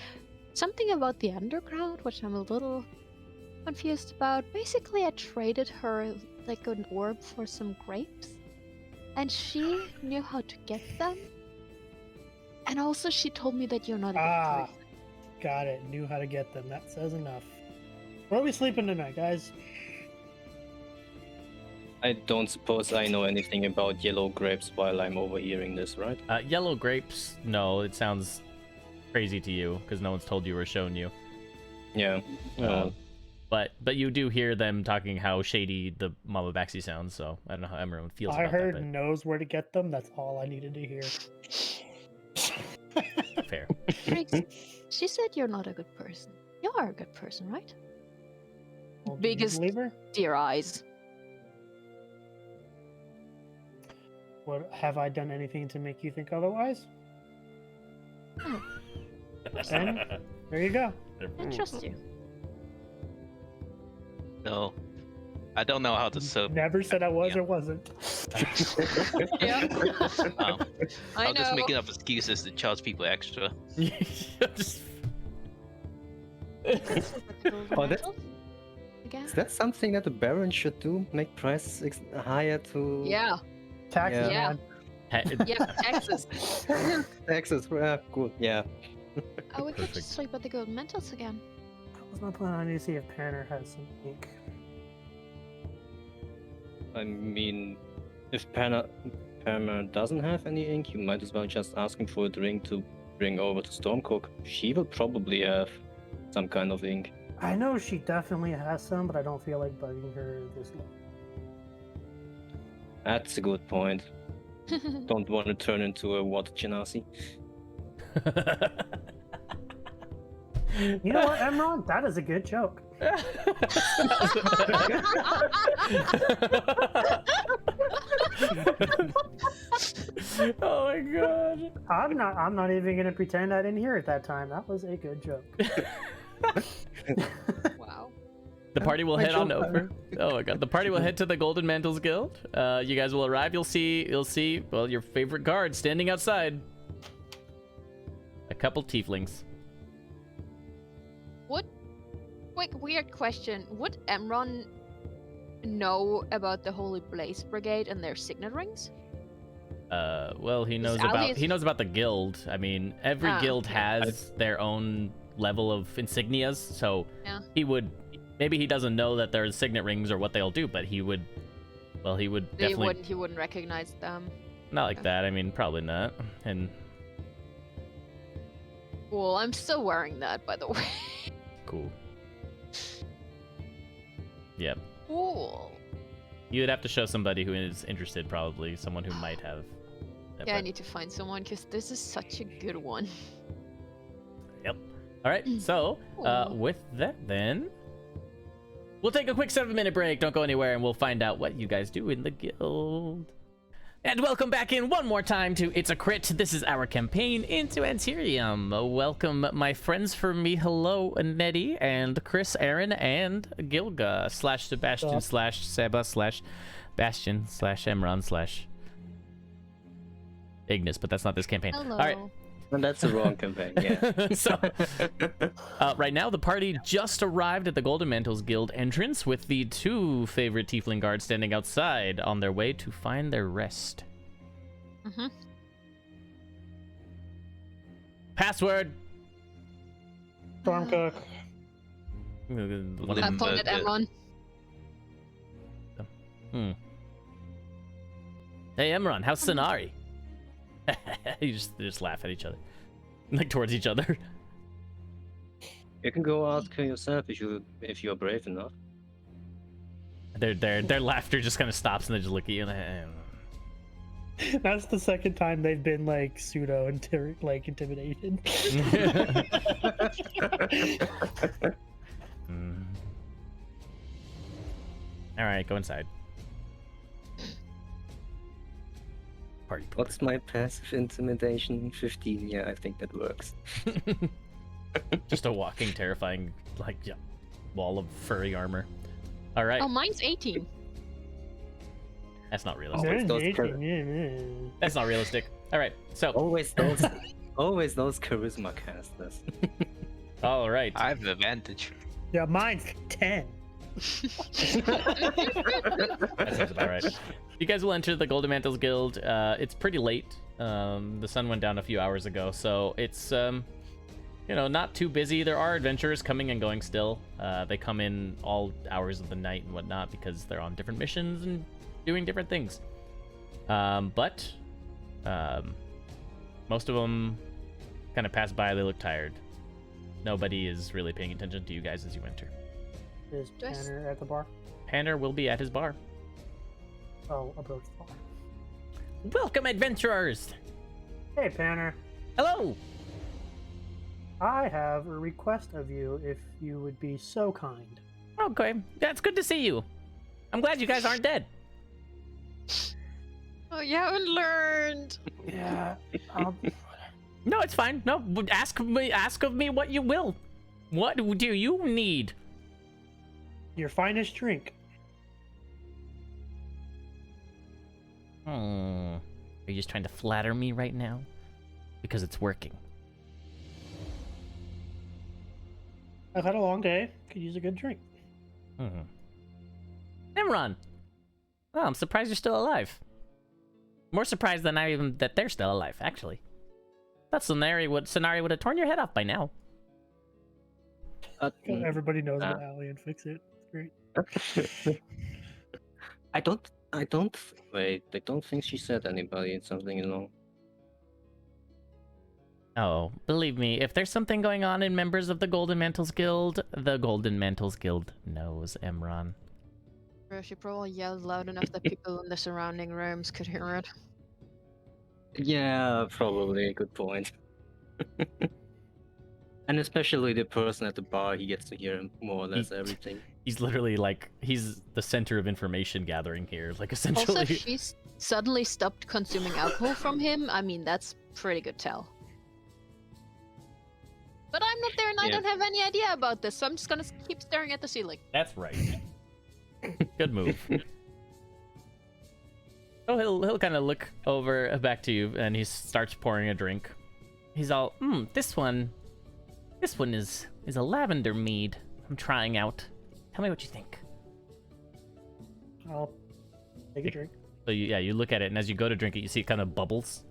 something about the underground, which I'm a little confused about. Basically, I traded her like an orb for some grapes, and she knew how to get them. And also, she told me that you're not a good person. Got it. Knew how to get them. That says enough. Where are we sleeping tonight, guys? I don't suppose I know anything about yellow grapes while I'm overhearing this, right? Yellow grapes. No, it sounds crazy to you because no one's told you or shown you. Yeah. But you do hear them talking how shady the Mama Baxi sounds, so I don't know how everyone feels I about heard that, knows where to get them. That's all I needed to hear. but fair. Riggs, she said you're not a good person. You are a good person, right? Well, do you Biggest believe her? dear eyes. What have I done anything to make you think otherwise? Then there you go. I trust you. No, I don't know how to sub. Never said I was Yeah. or wasn't. Yeah. I I'm just know. making up excuses to charge people extra. Just- Oh, that- Again? Is that something that the Baron should do? Make prices higher to Yeah. Taxes, Yeah. man. Yeah. Texas. taxes? Good. Yeah. Oh, we could Perfect. just sleep at the Golden Mantles again. That was my plan. I need to see if Panner has some ink. I mean, if Panner doesn't have any ink, you might as well just ask him for a drink to bring over to Stormcook. She will probably have some kind of ink. I know she definitely has some, but I don't feel like bugging her this long. That's a good point. Don't want to turn into a water genasi. You know what, Emron? That is a good joke. Oh my god. I'm not even gonna pretend I didn't hear it that time. That was a good joke. Wow. The party will My head on joke over. Oh my god. The party will head to the Golden Mantles Guild. You guys will arrive. You'll see, well, your favorite guard standing outside. A couple tieflings. What? Quick, weird question. Would Emron know about the Holy Blaze Brigade and their signet rings? Well, he knows about the guild. I mean, every guild okay. has their own level of insignias, so Yeah. he would. Maybe he doesn't know that there's signet rings or what they'll do, but he would. Well, he would definitely He wouldn't recognize them. not like that. I mean, probably not. And Cool. I'm still wearing that, by the way. cool. Yep. Cool. You would have to show somebody who is interested, probably someone who might have. Yeah, I but- need to find someone because this is such a good one. Yep. All right. So, Cool. with that, then we'll take a quick 7-minute break. Don't go anywhere, and we'll find out what you guys do in the guild. And welcome back in one more time to It's a Crit. This is our campaign Into Anterium. Welcome, my friends. For me, hello, Nedy and Chris, Aaron, and Gilga / Sebastian / Seba / Bastion / Emron / Ignis, but that's not this campaign. Hello. All right. And that's the wrong campaign, yeah. So, right now, the party just arrived at the Golden Mantles Guild entrance with the 2 favorite tiefling guards standing outside on their way to find their rest. Mm-hmm. Password! Stormcook. One of I them- found it, Emron. Hey, Emron, how's Sonari? They just laugh at each other. Like, towards each other. You can go ask her yourself if you're brave enough. Their laughter just kind of stops and they just look at you and That's the second time they've been like intimidated. All right, go inside. Party. What's my passive intimidation? 15. Yeah, I think that works. Just a walking, terrifying, wall of furry armor. All right, Oh, mine's 18. that's not realistic. They're those engaging, yeah. That's not realistic. All right, so Always those charisma casters. all right. I have an advantage. Yeah, mine's 10. That sounds about right. You guys will enter the Golden Mantles Guild. It's pretty late. The sun went down a few hours ago, so it's not too busy. There are adventurers coming and going still. They come in all hours of the night and whatnot because they're on different missions and doing different things. But most of them kind of pass by. They look tired. Nobody is really paying attention to you guys as you enter. Is Tanner at the bar? Tanner will be at his bar. Oh, approach the bar. Welcome, adventurers! Hey, Panner. Hello! I have a request of you if you would be so kind. Okay, that's good to see you. I'm glad you guys aren't dead. Oh, you haven't learned. Yeah. No, it's fine. No, ask of me what you will. What do you need? Your finest drink. Are you just trying to flatter me right now? Because it's working. I've had a long day. Could use a good drink. Imran! Oh, I'm surprised you're still alive. More surprised than I even that they're still alive, actually. That scenario would have torn your head off by now. Everybody knows about Allie and Fix It. It's great. I don't think she said anybody something, you know. Oh, believe me, if there's something going on in members of the Golden Mantles Guild, the Golden Mantles Guild knows, Imran. She probably yelled loud enough that people in the surrounding rooms could hear it. Yeah, probably. Good point. And especially the person at the bar, he gets to hear more or less everything. He's literally like, he's the center of information gathering here. Like, essentially. Also, if she's suddenly stopped consuming alcohol from him, I mean, that's pretty good tell. But I'm not there and I don't have any idea about this, so I'm just gonna keep staring at the ceiling. That's right. Good move. Oh, he'll kind of look over back to you, and he starts pouring a drink. He's all, this one is a Lavender Mead. I'm trying out. Tell me what you think. I'll take a drink. So you look at it, and as you go to drink it, you see it kind of bubbles.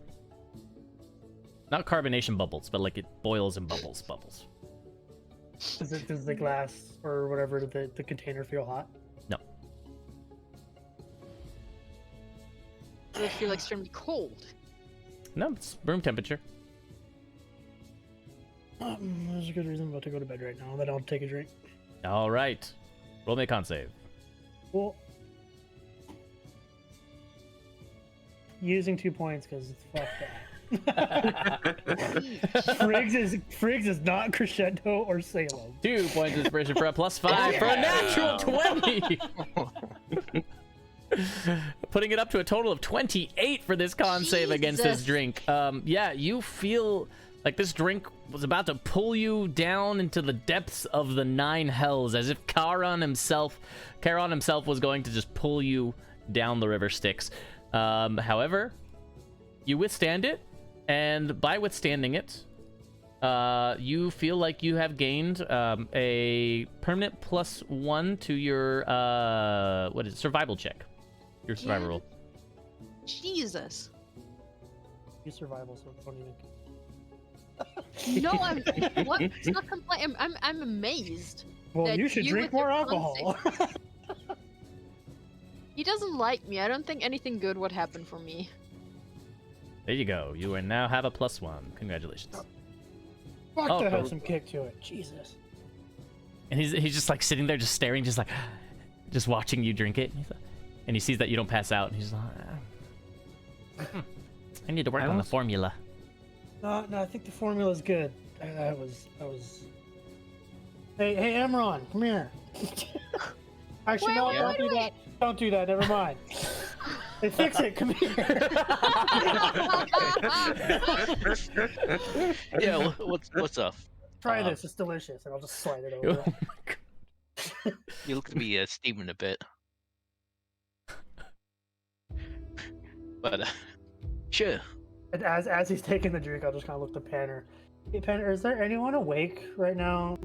Not carbonation bubbles, but like it boils and bubbles. Does the glass or whatever the container feel hot? No. Does it feel extremely cold? No, it's room temperature. There's a good reason I'm about to go to bed right now. Then I'll take a drink. All right. Roll me a con save. Cool. Using 2 points because fuck that. Friggs is not Crescendo or Salem. 2 points of inspiration for a +5 for a natural 20. Putting it up to a total of 28 for this con save against this drink. Yeah, you feel like this drink was about to pull you down into the depths of the 9 hells, as if Charon himself was going to just pull you down the river Styx. However, you withstand it, and by withstanding it, you feel like you have gained a permanent +1 to your survival check. Your survival roll. Jesus. You survival, so don't even. No, I'm what? It's not complaining. I'm amazed. Well, that you should drink with your more alcohol. He doesn't like me. I don't think anything good would happen for me. There you go. You now have a +1. Congratulations. Fuck, Oh, that but- has some kick to it. Jesus. And he's just like sitting there, just staring, just like, just watching you drink it. And he sees that you don't pass out, and he's like, I need to work on the formula. No, I think the formula's good. That was. Hey, Emron, come here. Actually, no, don't do that. Don't do that. Never mind. Hey, Fix It, come here. Yeah, what's up? Try this. It's delicious, and I'll just slide it over. Oh my god. You look to be steaming a bit. But sure. And as he's taking the drink, I'll just kind of look to Panner. Hey, Panner, is there anyone awake right now?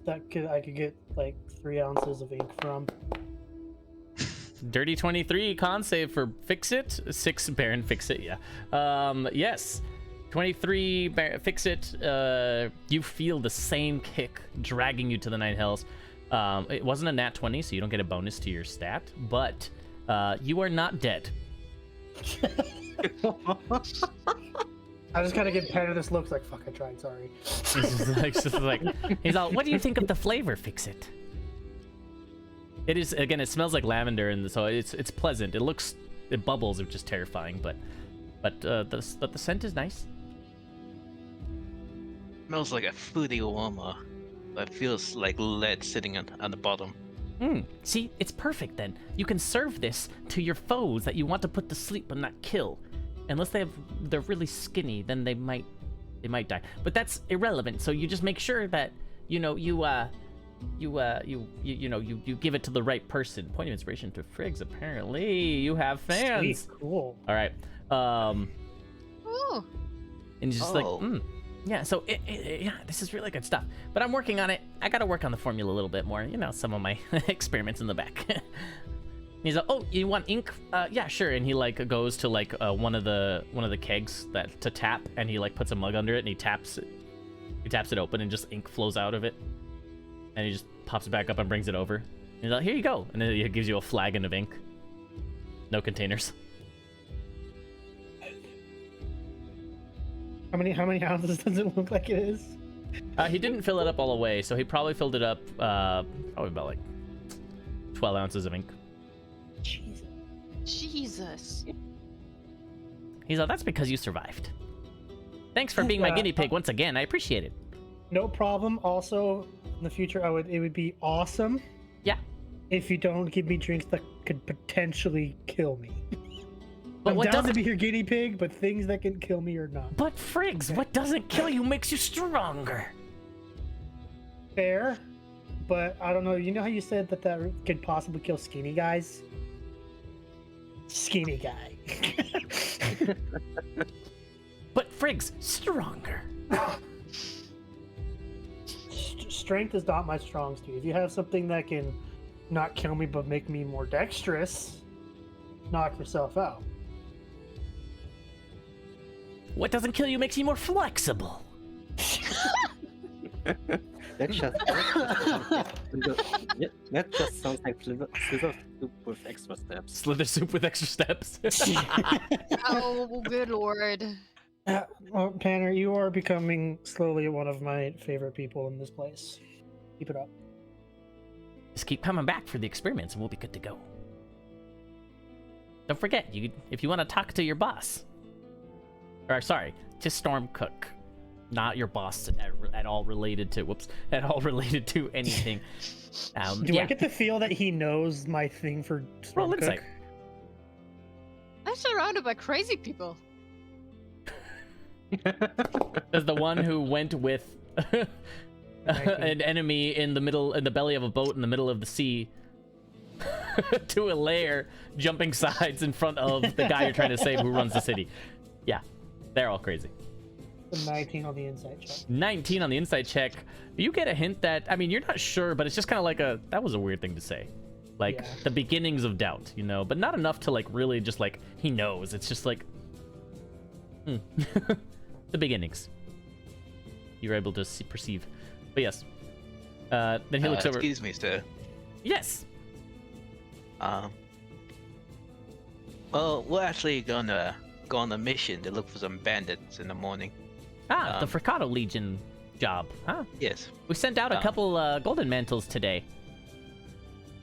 I could get like 3 ounces of ink from. Dirty 23 con save for Fix It. 6 Baron Fix It, yeah. Yes. 23 Fix It. You feel the same kick dragging you to the 9 hells. It wasn't a nat 20, so you don't get a bonus to your stat, but you are not dead. I just gotta give Tanner this look like, fuck, I tried, sorry. He's like, he's all, what do you think of the flavor? Fix it. It is, again, it smells like lavender, and so it's pleasant. It bubbles, which is terrifying, but the scent is nice. Smells like a fruity aroma, but feels like lead sitting on the bottom. See, it's perfect then. You can serve this to your foes that you want to put to sleep but not kill. Unless they're really skinny, then they might die. But that's irrelevant. So you just make sure that you give it to the right person. Point of inspiration to Friggs. Apparently, you have fans. Sweet, cool. All right. Ooh. And just like, yeah. So yeah, this is really good stuff. But I'm working on it. I gotta work on the formula a little bit more. You know, some of my experiments in the back. He's like, oh, you want ink? Yeah, sure. And he like goes to like one of the kegs to tap, and he like puts a mug under it, and he taps it open, and just ink flows out of it. And he just pops it back up and brings it over. And he's like, here you go. And then he gives you a flagon of ink. No containers. How many ounces does it look like it is? He didn't fill it up all the way, so he probably filled it up probably about like 12 ounces of ink. Jesus. He's like, that's because you survived. Thanks for being my guinea pig once again. I appreciate it. No problem. Also, in the future, it would be awesome. Yeah. If you don't give me drinks that could potentially kill me. But I'm what down to doesn't be your guinea pig, but things that can kill me or not. But Friggs, what doesn't kill you makes you stronger. Fair, but I don't know. You know how you said that could possibly kill skinny guys? Skinny guy. But Friggs, stronger. Strength is not my strong suit. If you have something that can not kill me but make me more dexterous, knock yourself out. What doesn't kill you makes you more flexible. That just sounds like Slither soup with extra steps. Slither soup with extra steps. Oh, good lord. Well, Tanner, you are becoming slowly one of my favorite people in this place. Keep it up. Just keep coming back for the experiments and we'll be good to go. Don't forget, if you want to talk to your boss. Or, sorry, to Storm Cook. Not your boss at all related to anything. Do I get to feel that he knows my thing for Storm Roll Cook? insight. I'm surrounded by crazy people. As the one who went with an enemy in the belly of a boat in the middle of the sea to a lair, jumping sides in front of the guy you're trying to save who runs the city. Yeah, they're all crazy. 19 on the insight check. 19 on the insight check. You get a hint that, I mean, you're not sure, but it's just kind of like that was a weird thing to say. Like, Yeah. the beginnings of doubt, you know? But not enough to, like, really just, like, he knows. It's just like, the beginnings. You're able to perceive. But yes. Then he looks over. Excuse me, sir. Yes! Well, we're actually gonna go on a mission to look for some bandits in the morning. The Phricatto Legion job, huh? Yes. We sent out a couple golden mantles today.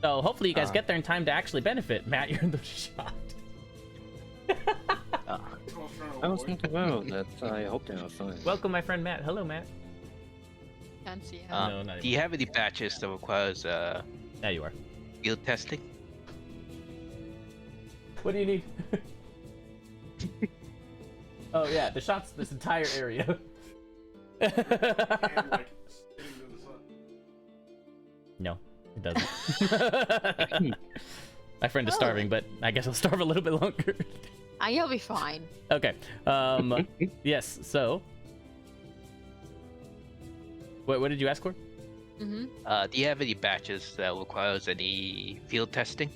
So hopefully you guys get there in time to actually benefit. Matt, you're in the shot. I was not aware of that. I hope they are fine. Welcome, my friend Matt. Hello, Matt. Can't see him. No, not Do you have any batches that requires There you are. field testing? What do you need? Oh yeah, the shot's this entire area. No, it doesn't. My friend is starving, but I guess I'll starve a little bit longer. You'll be fine. Okay. Yes. So, what did you ask for? Mm-hmm. Do you have any batches that requires any field testing?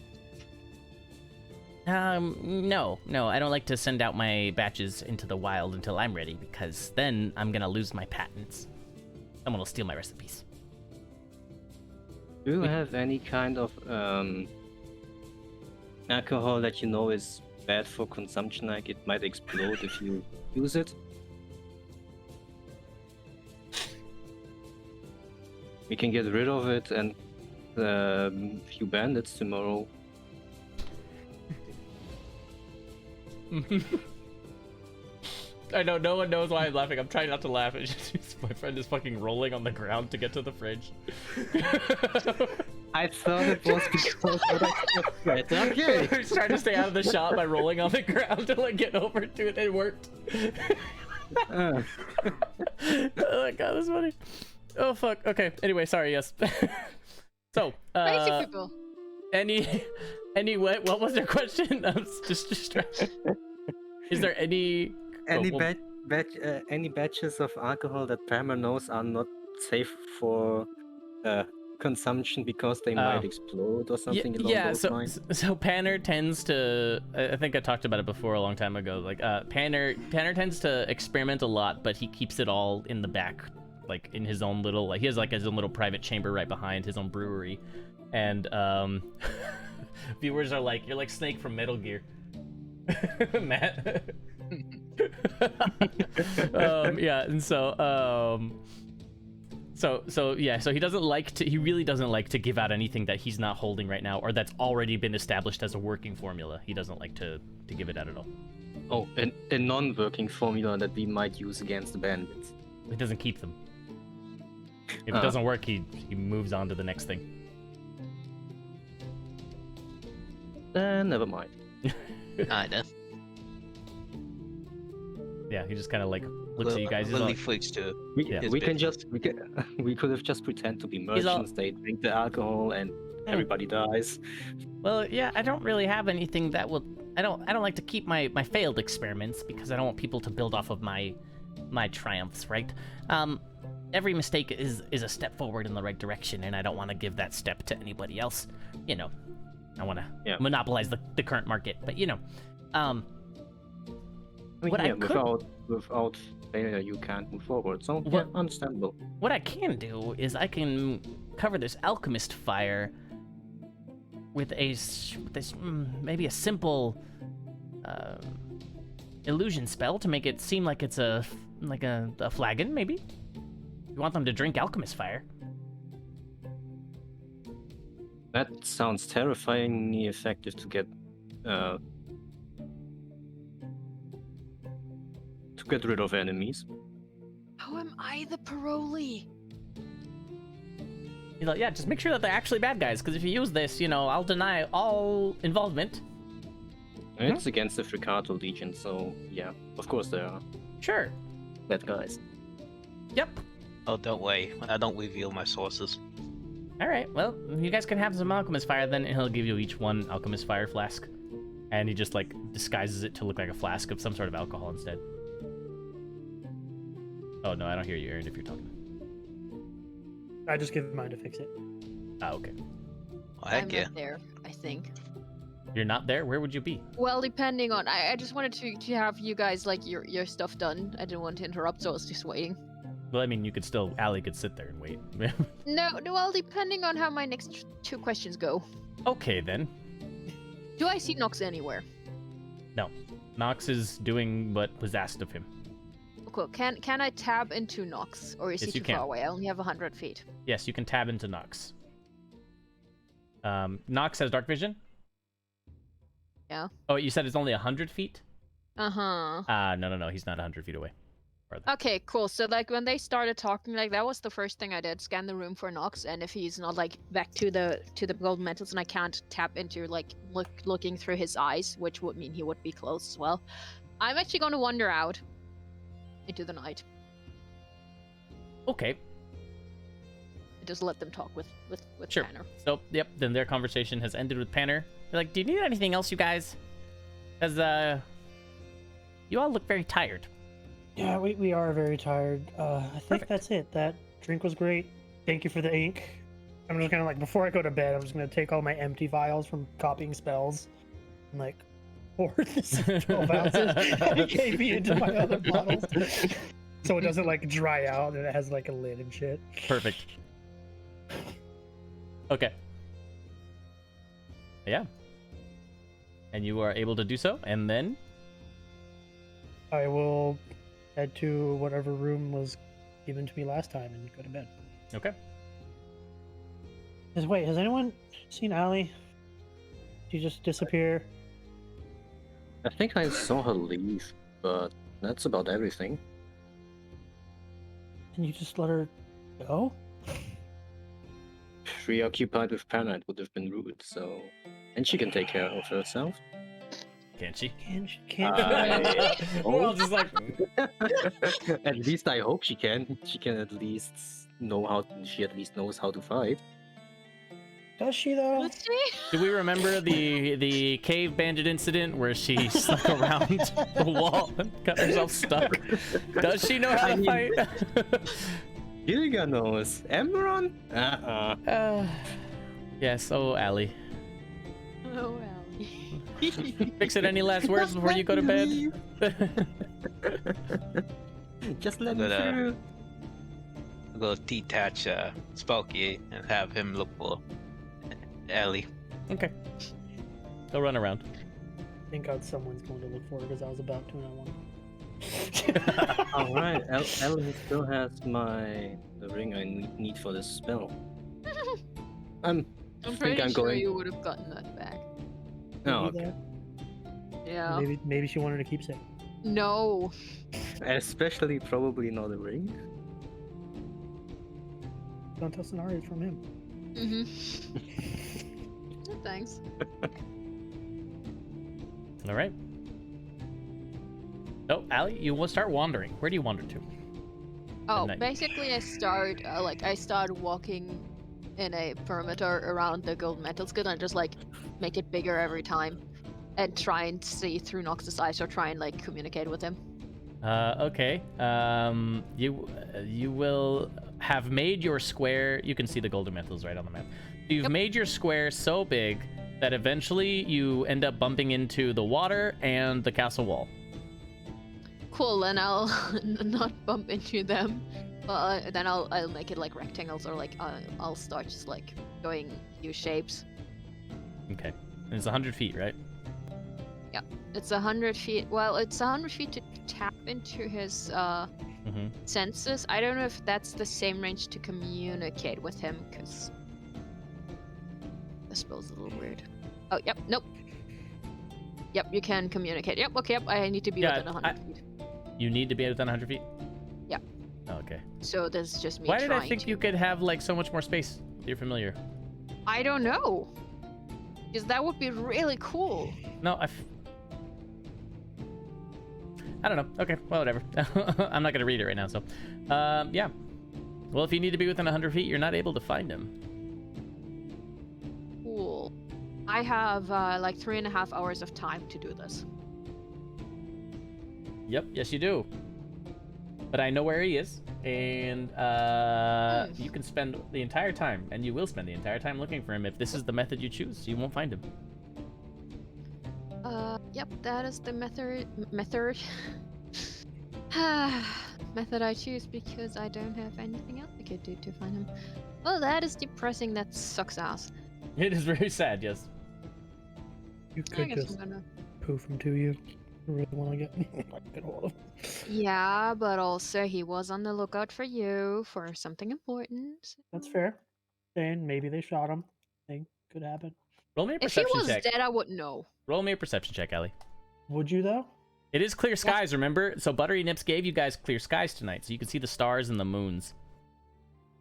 No, I don't like to send out my batches into the wild until I'm ready, because then I'm gonna lose my patents. Someone will steal my recipes. Do you have any kind of alcohol that you know is bad for consumption, like it might explode if you use it? We can get rid of it and few bandits tomorrow. I know no one knows why I'm laughing. I'm trying not to laugh. It's just my friend is fucking rolling on the ground to get to the fridge. I thought it was because right. Okay. He's trying to stay out of the shot by rolling on the ground to like get over to it. It worked. Oh my god, that's funny. Oh fuck. Okay. Anyway, sorry. Yes. So. Crazy people. What was their question? I'm just distracted. Is there any any batches of alcohol that Palmer knows are not safe for consumption because they might explode or something along those lines? So Panner tends to, I think I talked about it before a long time ago, like Panner tends to experiment a lot, but he keeps it all in the back, like in his own little, like he has like his own little private chamber right behind his own brewery. And viewers are like, you're like Snake from Metal Gear. Matt. Yeah, and so he doesn't like to, he really doesn't like to give out anything that he's not holding right now or that's already been established as a working formula. He doesn't like to give it out at all. Oh, a non-working formula that we might use against the bandits. He doesn't keep them. If it doesn't work, he moves on to the next thing. Never mind. Kinda. Yeah, he just kind of like looks at you guys. Lily freaks too. We could have just pretend to be merchants. They drink the alcohol and everybody dies. Well, yeah, I don't really have anything that will. I don't like to keep my failed experiments because I don't want people to build off of my triumphs, right? Every mistake is a step forward in the right direction, and I don't want to give that step to anybody else. You know, I want to monopolize the current market, but you know, without failure, you can't move forward. So understandable. What I can do is I can cover this alchemist fire with maybe a simple illusion spell to make it seem like it's a flagon, maybe. You want them to drink alchemist fire. That sounds terrifyingly effective to get rid of enemies. How am I the parolee? He's like, yeah, just make sure that they're actually bad guys, because if you use this, you know, I'll deny all involvement. It's against the Phricatto Legion, so yeah, of course they are. Sure. Bad guys. Yep. Oh, don't worry. I don't reveal my sources. All right, well, you guys can have some alchemist fire then, and he'll give you each one alchemist fire flask. And he just, like, disguises it to look like a flask of some sort of alcohol instead. Oh, no, I don't hear you, Aaron, if you're talking. I just give mine to fix it. Ah, okay. Oh, heck I'm yeah. not there, I think. You're not there? Where would you be? Well, depending on... I just wanted to have you guys, like, your stuff done. I didn't want to interrupt, so I was just waiting. Well, I mean, you could still... Allie could sit there and wait. No, well, depending on how my next two questions go. Okay, then. Do I see Nox anywhere? No. Nox is doing what was asked of him. Cool. Can I tab into Nox? Or is Yes, he you too can. far away? I only have 100 feet. Yes, you can tab into Nox. Nox has dark vision? Yeah. Oh, you said it's only 100 feet? Uh-huh. No, he's not 100 feet away. Farther. Okay, cool. So, like, when they started talking, like, that was the first thing I did. Scan the room for Nox, and if he's not, like, back to the golden metals and I can't tap into, like, looking through his eyes, which would mean he would be close as well, I'm actually going to wander out into the night. Okay. Just let them talk with Sure. Tanner. So, yep, then their conversation has ended with Panner. They're like, do you need anything else, you guys? Because, you all look very tired. Yeah, we are very tired. I think that's it. That drink was great. Thank you for the ink. I'm just gonna, like, before I go to bed, I'm just gonna take all my empty vials from copying spells and, like, pour this 12 ounces of KB into my other bottles. So it doesn't, like, dry out and it has, like, a lid and shit. Perfect. Okay. Yeah. And you are able to do so, and then? I will head to whatever room was given to me last time and go to bed. Okay. Wait, has anyone seen Allie? She just disappear? I think I saw her leave, but that's about everything. And you just let her go? Preoccupied with Paranoid would have been rude, so... And she can take care of herself. Can't she? Can't I We're all just like, At least I hope she can. She can at least know how. She at least knows how to fight. Does she though? Let's see. do we remember the cave bandit incident where she snuck around the wall and got herself stuck? Does she know how to fight? Gilga knows. Emeron? Yes, oh, Allie. Oh, Allie. Fix it. Any last words before you go to bed? Just let me But, through. I'll go detach Spooky and have him look for Ellie. Okay. Go run around. Thank God someone's going to look for her because I was about to and I won. Alright, Ellen still has the ring I need for this spell. I'm think pretty I'm sure going- you would have gotten that back. Oh, Maybe okay. Yeah. Maybe she wanted to keep it. No. Especially probably not a ring. Don't tell scenarios from him. Mm-hmm. Thanks. All right. Oh, Allie, you will start wandering. Where do you wander to? Oh, night. basically I start walking in a perimeter around the gold metal skill and just like make it bigger every time and try and see through Nox's eyes or try and like communicate with him. Okay. You will have made your square. You can see the golden metals right on the map. You've Yep. made your square so big that eventually you end up bumping into the water and the castle wall. Cool, then I'll not bump into them, but then I'll make it like rectangles or like I'll start just like going U shapes. Okay. And it's 100 feet, right? It's 100 feet. Well, it's 100 feet to tap into his Mm-hmm. senses. I don't know if that's the same range to communicate with him, because the spell's a little weird. Oh, yep, nope. Yep, you can communicate. Yep, okay, yep, I need to be Yeah, within 100 feet. You need to be within 100 feet? Yeah. Okay. So this is just me Why did I trying think to... you could have like so much more space? You're familiar. I don't know. Because that would be really cool. No, I don't know. Okay, well, whatever. I'm not gonna read it right now, so. Yeah. Well, if you need to be within 100 feet, you're not able to find him. Cool. I have like 3.5 hours of time to do this. Yep, yes you do. But I know where he is, and you can spend the entire time, and you will spend the entire time looking for him if this is the method you choose. You won't find him. Yep, that is the method method I choose because I don't have anything else I could do to find him. Well, that is depressing. That sucks ass. It is very sad, yes. You I could guess just I'm gonna... poof him to you. I really want to get hold of him. Yeah, but also he was on the lookout for you for something important. That's fair. And maybe they shot him. Thing could happen. Roll me a If he perception was check. dead, I wouldn't know. Roll me a perception check, Ellie. Would you though? It is clear skies, remember? So Buttery Nips gave you guys clear skies tonight, so you can see the stars and the moons.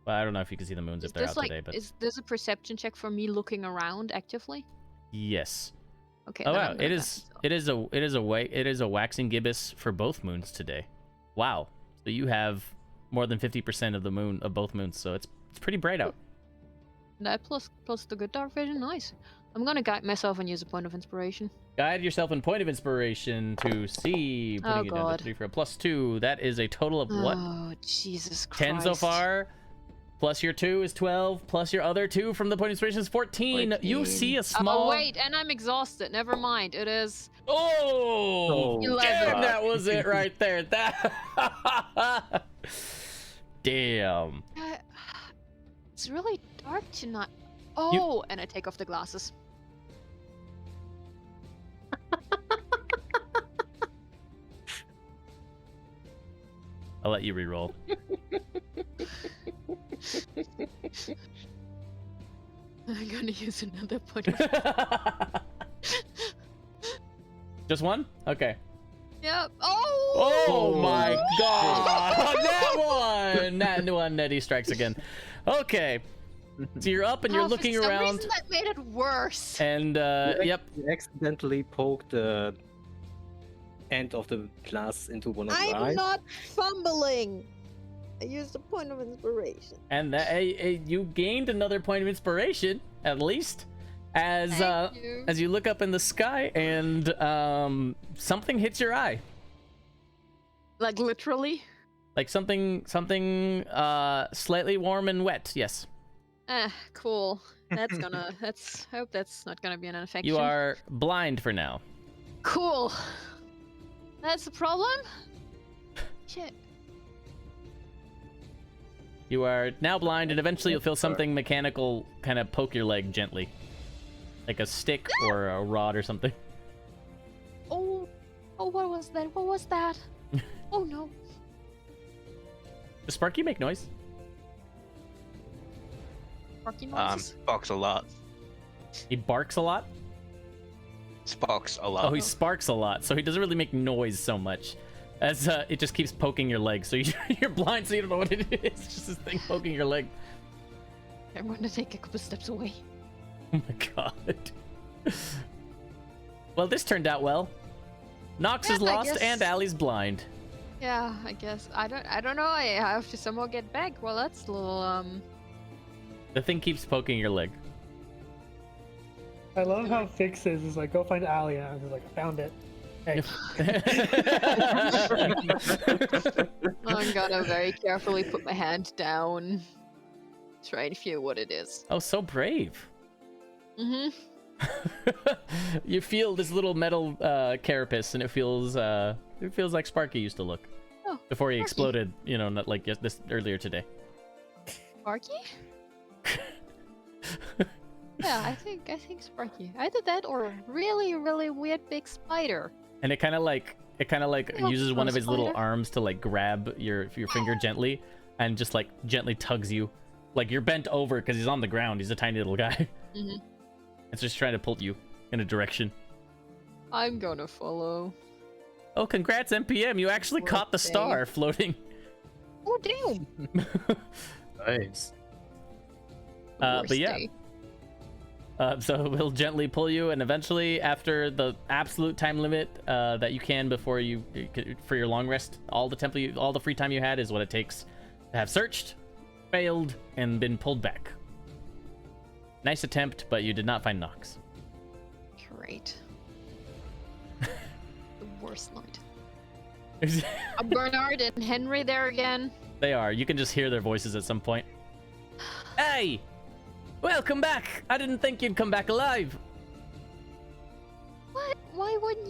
Well, I don't know if you can see the moons Is if they're this out like today, but is this a perception check for me looking around actively? yes. Okay. Oh then wow, I'm gonna pass this off. it is a waxing gibbous for both moons today. Wow. So you have more than 50% of the moon of both moons, so it's pretty bright out. That plus the good dark vision, nice. I'm gonna guide myself and use a point of inspiration. Guide yourself in point of inspiration to see. Putting Oh, it down God. to 3 for a +2. That is a total of what? Oh Jesus Christ! 10 so far. Plus your 2 is 12. Plus your other 2 from the point of inspiration is 14. You see a small. Oh wait, and I'm exhausted. Never mind. It is. Oh, 11. damn, that was it right there. That. Damn. It's really dark tonight. Oh, and I take off the glasses. I'll let you reroll. I'm gonna use another point of... Just one? Okay. Yep. Oh! Oh my god! That one, Nedy strikes again. Okay. So you're up and you're looking For some around. reason that made it worse. And, yep. You accidentally poked the end of the glass into one of your I'm eyes. not fumbling. I used a point of inspiration. And that you gained another point of inspiration, at least, as Thank you. as you look up in the sky and something hits your eye, Like literally? like something slightly warm and wet. Yes, Cool. That's gonna. I hope that's not gonna be an infection. you are blind for now. Cool. That's the problem? Shit. You are now blind, and eventually you'll feel something mechanical kind of poke your leg gently, like a stick or a rod or something. Oh, what was that? What was that? Oh no. Does Sparky make noise? Barky noises. Sparks a lot. He barks a lot. Sparks a lot. Oh, he sparks a lot, so he doesn't really make noise so much. As it just keeps poking your leg, so you're blind, so you don't know what it is. It's just this thing poking your leg. I'm gonna take a couple steps away. Oh my god. Well, this turned out well. Nox is Yeah, I lost guess- and Allie's blind. Yeah, I guess. I don't know. I have to somehow get back. Well, that's a little, The thing keeps poking your leg. I love how Fix is like, go find Allie, and I was like, I found it. Hey. I'm gonna very carefully put my hand down. Try and feel what it is. Oh, so brave. Mm-hmm. You feel this little metal carapace, and it feels like Sparky used to look Oh, before he Sparky. exploded. You know, not like this earlier today. Sparky? Yeah, I think Sparky. Either that or a really, really weird big spider. And it kind of like Yeah, uses one of his little spider. arms to like grab your finger gently, and just like gently tugs you, like you're bent over because he's on the ground. He's a tiny little guy. Mhm. It's just trying to pull you in a direction. I'm gonna follow. Oh, congrats, MPM! You actually Poor caught the thing. star floating. Oh damn! Nice. But Worst yeah. day. So he'll gently pull you, and eventually, after the absolute time limit that you can before you for your long rest, all the free time you had is what it takes to have searched, failed, and been pulled back. Nice attempt, but you did not find Nox. Great. The worst night. Are Bernard and Henry there again? They are. You can just hear their voices at some point. Hey! Welcome back! I didn't think you'd come back alive. What? Why would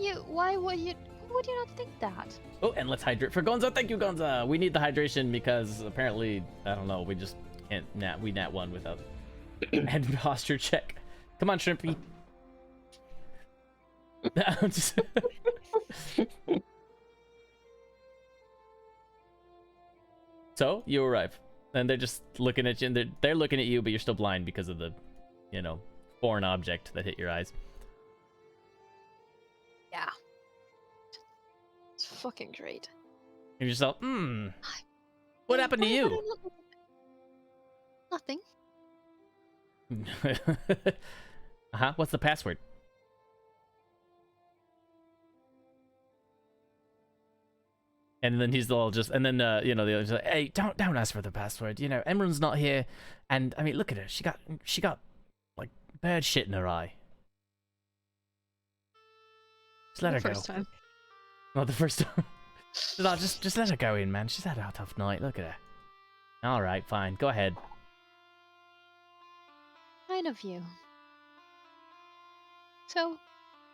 you not think that? Oh, and let's hydrate for Gonza. Thank you, Gonza. We need the hydration because apparently, I don't know, we just can't we nat one without head posture check. Come on, Shrimpy. I'm just- So you arrive, and they're just looking at you, and they're looking at you, but you're still blind because of the, foreign object that hit your eyes. Yeah. It's fucking great. And you're just all, what happened to Why would you? I not- Nothing. What's the password? And then he's all just, and then the other's like, hey, don't ask for the password. Emran's not here, and I mean, look at her. She got like bad shit in her eye. Just let The her go. first time. Not the first time. No, just let her go in, man. She's had a tough night. Look at her. All right, fine. Go ahead. Kind of you. So,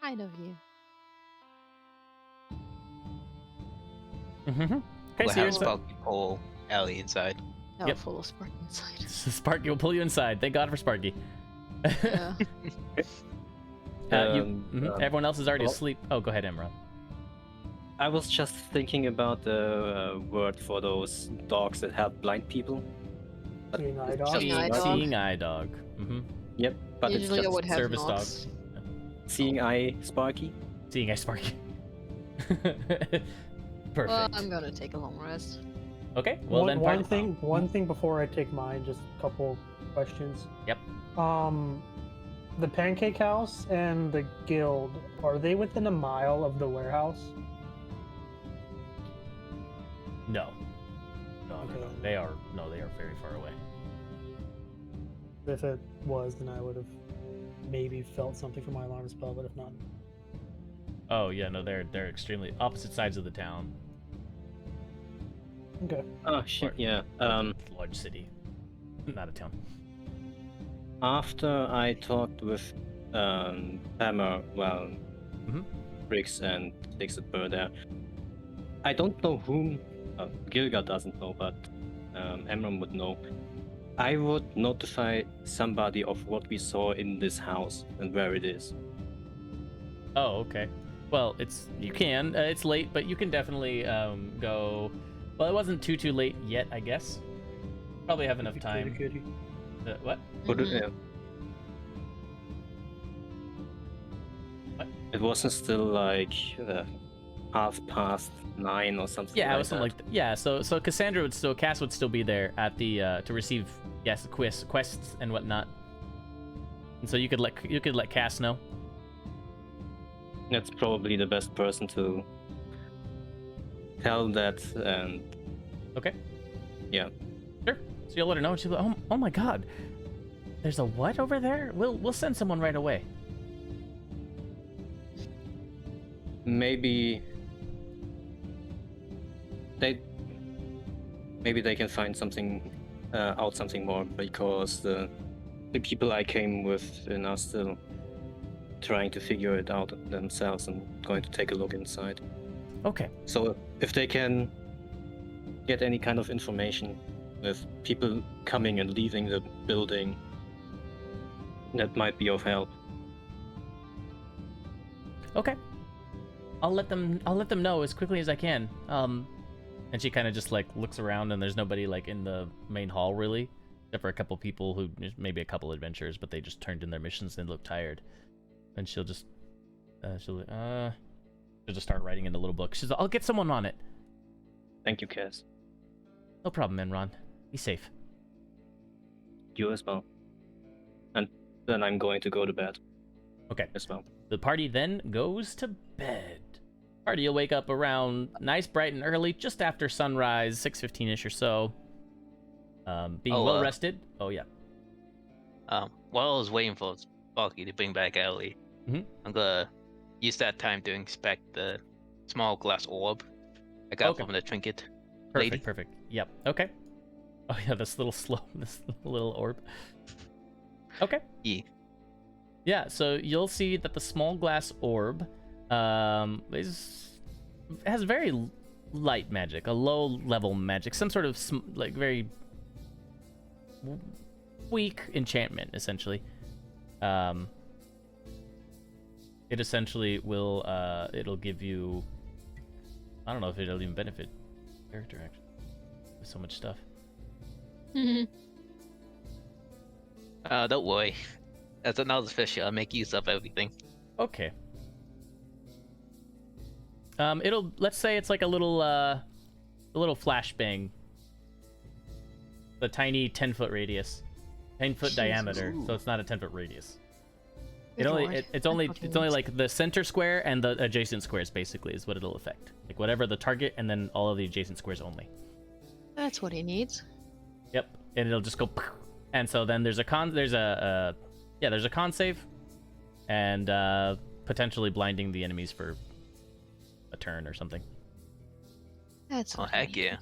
kind of you. Mm-hmm. Okay, We'll so have you're Sparky pull Ellie inside. Now Yep. full of spark inside. Sparky will pull you inside. Thank God for Sparky. Yeah. Everyone else is already well- asleep. Oh, go ahead, Emran. I was just thinking about the word for those dogs that help blind people. Seeing eye dog. Just Seeing eye like- dog. Seeing eye dog. Mm-hmm. Yep, but Usually it's I would just have service dog. knocks. seeing eye Sparky. Seeing I Sparky. Perfect. Well, I'm gonna take a long rest. Okay, well then one party. thing before I take mine, just a couple questions. Yep. The Pancake House and the Guild, are they within a mile of the warehouse? No. No, Okay. they are very far away. If it was, then I would have maybe felt something from my alarm spell, but if not, Oh yeah, no, they're extremely opposite sides of the town. okay. Oh shit, yeah. Large city, not a town. After I talked with Hammer, well, Mhm. Briggs and Dixit Bird there, I don't know whom, Gilga doesn't know, but Emram would know. I would notify somebody of what we saw in this house and where it is. Oh, okay. Well, you can. It's late, but you can definitely go. Well, it wasn't too late yet, I guess. Probably have enough time. Kitty. What? But, Mhm. What? It wasn't still like 9:30 or something. Yeah, like it was something that. like yeah. So Cass would still be there at the to receive quests and whatnot. And so you could let Cass know. That's probably the best person to tell that, and Okay. yeah. Sure. So you'll let her know, and she'll be like, oh my god, there's a what over there? We'll send someone right away. Maybe they can find something out something more, because the people I came with are still trying to figure it out themselves and going to take a look inside. Okay. So if they can get any kind of information with people coming and leaving the building, that might be of help. Okay. I'll let them know as quickly as I can. And she kind of just like looks around, and there's nobody like in the main hall really, except for a couple people who maybe a couple adventurers, but they just turned in their missions and look tired. And she'll just start writing in a little book. She's like, I'll get someone on it. Thank you, Cass. No problem, Enron. Be safe. You as well. And then I'm going to go to bed. Okay. As well. The party then goes to bed. Party will wake up around nice, bright, and early, just after sunrise, 6:15ish or so. Being well rested. Oh yeah. While I was waiting for Sparky to bring back Ellie, Mhm. I'm gonna use that time to inspect the small glass orb I got Okay. from the trinket Perfect. lady. Perfect. Yep. Okay. Oh yeah, this little orb. Okay. Yeah. Yeah. So you'll see that the small glass orb has very light magic, a low level magic, some sort of like very weak enchantment, essentially. It essentially will it'll give you, I don't know if it'll even benefit character actually. There's so much stuff. Don't worry. As an elder fisher, I'll make use of everything. Okay. Let's say it's like a little flashbang. The tiny 10-foot radius, 10-foot diameter. So it's not a 10-foot radius. It's only like the center square and the adjacent squares basically is what it'll affect. Like whatever the target and then all of the adjacent squares only. That's what he needs. Yep, and it'll just go, and so then there's a con save, and potentially blinding the enemies for a turn or something. That's Oh, what heck yeah.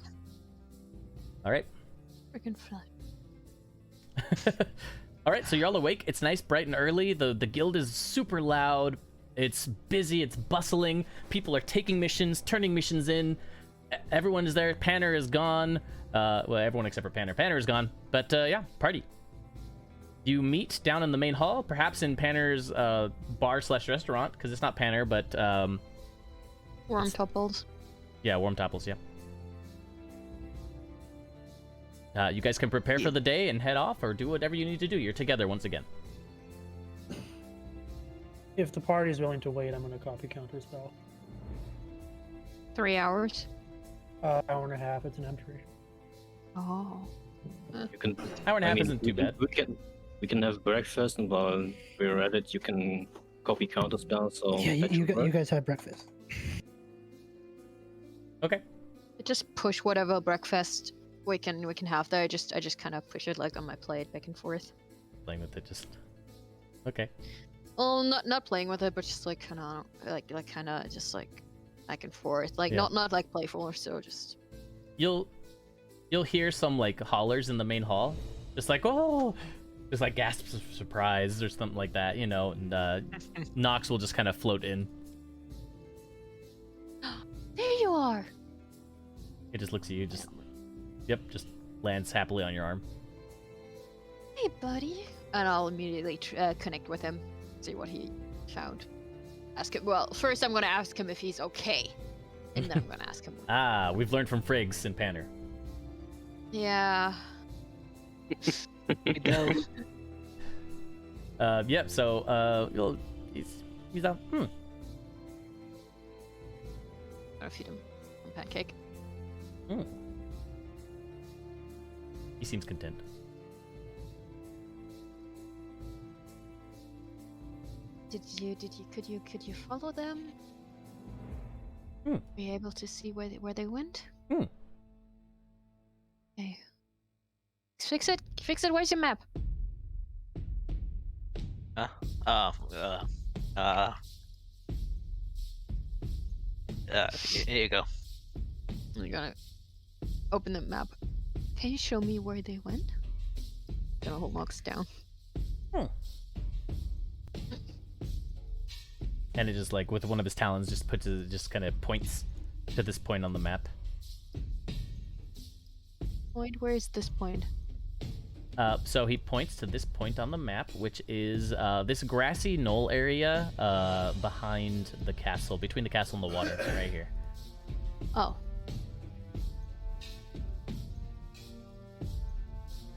All right. Freaking fly. All right, so you're all awake. It's nice, bright, and early. The guild is super loud. It's busy. It's bustling. People are taking missions, turning missions in. Everyone is there. Panner is gone. Well, everyone except for Panner. Panner is gone. But yeah, party. You meet down in the main hall, perhaps in Panner's bar/restaurant, because it's not Panner, but Worm tupples. yeah, Warm Topples. Yeah. You guys can prepare for the day and head off, or do whatever you need to do. You're together once again. If the party's willing to wait, I'm gonna copy counterspell. 3 hours. Hour and a half. It's an entry. Oh. You can. Hour and a I half mean, isn't too bad. We can have breakfast, and while we're at it, you can copy counterspell. So Yeah, that you should work. guys have breakfast. Okay. Just push whatever breakfast we can have there. I just kind of push it like on my plate back and forth. Playing with it, just. Okay. Well, not playing with it, but just like kind of kind of just like back and forth, like Yeah. not like playful or so. Just You'll hear some like hollers in the main hall, just like oh, just like gasps of surprise or something like that, you know. And Nox will just kind of float in. there you are. It just looks at you, just just lands happily on your arm. Hey, buddy. And I'll immediately connect with him, see what he found. Ask him. Well, first I'm gonna ask him if he's okay, and then I'm gonna ask him. Ah, we've learned from Friggs and Panner. Yeah. It does. Yep. So he's out. I'll feed him a pancake. He seems content. Could you follow them? Were you able to see where they went? Okay. Fix it. Where's your map? Here you go. I'm gonna open the map. Can you show me where they went? Gonna hold Mox down. And it just like with one of his talons just kind of points to this point on the map. Point? Where is this point? So he points to this point on the map, which is this grassy knoll area behind the castle, between the castle and the water, right here. Oh.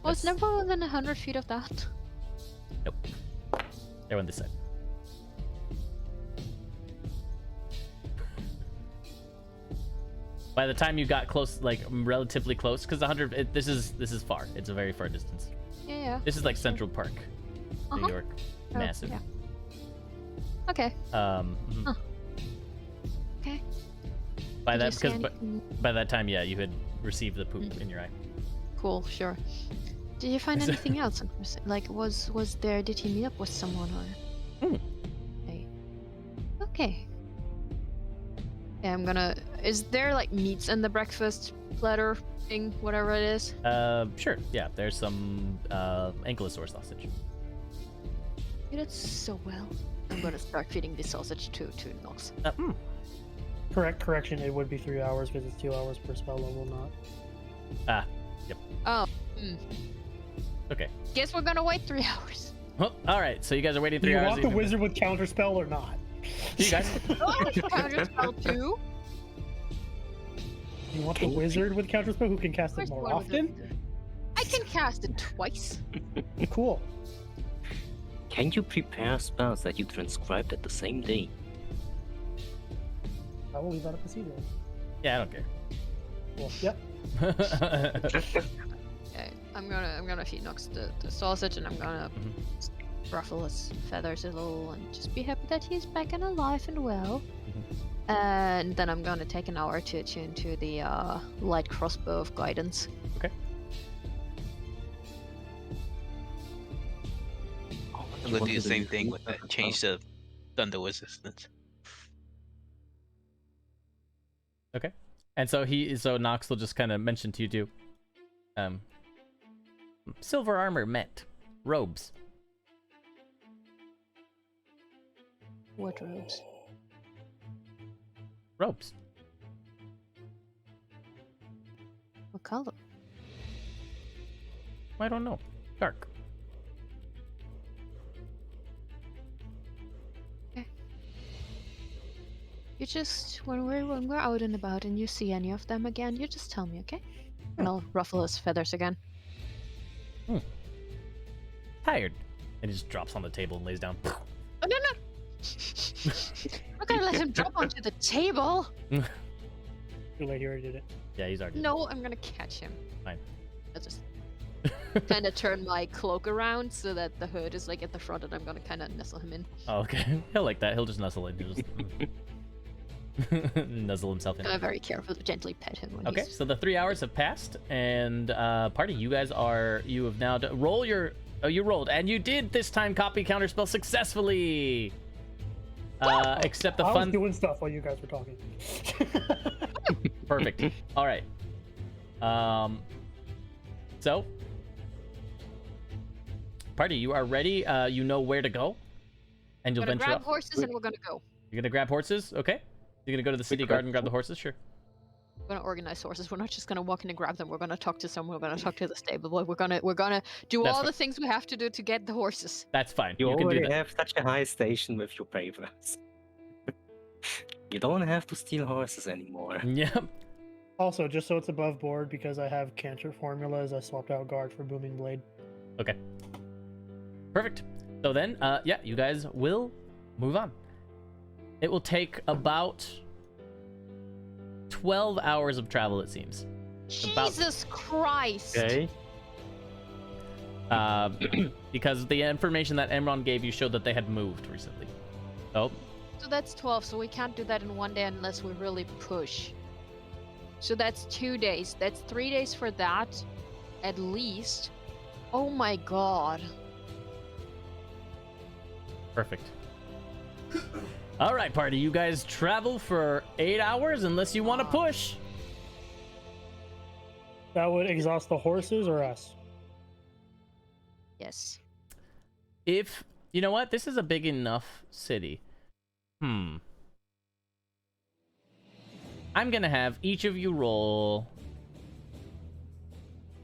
Well, it's never more than 100 feet of that. Nope. They're on this side. By the time you got close, like relatively close, because 100, this is far. It's a very far distance. Yeah. This is like Central Park, New York, Oh, massive. yeah. Okay. Okay. By Did you that, see because anything? by that time, yeah, you had received the poop in your eye. Cool. Sure. Did you find anything else? Like, was there? Did he meet up with someone or? Okay. Okay. Yeah, I'm gonna. Is there like meats in the breakfast platter thing, whatever it is? Sure. Yeah, there's some ankylosaur sausage. You did so well. I'm gonna start feeding the sausage to Nox. Correction. It would be 3 hours because it's 2 hours per spell level, not. Yep. Oh. Okay. Guess we're gonna wait 3 hours. Well, all right. So you guys are waiting Do 3 you hours. want the even- wizard with counterspell or not? You guys. Counterspell too. Do you want the wizard with counterspell who can cast it Where's the more one with the- often? I can cast it twice. Cool. Can you prepare spells that you transcribed at the same day? I will leave that up to Cedar. Yeah, I don't care. Well, yep. Okay, I'm gonna feed Nox the sausage, and I'm gonna ruffle his feathers a little, and just be happy that he's back and alive and well. And then I'm gonna take an hour to attune to the light crossbow of guidance. Okay. I'm gonna do the same thing with that. Change the thunder resistance. Okay. And so Nox will just kind of mention to you too. Silver armor meant robes. What robes? Robes. What color? I don't know. Dark. You just when we're out and about and you see any of them again, you just tell me, okay? And I'll ruffle his feathers again. Tired. And he just drops on the table and lays down. Oh, no. I'm gonna let him drop onto the table. Too late, he already did it. Yeah, he's already. No, I'm gonna catch him. Fine. I'll just kind of turn my cloak around so that the hood is like at the front, and I'm gonna kind of nestle him in. Oh, okay. He'll like that. He'll just nuzzle in. He'll just nuzzle himself in. I'm very careful to gently pet him. When Okay, he's... so the 3 hours have passed, and party, you guys are. You have now roll your. Oh, you rolled, and you did this time copy counterspell successfully. Except the I fun. was doing stuff while you guys were talking. Perfect. All right. So, party, you are ready. You know where to go, and you'll We're gonna venture grab up. horses and we're gonna go. You're gonna grab horses, okay? You're gonna go to the city garden and grab the horses, sure. We're gonna organize horses. We're not just gonna walk in and grab them. We're gonna talk to someone. We're gonna talk to the stable boy. We're gonna do That's all fine. the things we have to do to get the horses. That's fine. You You can do already that. have such a high station with your papers. You don't have to steal horses anymore. Yep. Also, just so it's above board, because I have cantrip formulas, I swapped out guard for booming blade. Okay. Perfect. So then, yeah, you guys will move on. It will take about 12 hours of travel, it seems. About- Jesus Christ! Okay. Because the information that Emron gave you showed that they had moved recently. Oh, So that's 12. So we can't do that in one day unless we really push. So that's 2 days. That's 3 days for that, at least. Oh my god. perfect. All right, party, you guys travel for 8 hours unless you want to push. That would exhaust the horses or us. Yes. If, you know what, this is a big enough city. I'm gonna have each of you roll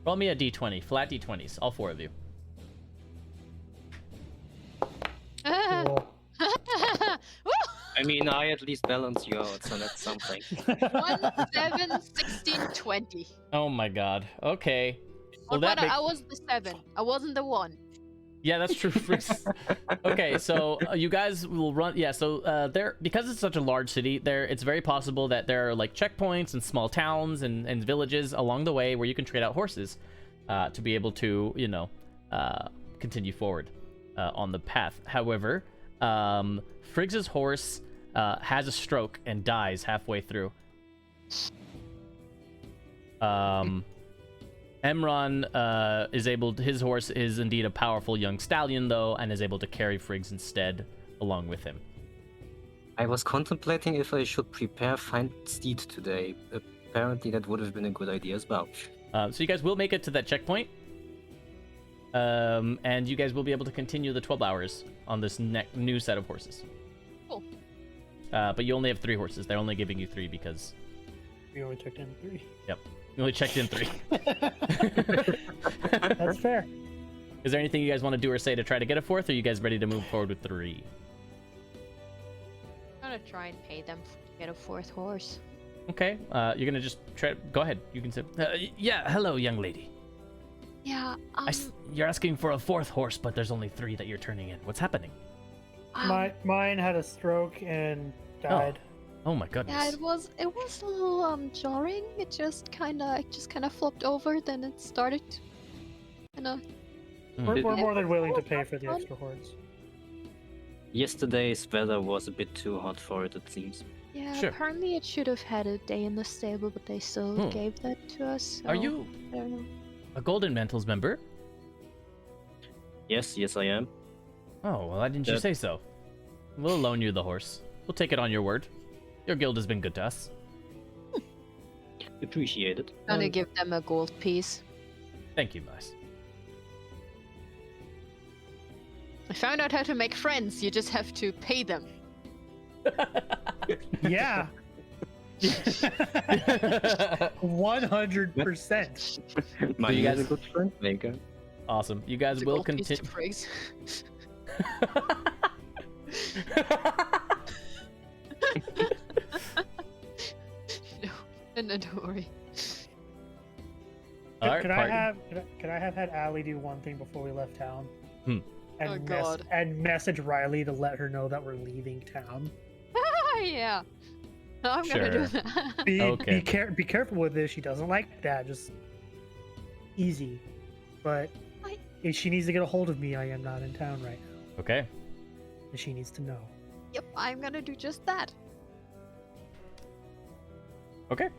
me a d20, flat d20s, all 4 of you. Cool. I mean, I at least balance you out, so that's something. 1, 7, 16, 20. Oh my god. Okay. Well, Oh, that but makes... I was the 7. I wasn't the 1. Yeah, that's true. Okay, so you guys will run. Yeah, so there, because it's such a large city, it's very possible that there are like checkpoints and small towns and villages along the way where you can trade out horses to be able to, you know, continue forward on the path. However, Friggs's horse has a stroke and dies halfway through. Emron his horse is indeed a powerful young stallion, though, and is able to carry Friggs instead along with him. I was contemplating if I should prepare Find Steed today. Apparently, that would have been a good idea as well. So you guys will make it to that checkpoint. And you guys will be able to continue the 12 hours on this new set of horses. Cool. But you only have 3 horses. They're only giving you 3 because... We only took in 3. Yep. You only checked in 3. That's fair. Is there anything you guys want to do or say to try to get a 4th, or are you guys ready to move forward with 3? I'm gonna try and pay them to get a 4th horse. Okay. You're gonna just try... Go ahead. You can say... yeah, hello, young lady. Yeah, You're asking for a 4th horse, but there's only 3 that you're turning in. What's happening? Mine had a stroke and died. Oh my goodness. yeah, it was a little jarring. It just kind of flopped over, then it started kind of. We're more than willing to It pay was for the fun. extra hordes. Yesterday's weather was a bit too hot for it, it seems. Yeah, Sure. apparently it should have had a day in the stable, but they still gave that to us. Are so you I don't know. a Golden Mantles member? Yes, I am. Oh, well, why didn't you Yeah. say so? We'll loan you the horse. We'll take it on your word. Your guild has been good to us. Appreciate it. Gonna give them a gold piece. Thank you, guys. I found out how to make friends. You just have to pay them. Yeah. 100%. My you guys guys- a good friend maker. Awesome. You guys It's a will gold piece continue. to Friggs. No, don't worry. All right, Could I party. have had Allie do one thing before we left town? and, Oh, God. and message Riley to let her know that we're leaving town. Yeah. I'm gonna do Sure. that. Okay. Be careful with this. She doesn't like that. Just easy. But if she needs to get a hold of me, I am not in town right now. Okay. And she needs to know. Yep, I'm gonna do just that. Okay.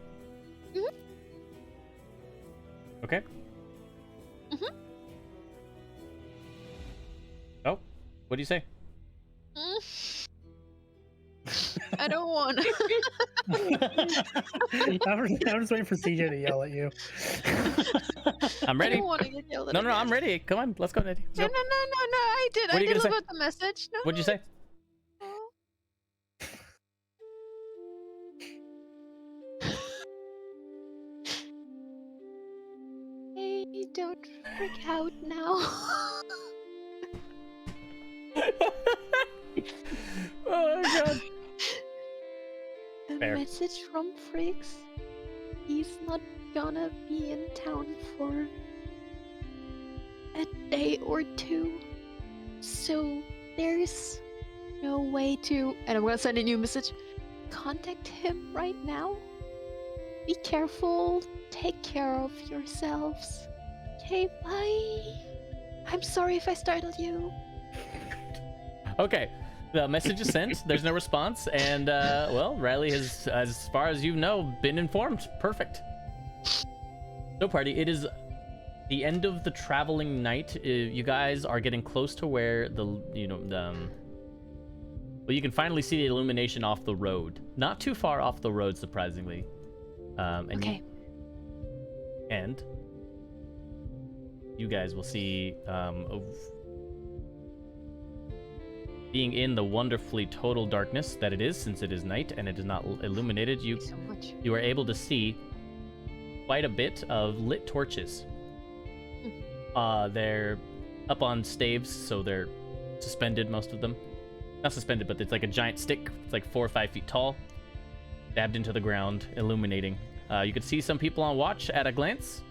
Mhm. Okay. Mhm. Oh, what do you say? I don't want. I'm just waiting for CJ to yell at you. I'm I ready. don't want to get yelled at. No, again. I'm ready. Come on, let's go, Nedy. Let's No, go. no, no, no, no. I did. What are I you did gonna live say? out the message. No. What'd you say? No. Hey, don't freak out now. Oh my god. A Fair. message from Fricks. He's not gonna be in town for a day or two. So there's no way to, and I'm gonna send a new message, contact him right now. Be careful, take care of yourselves. Okay, bye. I'm sorry if I startled you. Okay. The message is sent. There's no response, and well, Riley has, as far as you know, been informed. Perfect. So, party, it is the end of the traveling night. You guys are getting close to where well, you can finally see the illumination off the road. Not too far off the road, surprisingly. Okay. And you guys will see being in the wonderfully total darkness that it is, since it is night and it is not illuminated, Thank you so much. you are able to see quite a bit of lit torches. They're up on staves, so they're suspended, most of them. Not suspended, but it's like a giant stick. It's like 4 or 5 feet tall, dabbed into the ground, illuminating. You can see some people on watch at a glance.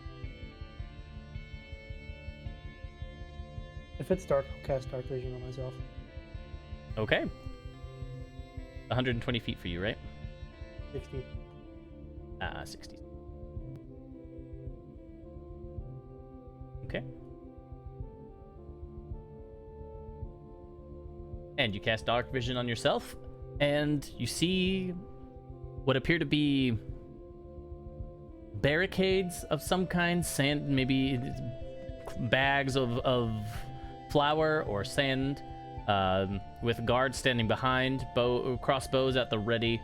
If it's dark, I'll cast Dark Vision on myself. Okay. 120 feet for you, right? 60. 60. Okay. And you cast Dark Vision on yourself, and you see what appear to be barricades of some kind, sand, maybe bags of flour or sand, with guards standing behind, crossbows at the ready,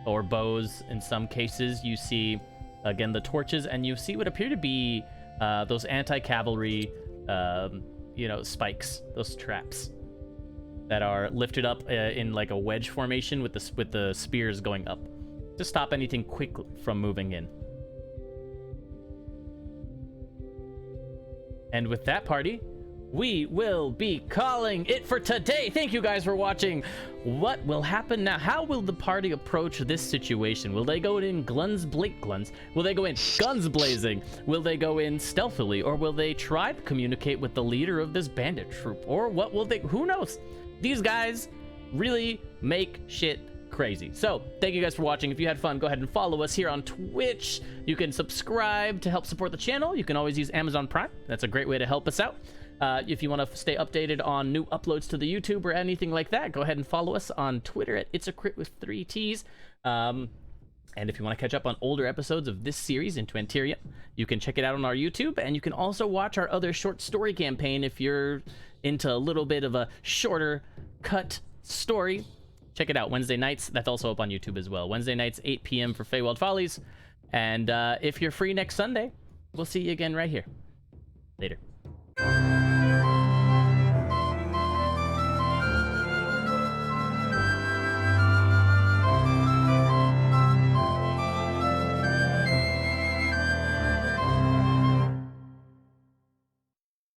or bows in some cases. You see, again, the torches, and you see what appear to be those anti-cavalry, spikes, those traps that are lifted up in like a wedge formation with the spears going up to stop anything quick from moving in. And with that, party, we will be calling it for today. Thank you guys for watching. What will happen now? How will the party approach this situation? Will they go in guns blazing? Will they go in stealthily? Or will they try to communicate with the leader of this bandit troop? Or what will they? Who knows? These guys really make shit crazy. So thank you guys for watching. If you had fun, go ahead and follow us here on Twitch. You can subscribe to help support the channel. You can always use Amazon Prime. That's a great way to help us out. If you want to stay updated on new uploads to the YouTube or anything like that, go ahead and follow us on Twitter at It's a Crit with 3 T's. And if you want to catch up on older episodes of this series, Into Anterium, you can check it out on our YouTube, and you can also watch our other short story campaign if you're into a little bit of a shorter cut story. Check it out Wednesday nights. That's also up on YouTube as well. Wednesday nights, 8 p.m. for Feywild Follies. And if you're free next Sunday, we'll see you again right here. Later.